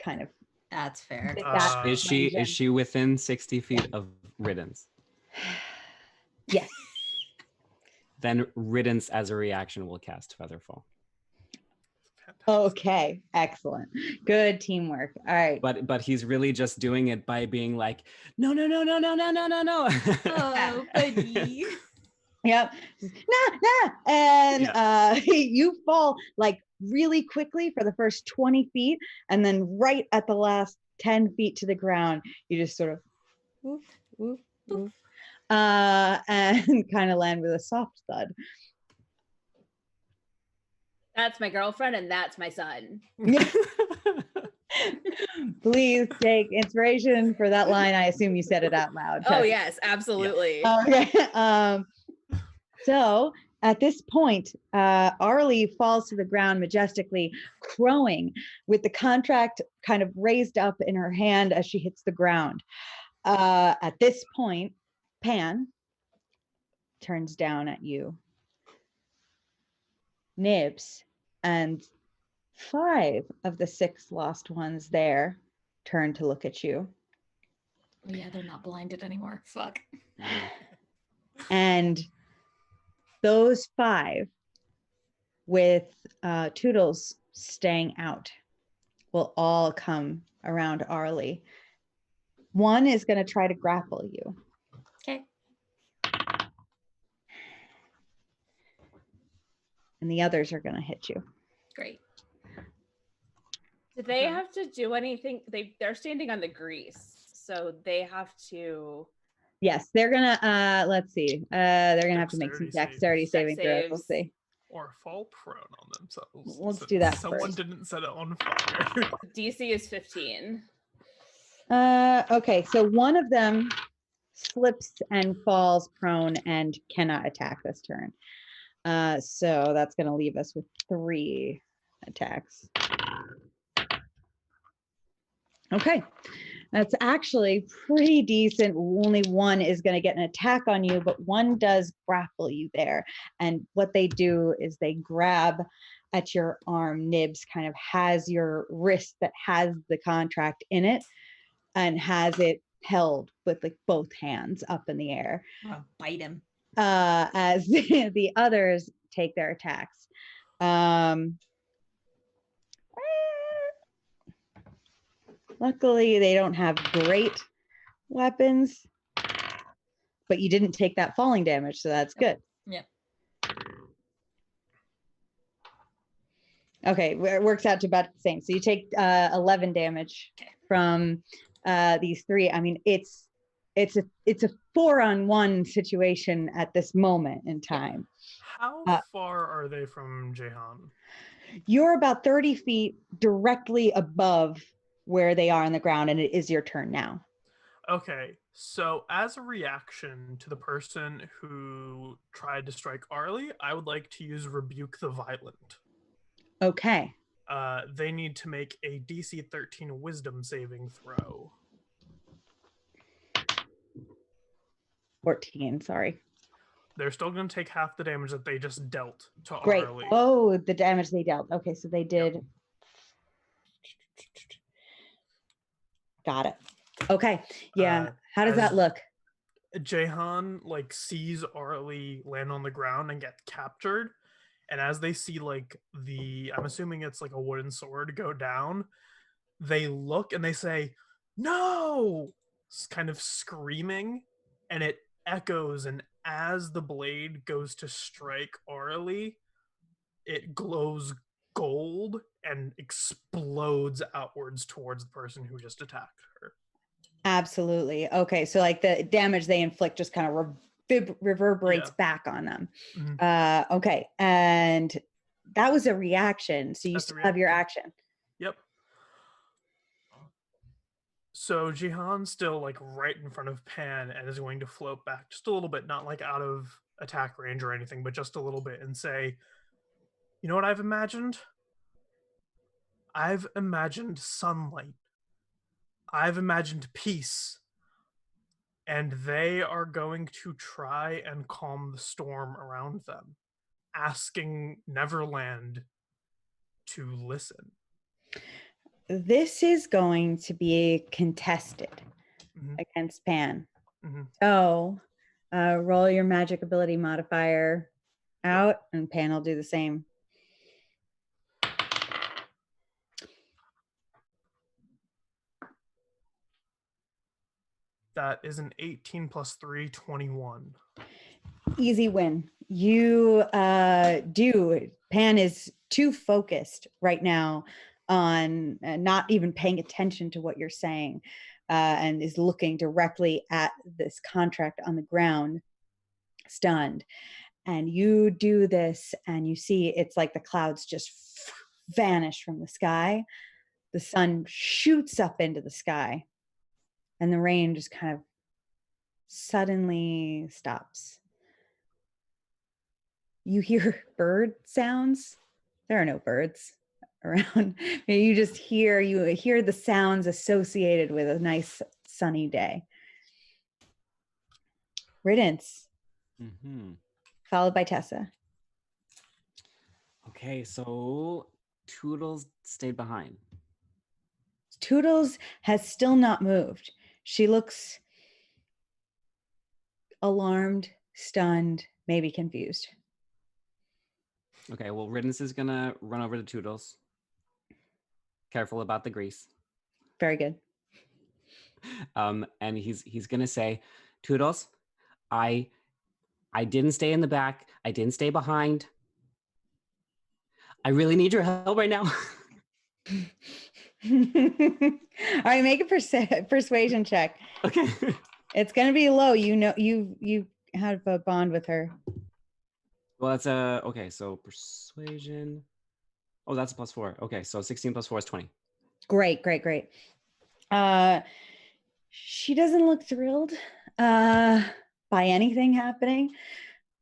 kind of. That's fair. Is she within 60 feet of Riddance? Yes. Then Riddance as a reaction will cast Featherfall. Okay, excellent. Good teamwork. All right. But he's really just doing it by being like, no. Oh, buddy. Yep. Nah. And you fall really quickly for the first 20 feet, and then right at the last 10 feet to the ground, you just sort of woof, woof, woof, and kind of land with a soft thud. That's my girlfriend and that's my son. Please take inspiration for that line. I assume you said it out loud. Oh yes, absolutely. Okay. So at this point, Arlie falls to the ground majestically, crowing with the contract kind of raised up in her hand as she hits the ground. At this point, Pan turns down at you, Nibs, and 5 of the 6 lost ones there turn to look at you. Oh, yeah, they're not blinded anymore. Fuck. And those 5, with Toodles staying out, will all come around Arlie. One is going to try to grapple you. Okay. And the others are going to hit you. Great. Do they have to do anything? They're standing on the grease, so they have to. Yes, they're going to, let's see. They're going to have to make some dexterity saving throws. We'll see. Or fall prone on themselves. Let's do that Someone first. didn't set it on fire. DC is 15. Okay, so one of them slips and falls prone and cannot attack this turn. So that's going to leave us with 3 attacks. Okay, that's actually pretty decent. Only one is going to get an attack on you, but one does grapple you there. And what they do is they grab at your arm. Nibs kind of has your wrist that has the contract in it and has it held with like both hands up in the air. I'll bite him. As the others take their attacks. Luckily, they don't have great weapons, but you didn't take that falling damage, so that's good. Yep. Okay, it works out to about the same. So you take 11 damage from these 3. I mean, it's a 4-on-1 situation at this moment in time. How far are they from Jehan? You're about 30 feet directly above where they are on the ground, and it is your turn now. Okay, so as a reaction to the person who tried to strike Arlie, I would like to use Rebuke the Violent. Okay. They need to make a DC 13 Wisdom saving throw. 14, sorry. They're still going to take half the damage that they just dealt to Great. Arlie. Oh, the damage they dealt. Okay, so they did. Yep. Got it. Okay. Yeah. How does that look? Jehan sees Arlie land on the ground and get captured. And as they see I'm assuming it's like a wooden sword go down, they look and they say, "No!" kind of screaming, and it echoes, and as the blade goes to strike Arlie, it glows gold and explodes outwards towards the person who just attacked her. Absolutely. Okay, so the damage they inflict just kind of reverberates back on them. Mm-hmm. Okay, and that was a reaction, so you still have your action. Yep. So Jehan's still right in front of Pan and is going to float back just a little bit, not out of attack range or anything, but just a little bit, and say, "You know what I've imagined? I've imagined sunlight. I've imagined peace. And they are going to try and calm the storm around them, asking Neverland to listen." This is going to be contested against Pan. So roll your magic ability modifier out, and Pan will do the same. That is an 18 plus 3, 21. Easy win. You do. Pan is too focused right now on not even paying attention to what you're saying, and is looking directly at this contract on the ground, stunned. And you do this, and you see it's like the clouds just vanish from the sky, the sun shoots up into the sky and the rain just kind of suddenly stops. You hear bird sounds. There are no birds around. You hear the sounds associated with a nice sunny day. Riddance, followed by Tessa. Okay, so Toodles stayed behind. Toodles has still not moved. She looks alarmed, stunned, maybe confused. Okay, well, Riddance is gonna run over to Toodles. Careful about the grease. Very good. And he's gonna say, Toodles, I didn't stay in the back. I didn't stay behind. I really need your help right now. All right, make a persuasion check. Okay. It's gonna be low. You know, you have a bond with her. Well, that's okay. So persuasion. Oh, that's a +4. Okay, so 16 + 4 is 20. Great. She doesn't look thrilled by anything happening.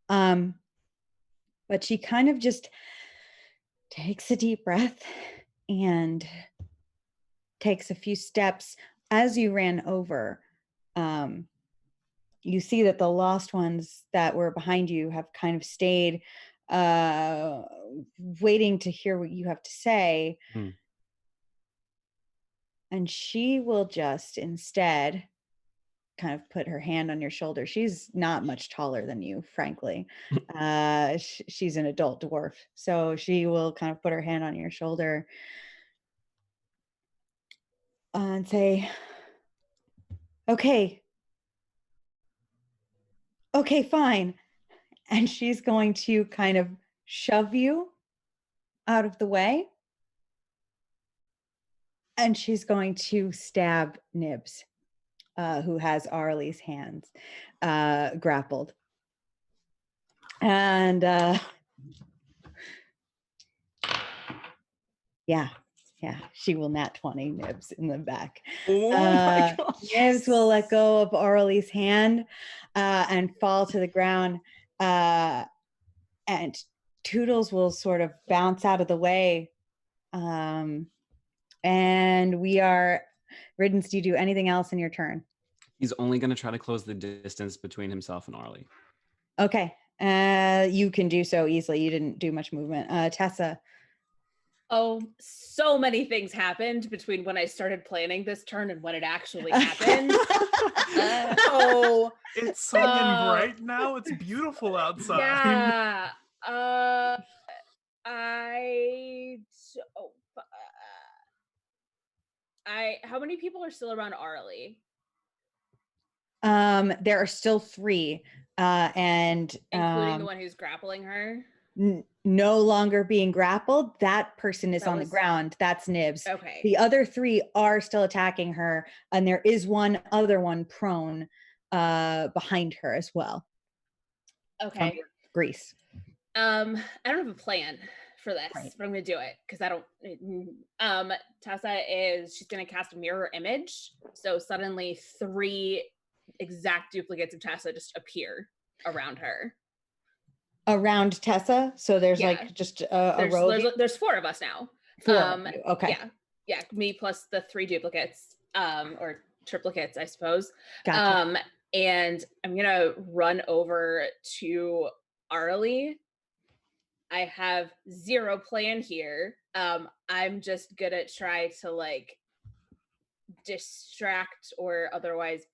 But she kind of just takes a deep breath and takes a few steps. As you ran over, you see that the lost ones that were behind you have kind of stayed waiting to hear what you have to say. And she will just instead kind of put her hand on your shoulder. She's not much taller than you, frankly. She's an adult dwarf. So she will kind of put her hand on your shoulder and say, okay, fine. And she's going to kind of shove you out of the way. And she's going to stab Nibs, who has Arlie's hands grappled. And yeah, she will nat 20 Nibs in the back. Oh my gosh. Nibs will let go of Arlie's hand and fall to the ground. And Toodles will sort of bounce out of the way. And we are, Riddance, do you do anything else in your turn? He's only going to try to close the distance between himself and Arlie. Okay. You can do so easily. You didn't do much movement. Tessa. Oh, so many things happened between when I started planning this turn and when it actually happened. It's sunny and bright now. It's beautiful outside. Yeah. How many people are still around Arlie? There are still 3, and including the one who's grappling her. No longer being grappled. That person is on the ground. That's Nibs. Okay. The other 3 are still attacking her, and there is one other one prone behind her as well. Okay. Grease. I don't have a plan for this, Right. but I'm gonna do it because I don't. Tessa she's gonna cast a mirror image, so suddenly 3 exact duplicates of Tessa just appear around her. Around Tessa, so there's like just a row. There's 4 of us now. 4 of you. Okay. Yeah, me plus the 3 duplicates, or triplicates, I suppose. Gotcha. And I'm gonna run over to Arlie. I have 0 plan here. I'm just gonna try to like distract or otherwise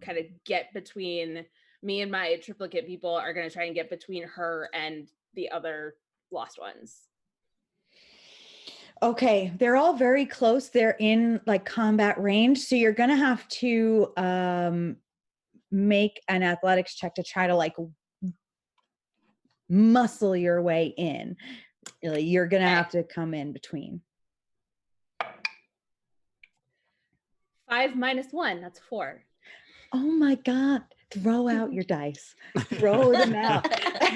kind of get between me and my triplicate people are going to try and get between her and the other lost ones. Okay, they're all very close. They're in like combat range, so you're going to have to make an athletics check to try to like muscle your way in. Really, you're going to have to come in between. 5 - 1, that's 4. Oh my God. Throw out your dice. Throw them out.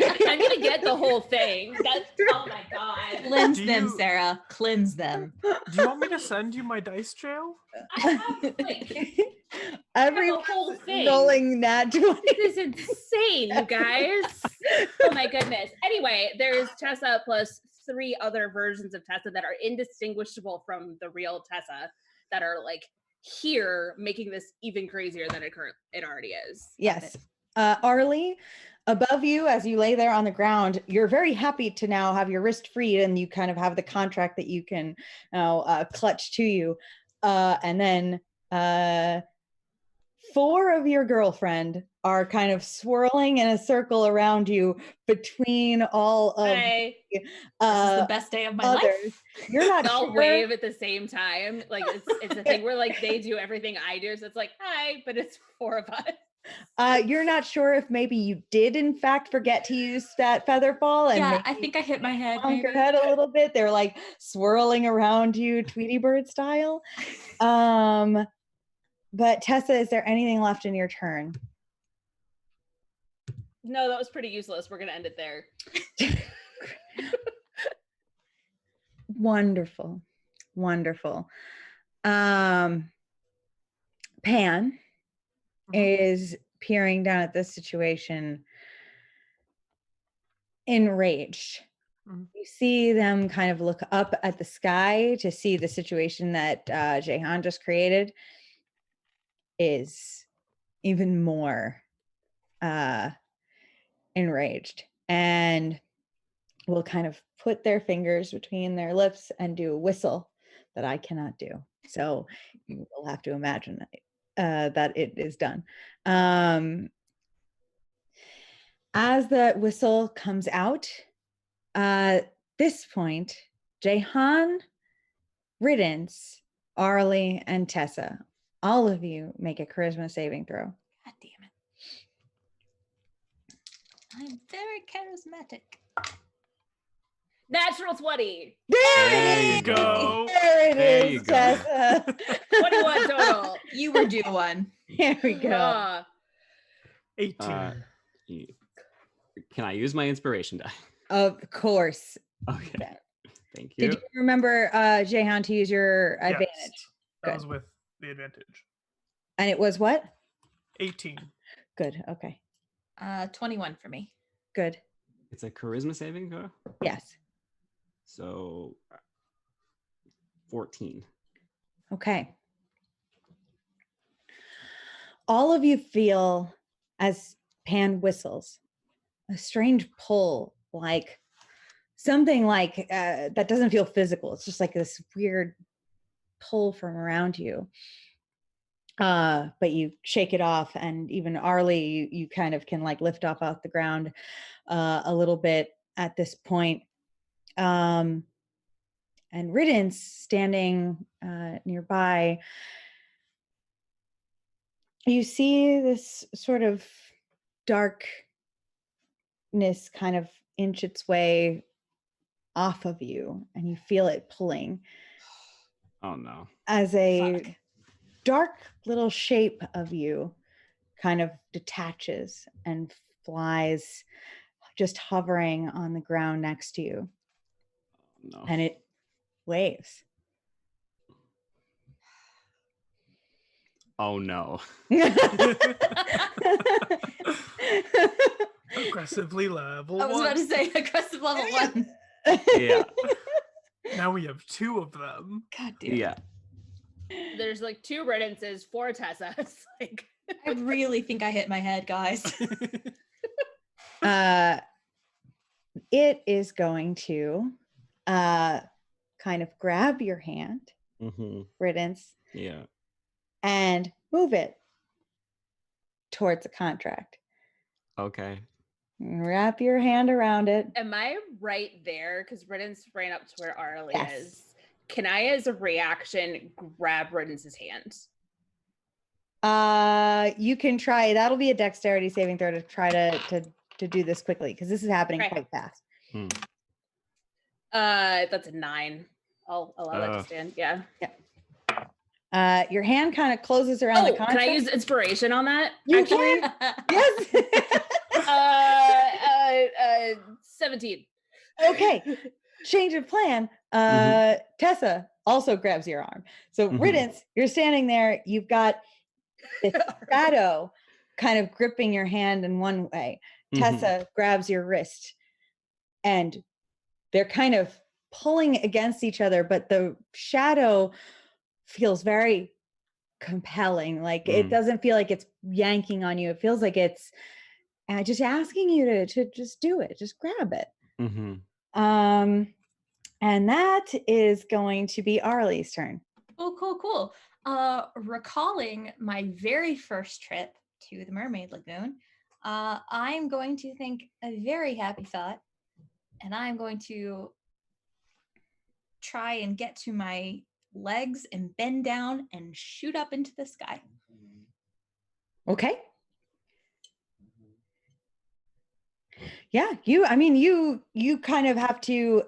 I'm gonna get the whole thing. That's oh my god. Cleanse Do them, you- Sarah. Cleanse them. Do you want me to send you my dice jail? I have like Everyone's whole thing. rolling nat 20. this is insane, you guys. Oh my goodness. Anyway, there's Tessa plus 3 other versions of Tessa that are indistinguishable from the real Tessa that are like here making this even crazier than it already is. Yes. Arlie, above you, as you lay there on the ground, you're very happy to now have your wrist freed and you kind of have the contract that you can now clutch to you. And then 4 of your girlfriend are kind of swirling in a circle around you between all of Hi. This is the the best day of my others. life. You're not I'll sure. wave at the same time. Like it's a thing where like they do everything I do. So it's like, hi, but it's 4 of us. You're not sure if maybe you did in fact forget to use that feather fall and Yeah, I maybe think I hit my head. honk your Maybe. head a little bit. They're like swirling around you, Tweety Bird style. But Tessa, is there anything left in your turn? No, that was pretty useless. We're gonna end it there. Wonderful. Wonderful. Pan is peering down at this situation enraged. Mhm. You see them kind of look up at the sky to see the situation that Jehan just created is even more enraged and will kind of put their fingers between their lips and do a whistle that I cannot do. So you will have to imagine that it is done. As the whistle comes out, this point, Jehan, Riddance, Arlie, and Tessa, all of you make a charisma saving throw. God damn it. I'm very charismatic. Natural 20. There you go. go. There it There is, you go. Tessa. 21 total. You were due one. Here we go. Ah, 18. Can I use my inspiration die? Of course. Okay. Thank you. Did you remember, Jehan, to use your advantage? Yes, that Good. was with the advantage. And it was what? 18. Good. Okay. 21 for me. Good. It's a charisma saving throw. Yes. So 14. Okay. All of you feel, as Pan whistles, a strange pull, like something like that doesn't feel physical. It's just like this weird pull from around you. But you shake it off, and even Arlie, you kind of can like lift off the ground a little bit at this point. And Riddance, standing nearby, you see this sort of darkness kind of inch its way off of you, and you feel it pulling Oh no. as a Fuck. dark little shape of you kind of detaches and flies, just hovering on the ground next to you, No. and it waves. Oh no. Aggressively level I was 1. about to say aggressive level 1. Yeah. Now we have 2 of them. God damn. Yeah. there's like 2 Riddances, 4 Tessas. Like I really think I hit my head, guys. It is going to kind of grab your hand, Mm-hmm. Riddance, Yeah. and move it towards the contract. Okay. Wrap your hand around it. am I right there? Because Riddance ran up to where Arlie Yes. is. Can I, as a reaction, grab Riddance's hand? You can try. That'll be a dexterity saving throw to try to do this quickly, because this is happening Okay. quite fast. Hmm. That's a 9. I'll allow that to stand. Yeah. Your hand kind of closes around the Oh, contract. can I use inspiration on that? You actually? Yes. 17. Okay. Change of plan. Tessa also grabs your arm. So Riddance, you're standing there. You've got the shadow kind of gripping your hand in one way. Tessa grabs your wrist, and they're kind of pulling against each other, but the shadow feels very compelling. Like it doesn't feel like it's yanking on you. It feels like it's just asking you to just do it. Just grab it. And that is going to be Arlie's turn. Cool. Recalling my very first trip to the Mermaid Lagoon, I'm going to think a very happy thought, and I'm going to try and get to my legs and bend down and shoot up into the sky. Okay. Yeah, you kind of have to,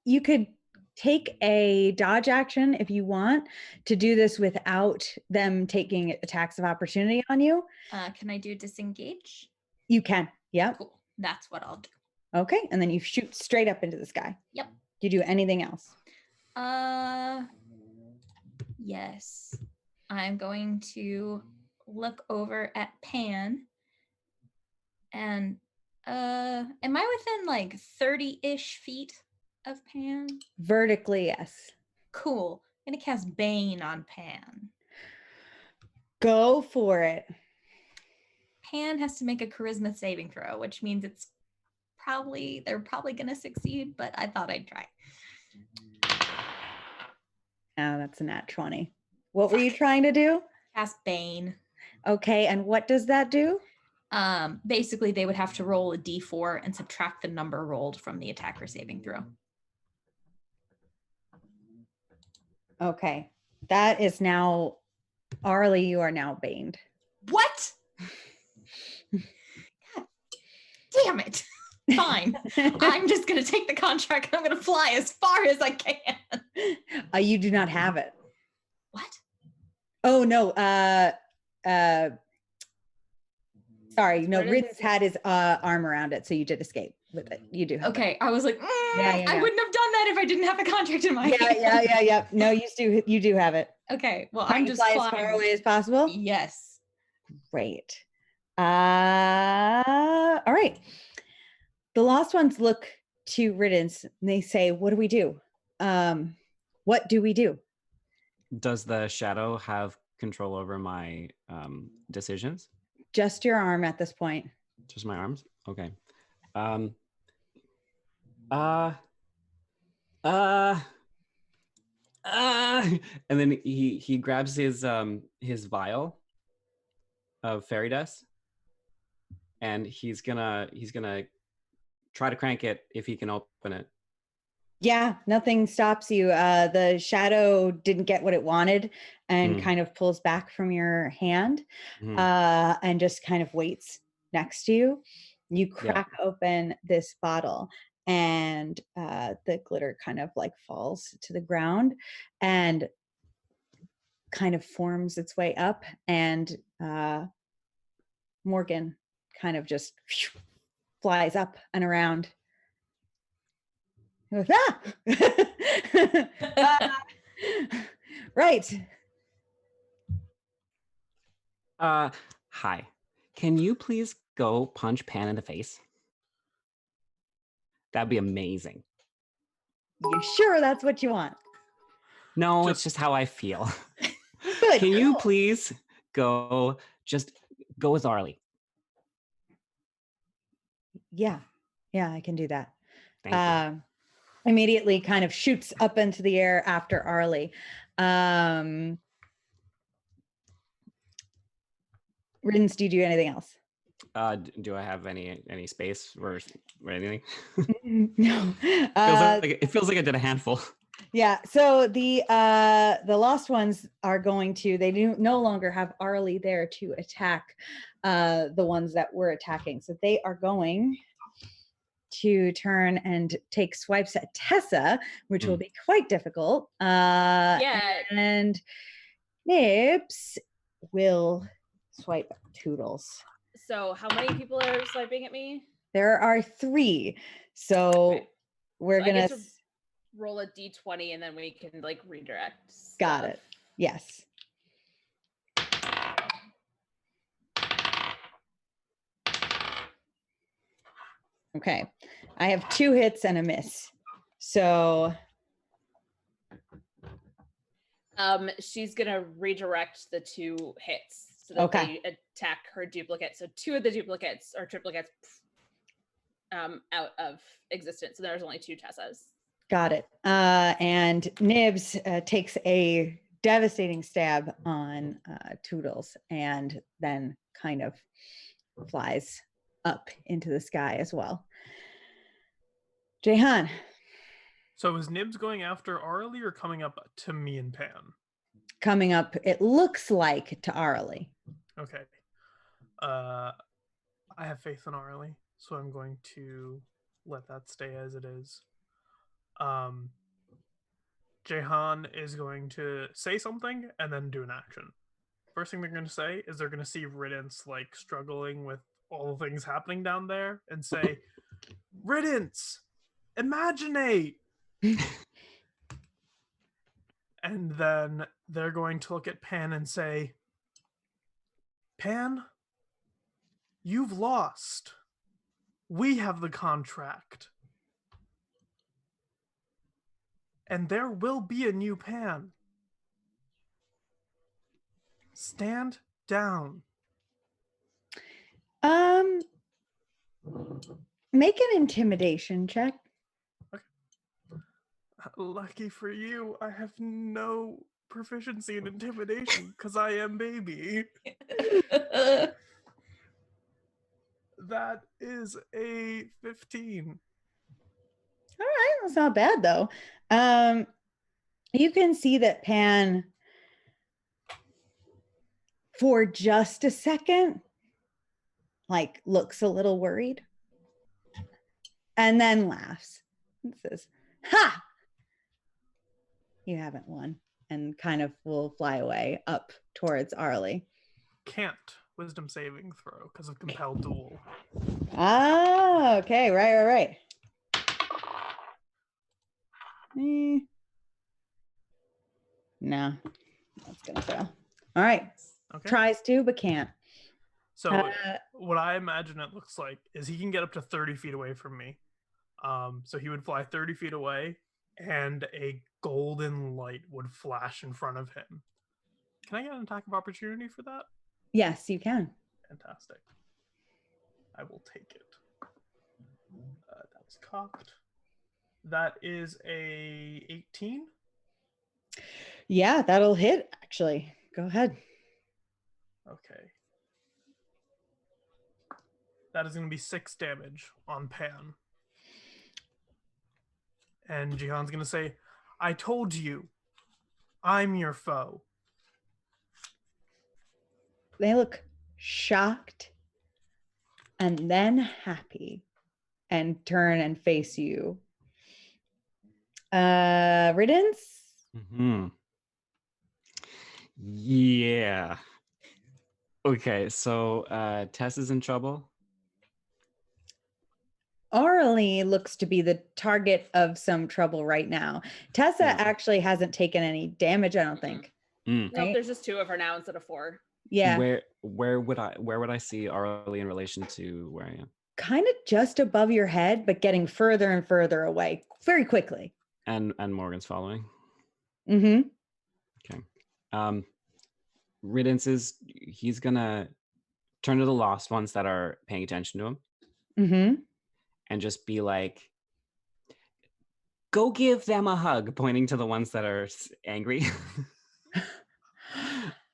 you could take a dodge action if you want to do this without them taking attacks of opportunity on you. Can I do disengage? You can. Yeah. Cool. That's what I'll do. Okay. And then you shoot straight up into the sky. Yep. Do you do anything else? Yes. I'm going to look over at Pan. And am I within like 30-ish feet of Pan? Vertically, yes. Cool. I'm gonna cast Bane on Pan. Go for it. Pan has to make a charisma saving throw, which means they're probably gonna succeed, but I thought I'd try. Oh, that's a nat 20. What were you trying to do? Cast Bane. Okay, and what does that do? Basically they would have to roll a d4 and subtract the number rolled from the attacker saving throw. Okay. That is now, Arlie, you are now baned. What? God damn it. Fine. I'm just going to take the contract. I'm going to fly as far as I can. You do not have it. What? Oh, no. Sorry. No, Riddance had his arm around it, so you did escape with it. You do have okay. it. I was like, yeah. I wouldn't have done that if I didn't have the contract in my hand. Yeah. No, you do have it. Okay. Well, Trying I'm to just fly as far away as possible? Yes. Great. All right. The lost ones look to Riddance and they say, what do we do? What do we do? Does the shadow have control over my decisions? Just your arm at this point. Just my arms? Okay. And then he grabs his vial of fairy dust, and he's gonna try to crank it if he can open it. Yeah, nothing stops you. The shadow didn't get what it wanted and kind of pulls back from your hand and just kind of waits next to you. You crack open this bottle and the glitter kind of like falls to the ground and kind of forms its way up, and Morgan kind of just flies up and around. He goes, right. Hi. Can you please go punch Pan in the face? That'd be amazing. You sure that's what you want? No, it's just how I feel. Good. Can you please go with Arlie? Yeah, I can do that. Thank you. Immediately kind of shoots up into the air after Arlie. Riddance, do you do anything else? Do I have any space or anything? No. It feels like I did a handful. Yeah. So the lost ones are going to. They no longer have Arlie there to attack the ones that were attacking. So they are going to turn and take swipes at Tessa, which will be quite difficult. And Nibs will swipe Toodles. So how many people are swiping at me? There are 3. So Okay. we're So I gonna get to roll a d20 and then we can like redirect. got stuff. it. Yes. Okay. I have 2 hits and a miss. So She's gonna redirect the 2 hits so that Okay. they attack her duplicate. So 2 of the duplicates or triplicates out of existence. So there's only 2 Tessas. got it. And Nibs takes a devastating stab on Toodles and then kind of flies up into the sky as well. Jehan, So is Nibs going after Arlie or coming up to me and Pan? coming up, it looks like to Arlie. Okay. I have faith in Arlie, so I'm going to let that stay as it is. Jehan is going to say something and then do an action. First thing they're going to say is they're going to see Riddance like struggling with all the things happening down there and say, Riddance, imaginate! And then they're going to look at Pan and say, Pan, you've lost. We have the contract. And there will be a new Pan. Stand down. Make an intimidation check. Lucky for you, I have no proficiency in intimidation because I am baby. That is a 15. All right, that's not bad though. You can see that Pan, for just a second, like looks a little worried, and then laughs and says, "Ha! You haven't won," and kind of will fly away up towards Arlie. Can't wisdom saving throw because of compelled duel. Ah, okay, right. No, that's gonna fail. All right, Okay. tries to but can't. So what I imagine it looks like is he can get up to 30 feet away from me. So he would fly 30 feet away and a golden light would flash in front of him. Can I get an attack of opportunity for that? Yes, you can. Fantastic. I will take it. That was cocked. That is a 18. Yeah, that'll hit, actually. Go ahead. Okay. That is going to be 6 damage on Pan. And Jihan's going to say, I told you, I'm your foe. They look shocked and then happy and turn and face you. Riddance? Mm-hmm. Yeah. Okay, so Tess is in trouble. Arlie looks to be the target of some trouble right now. Tessa actually hasn't taken any damage, I don't think. Mm. Nope, there's just 2 of her now instead of 4. Yeah. Where would I see Arlie in relation to where I am? Kind of just above your head, but getting further and further away very quickly. And Morgan's following. Mm-hmm. Okay. Riddance he's gonna turn to the lost ones that are paying attention to him. Mm-hmm. And just be like, go give them a hug, pointing to the ones that are angry.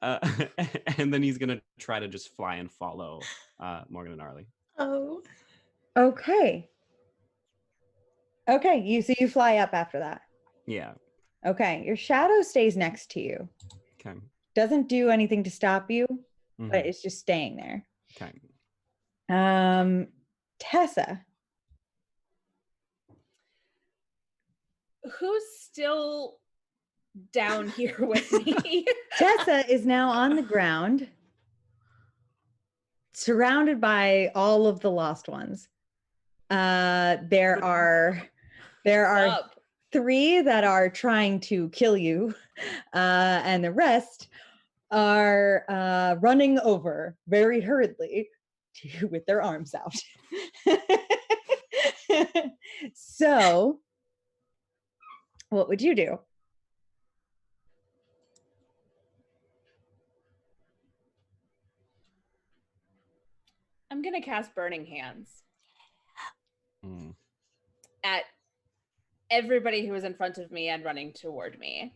And then he's gonna try to just fly and follow Morgan and Arlie. Oh. Okay. You fly up after that. Yeah. Okay, your shadow stays next to you. Okay. Doesn't do anything to stop you, Mm-hmm. but it's just staying there. Okay. Tessa. Who's still down here with me? Tessa is now on the ground, surrounded by all of the lost ones. There are Up. 3 that are trying to kill you, and the rest are running over very hurriedly with their arms out. So, what would you do? I'm gonna cast Burning Hands Mm. at everybody who is in front of me and running toward me.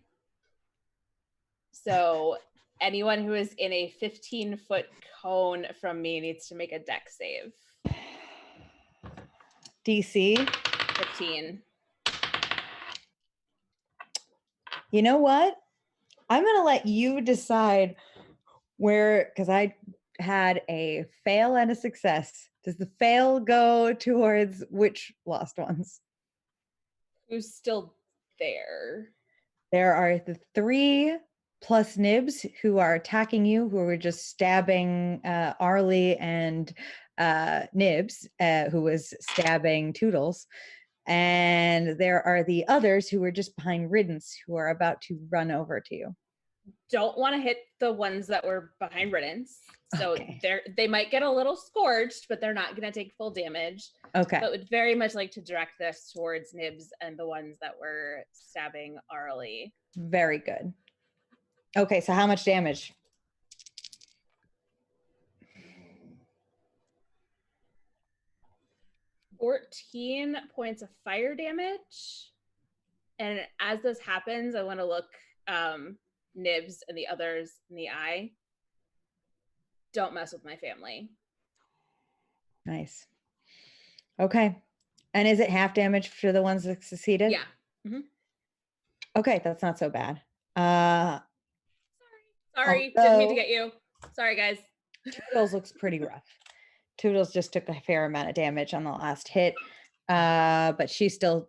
So anyone who is in a 15-foot cone from me needs to make a dex save. DC. 15. You know what? I'm going to let you decide where, because I had a fail and a success. Does the fail go towards which lost ones? Who's still there? There are the 3 plus Nibs who are attacking you, who were just stabbing Arlie, and Nibs, who was stabbing Toodles. And there are the others who were just behind Riddance, who are about to run over to you. Don't want to hit the ones that were behind Riddance. So Okay. they might get a little scorched, but they're not going to take full damage. Okay. But would very much like to direct this towards Nibs and the ones that were stabbing Arlie. Very good. Okay, so how much damage? 14 points of fire damage. And as this happens, I want to look Nibs and the others in the eye. Don't mess with my family. Nice. Okay. And is it half damage for the ones that succeeded? Yeah. Mm-hmm. Okay, that's not so bad. Sorry, didn't mean to get you. Sorry, guys. Toodles looks pretty rough. Toodles just took a fair amount of damage on the last hit, but she's still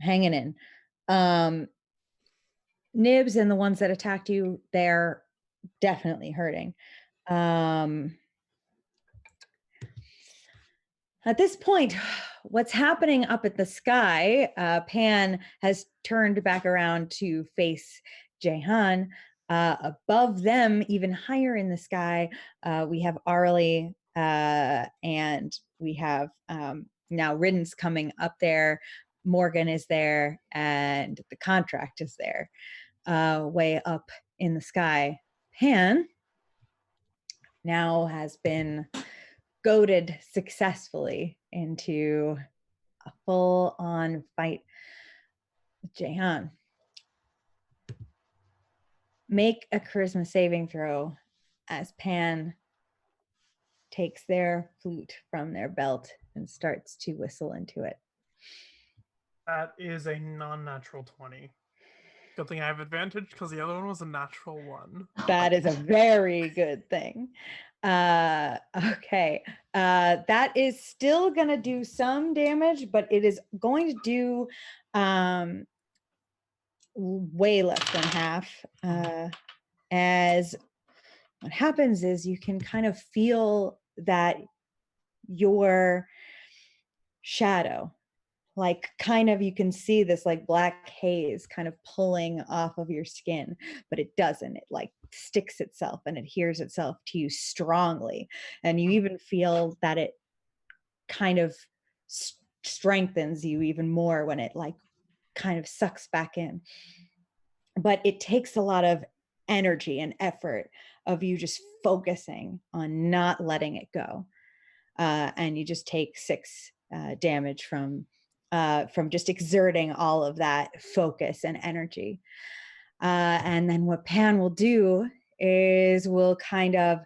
hanging in. Nibs and the ones that attacked you, they're definitely hurting. At this point, what's happening up at the sky, Pan has turned back around to face Jehan. Above them, even higher in the sky, we have Arlie, and we have now Riddance coming up there. Morgan is there, and the contract is there, way up in the sky. Pan now has been goaded successfully into a full-on fight with Jehan. Make a charisma saving throw as Pan takes their flute from their belt and starts to whistle into it. That is a non-natural 20. Good thing I have advantage because the other one was a natural 1. That is a very good thing. Okay. That is still going to do some damage, but it is going to do way less than half. As what happens is you can kind of feel that your shadow, like kind of you can see this like black haze kind of pulling off of your skin, but it doesn't. It like sticks itself and adheres itself to you strongly. And you even feel that it kind of strengthens you even more when it like kind of sucks back in. But it takes a lot of energy and effort of you just focusing on not letting it go. And you just take 6 damage from just exerting all of that focus and energy. And then what Pan will do is will kind of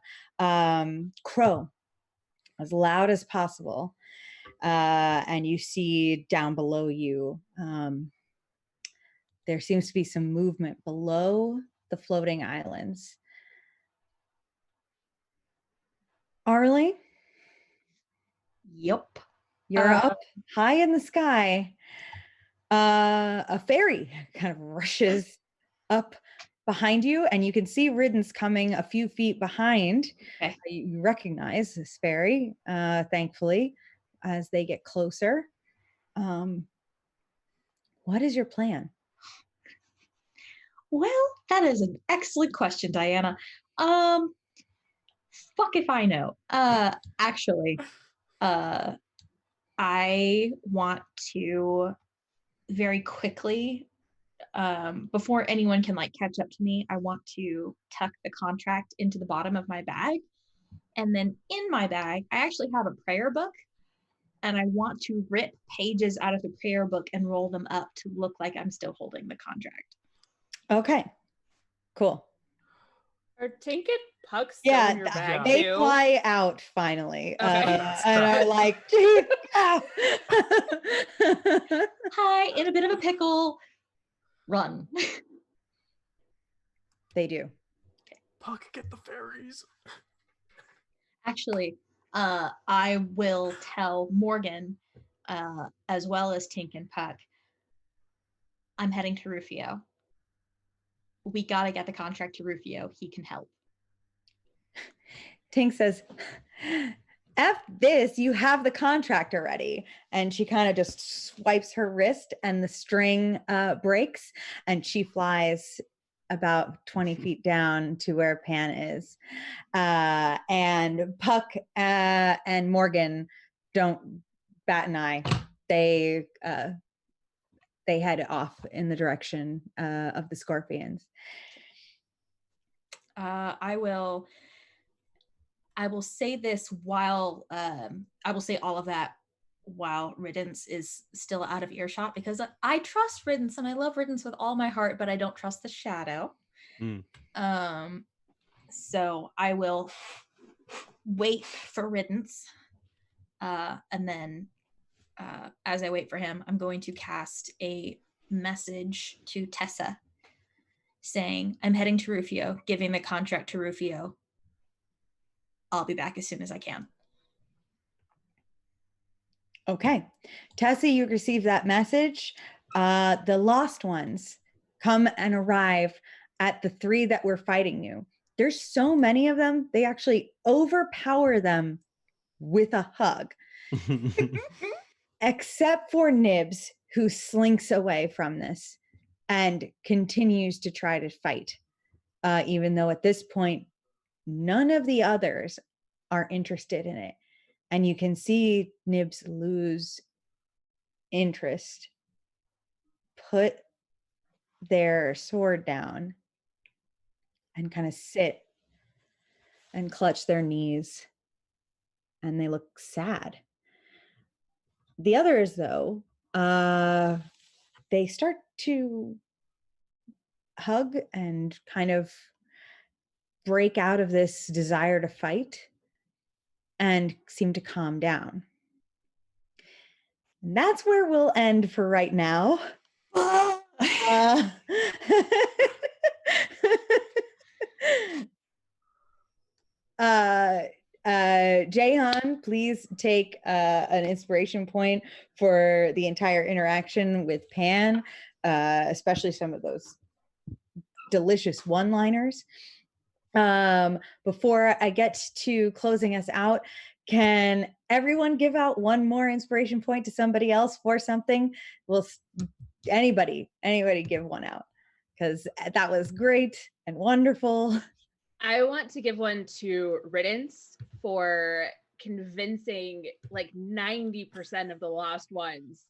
crow as loud as possible. And you see down below you, there seems to be some movement below the floating islands. Arlie? Yep. You're up high in the sky. A fairy kind of rushes up behind you, and you can see Riddance coming a few feet behind. Okay. You recognize this fairy, thankfully. as they get closer. What is your plan? Well, that is an excellent question, Diana. Fuck if I know. Actually, I want to very quickly, before anyone can like catch up to me, I want to tuck the contract into the bottom of my bag. And then in my bag, I actually have a prayer book, and I want to rip pages out of the prayer book and roll them up to look like I'm still holding the contract. Okay, cool. Are Tink and Puck still in your bag they too? fly out finally, Okay. and are like, "Gee, ah." Hi, in a bit of a pickle. Run. They do. Puck, get the fairies. Actually, I will tell Morgan, as well as Tink and Puck, I'm heading to Rufio. We gotta get the contract to Rufio. He can help. Tink says, F this, you have the contract already. And she kind of just swipes her wrist and the string breaks and she flies about 20 feet down to where Pan is. And Puck and Morgan don't bat an eye. They head off in the direction of the scorpions. I will say this while I will say all of that while Riddance is still out of earshot, because I trust Riddance and I love Riddance with all my heart, but I don't trust the shadow. So I will wait for Riddance, and then as I wait for him, I'm going to cast a message to Tessa saying, I'm heading to Rufio, giving the contract to Rufio. I'll be back as soon as I can. Okay. Tessa, you receive that message. The lost ones come and arrive at the 3 that were fighting you. There's so many of them, they actually overpower them with a hug. Except for Nibs, who slinks away from this and continues to try to fight. Even though at this point, none of the others are interested in it. And you can see Nibs lose interest, put their sword down, and kind of sit and clutch their knees. And they look sad. The others, though, they start to hug and kind of break out of this desire to fight and seem to calm down. And that's where we'll end for right now. Jahan, please take an inspiration point for the entire interaction with Pan, especially some of those delicious one-liners. Before I get to closing us out, can everyone give out one more inspiration point to somebody else for something? Will anybody give one out? Because that was great and wonderful. I want to give one to Riddance for convincing like 90% of the lost ones,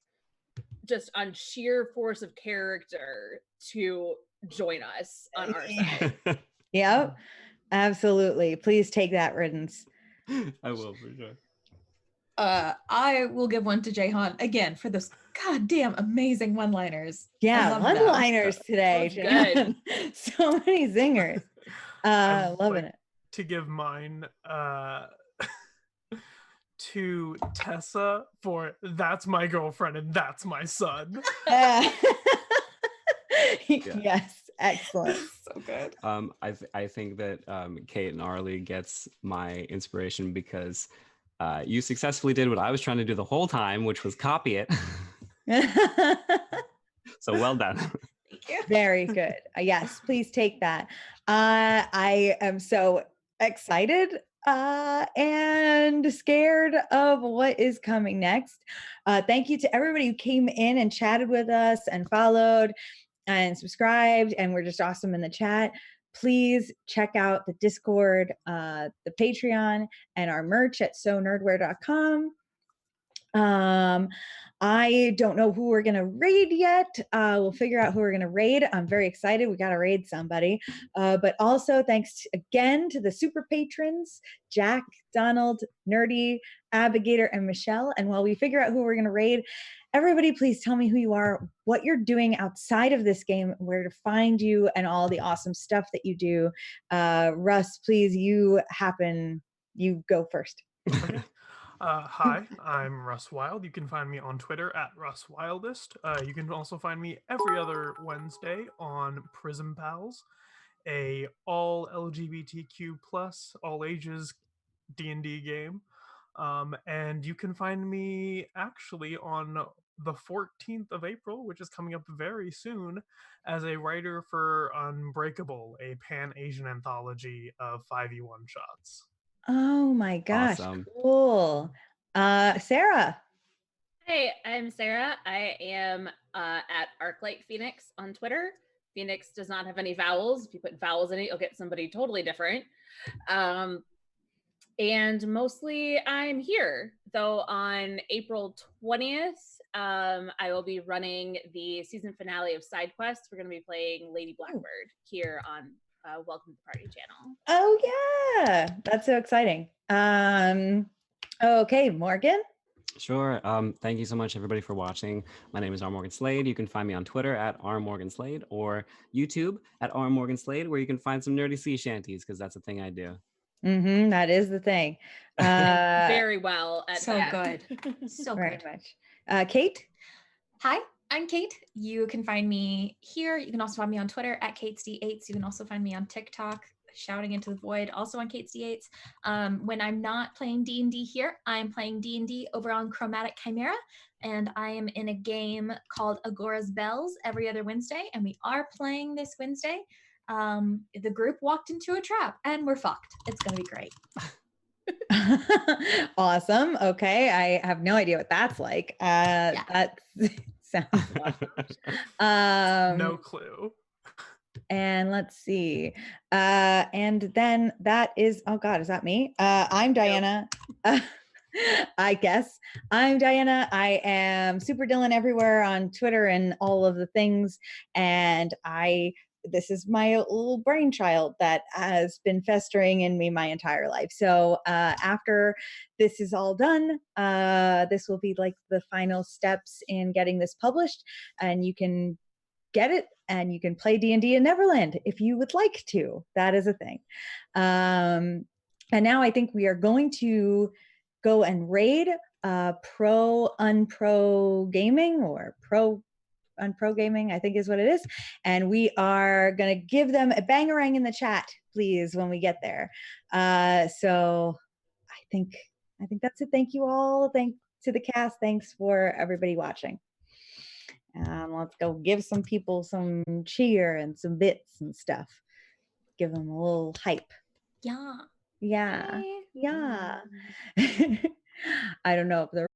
just on sheer force of character, to join us on our side. Yep, absolutely. Please take that, Riddance. I will, for sure. I will give one to Jahan again for those goddamn amazing one-liners. Yeah, one-liners today. Good. So many zingers. Loving it. To give mine to Tessa for that's my girlfriend and that's my son. Yes, excellent. So good. I think that Kate and Arlie gets my inspiration because you successfully did what I was trying to do the whole time, which was copy it. So well done. Thank you. Very good. Yes, please take that. I am so excited and scared of what is coming next. Thank you to everybody who came in and chatted with us and followed and subscribed, and we're just awesome in the chat. Please check out the Discord, the Patreon, and our merch at sonerdwear.com. I don't know who we're going to raid yet. We'll figure out who we're going to raid. I'm very excited. We got to raid somebody. But also thanks again to the super patrons, Jack, Donald, Nerdy, Abigator, and Michelle. And while we figure out who we're going to raid, everybody please tell me who you are, what you're doing outside of this game, where to find you, and all the awesome stuff that you do. Russ, please, you go first. Okay. Hi, I'm Russ Wild. You can find me on Twitter at RussWildest. You can also find me every other Wednesday on Prism Pals, a all LGBTQ plus, all ages D&D game. And you can find me actually on the 14th of April, which is coming up very soon, as a writer for Unbreakable, a pan-Asian anthology of 5e1 shots. Oh my gosh, Awesome. cool. Sarah. Hey, I'm Sarah. I am at Arclight Phoenix on Twitter. Phoenix does not have any vowels. If you put vowels in it, you'll get somebody totally different. And mostly I'm here. Though on April 20th, I will be running the season finale of Side Quest. We're going to be playing Lady Blackbird here on Welcome to the Party channel. Oh yeah, that's so exciting. Okay, Morgan. Sure. Thank you so much, everybody, for watching. My name is R. Morgan Slade. You can find me on Twitter at R. Morgan Slade or YouTube at R. Morgan Slade, where you can find some nerdy sea shanties, because that's a thing I do. That is the thing. Very well at So that. good. So Very good. much. Kate. Hi, I'm Kate. You can find me here. You can also find me on Twitter at KatesD8s. You can also find me on TikTok, shouting into the void, also on KatesD8s. When I'm not playing D&D here, I'm playing D&D over on Chromatic Chimera, and I am in a game called Agora's Bells every other Wednesday, and we are playing this Wednesday. The group walked into a trap, and we're fucked. It's going to be great. Awesome. Okay, I have no idea what that's like. That sounds awesome. No clue. And let's see. And then that is, oh God, is that me? I'm Diana. I guess. I'm Diana. I am Super Dylan everywhere on Twitter and all of the things. And this is my little brainchild that has been festering in me my entire life. So after this is all done, this will be like the final steps in getting this published, and you can get it and you can play D&D in Neverland if you would like to. That is a thing. And now I think we are going to go and raid Pro Unpro Gaming, or Pro Unpro Gaming, I think is what it is. And we are going to give them a bangarang in the chat, please, when we get there. So I think that's it. Thank you all. Thanks to the cast. Thanks for everybody watching. Let's go give some people some cheer and some bits and stuff. Give them a little hype. Yeah. Yeah. Yay. Yeah. I don't know if the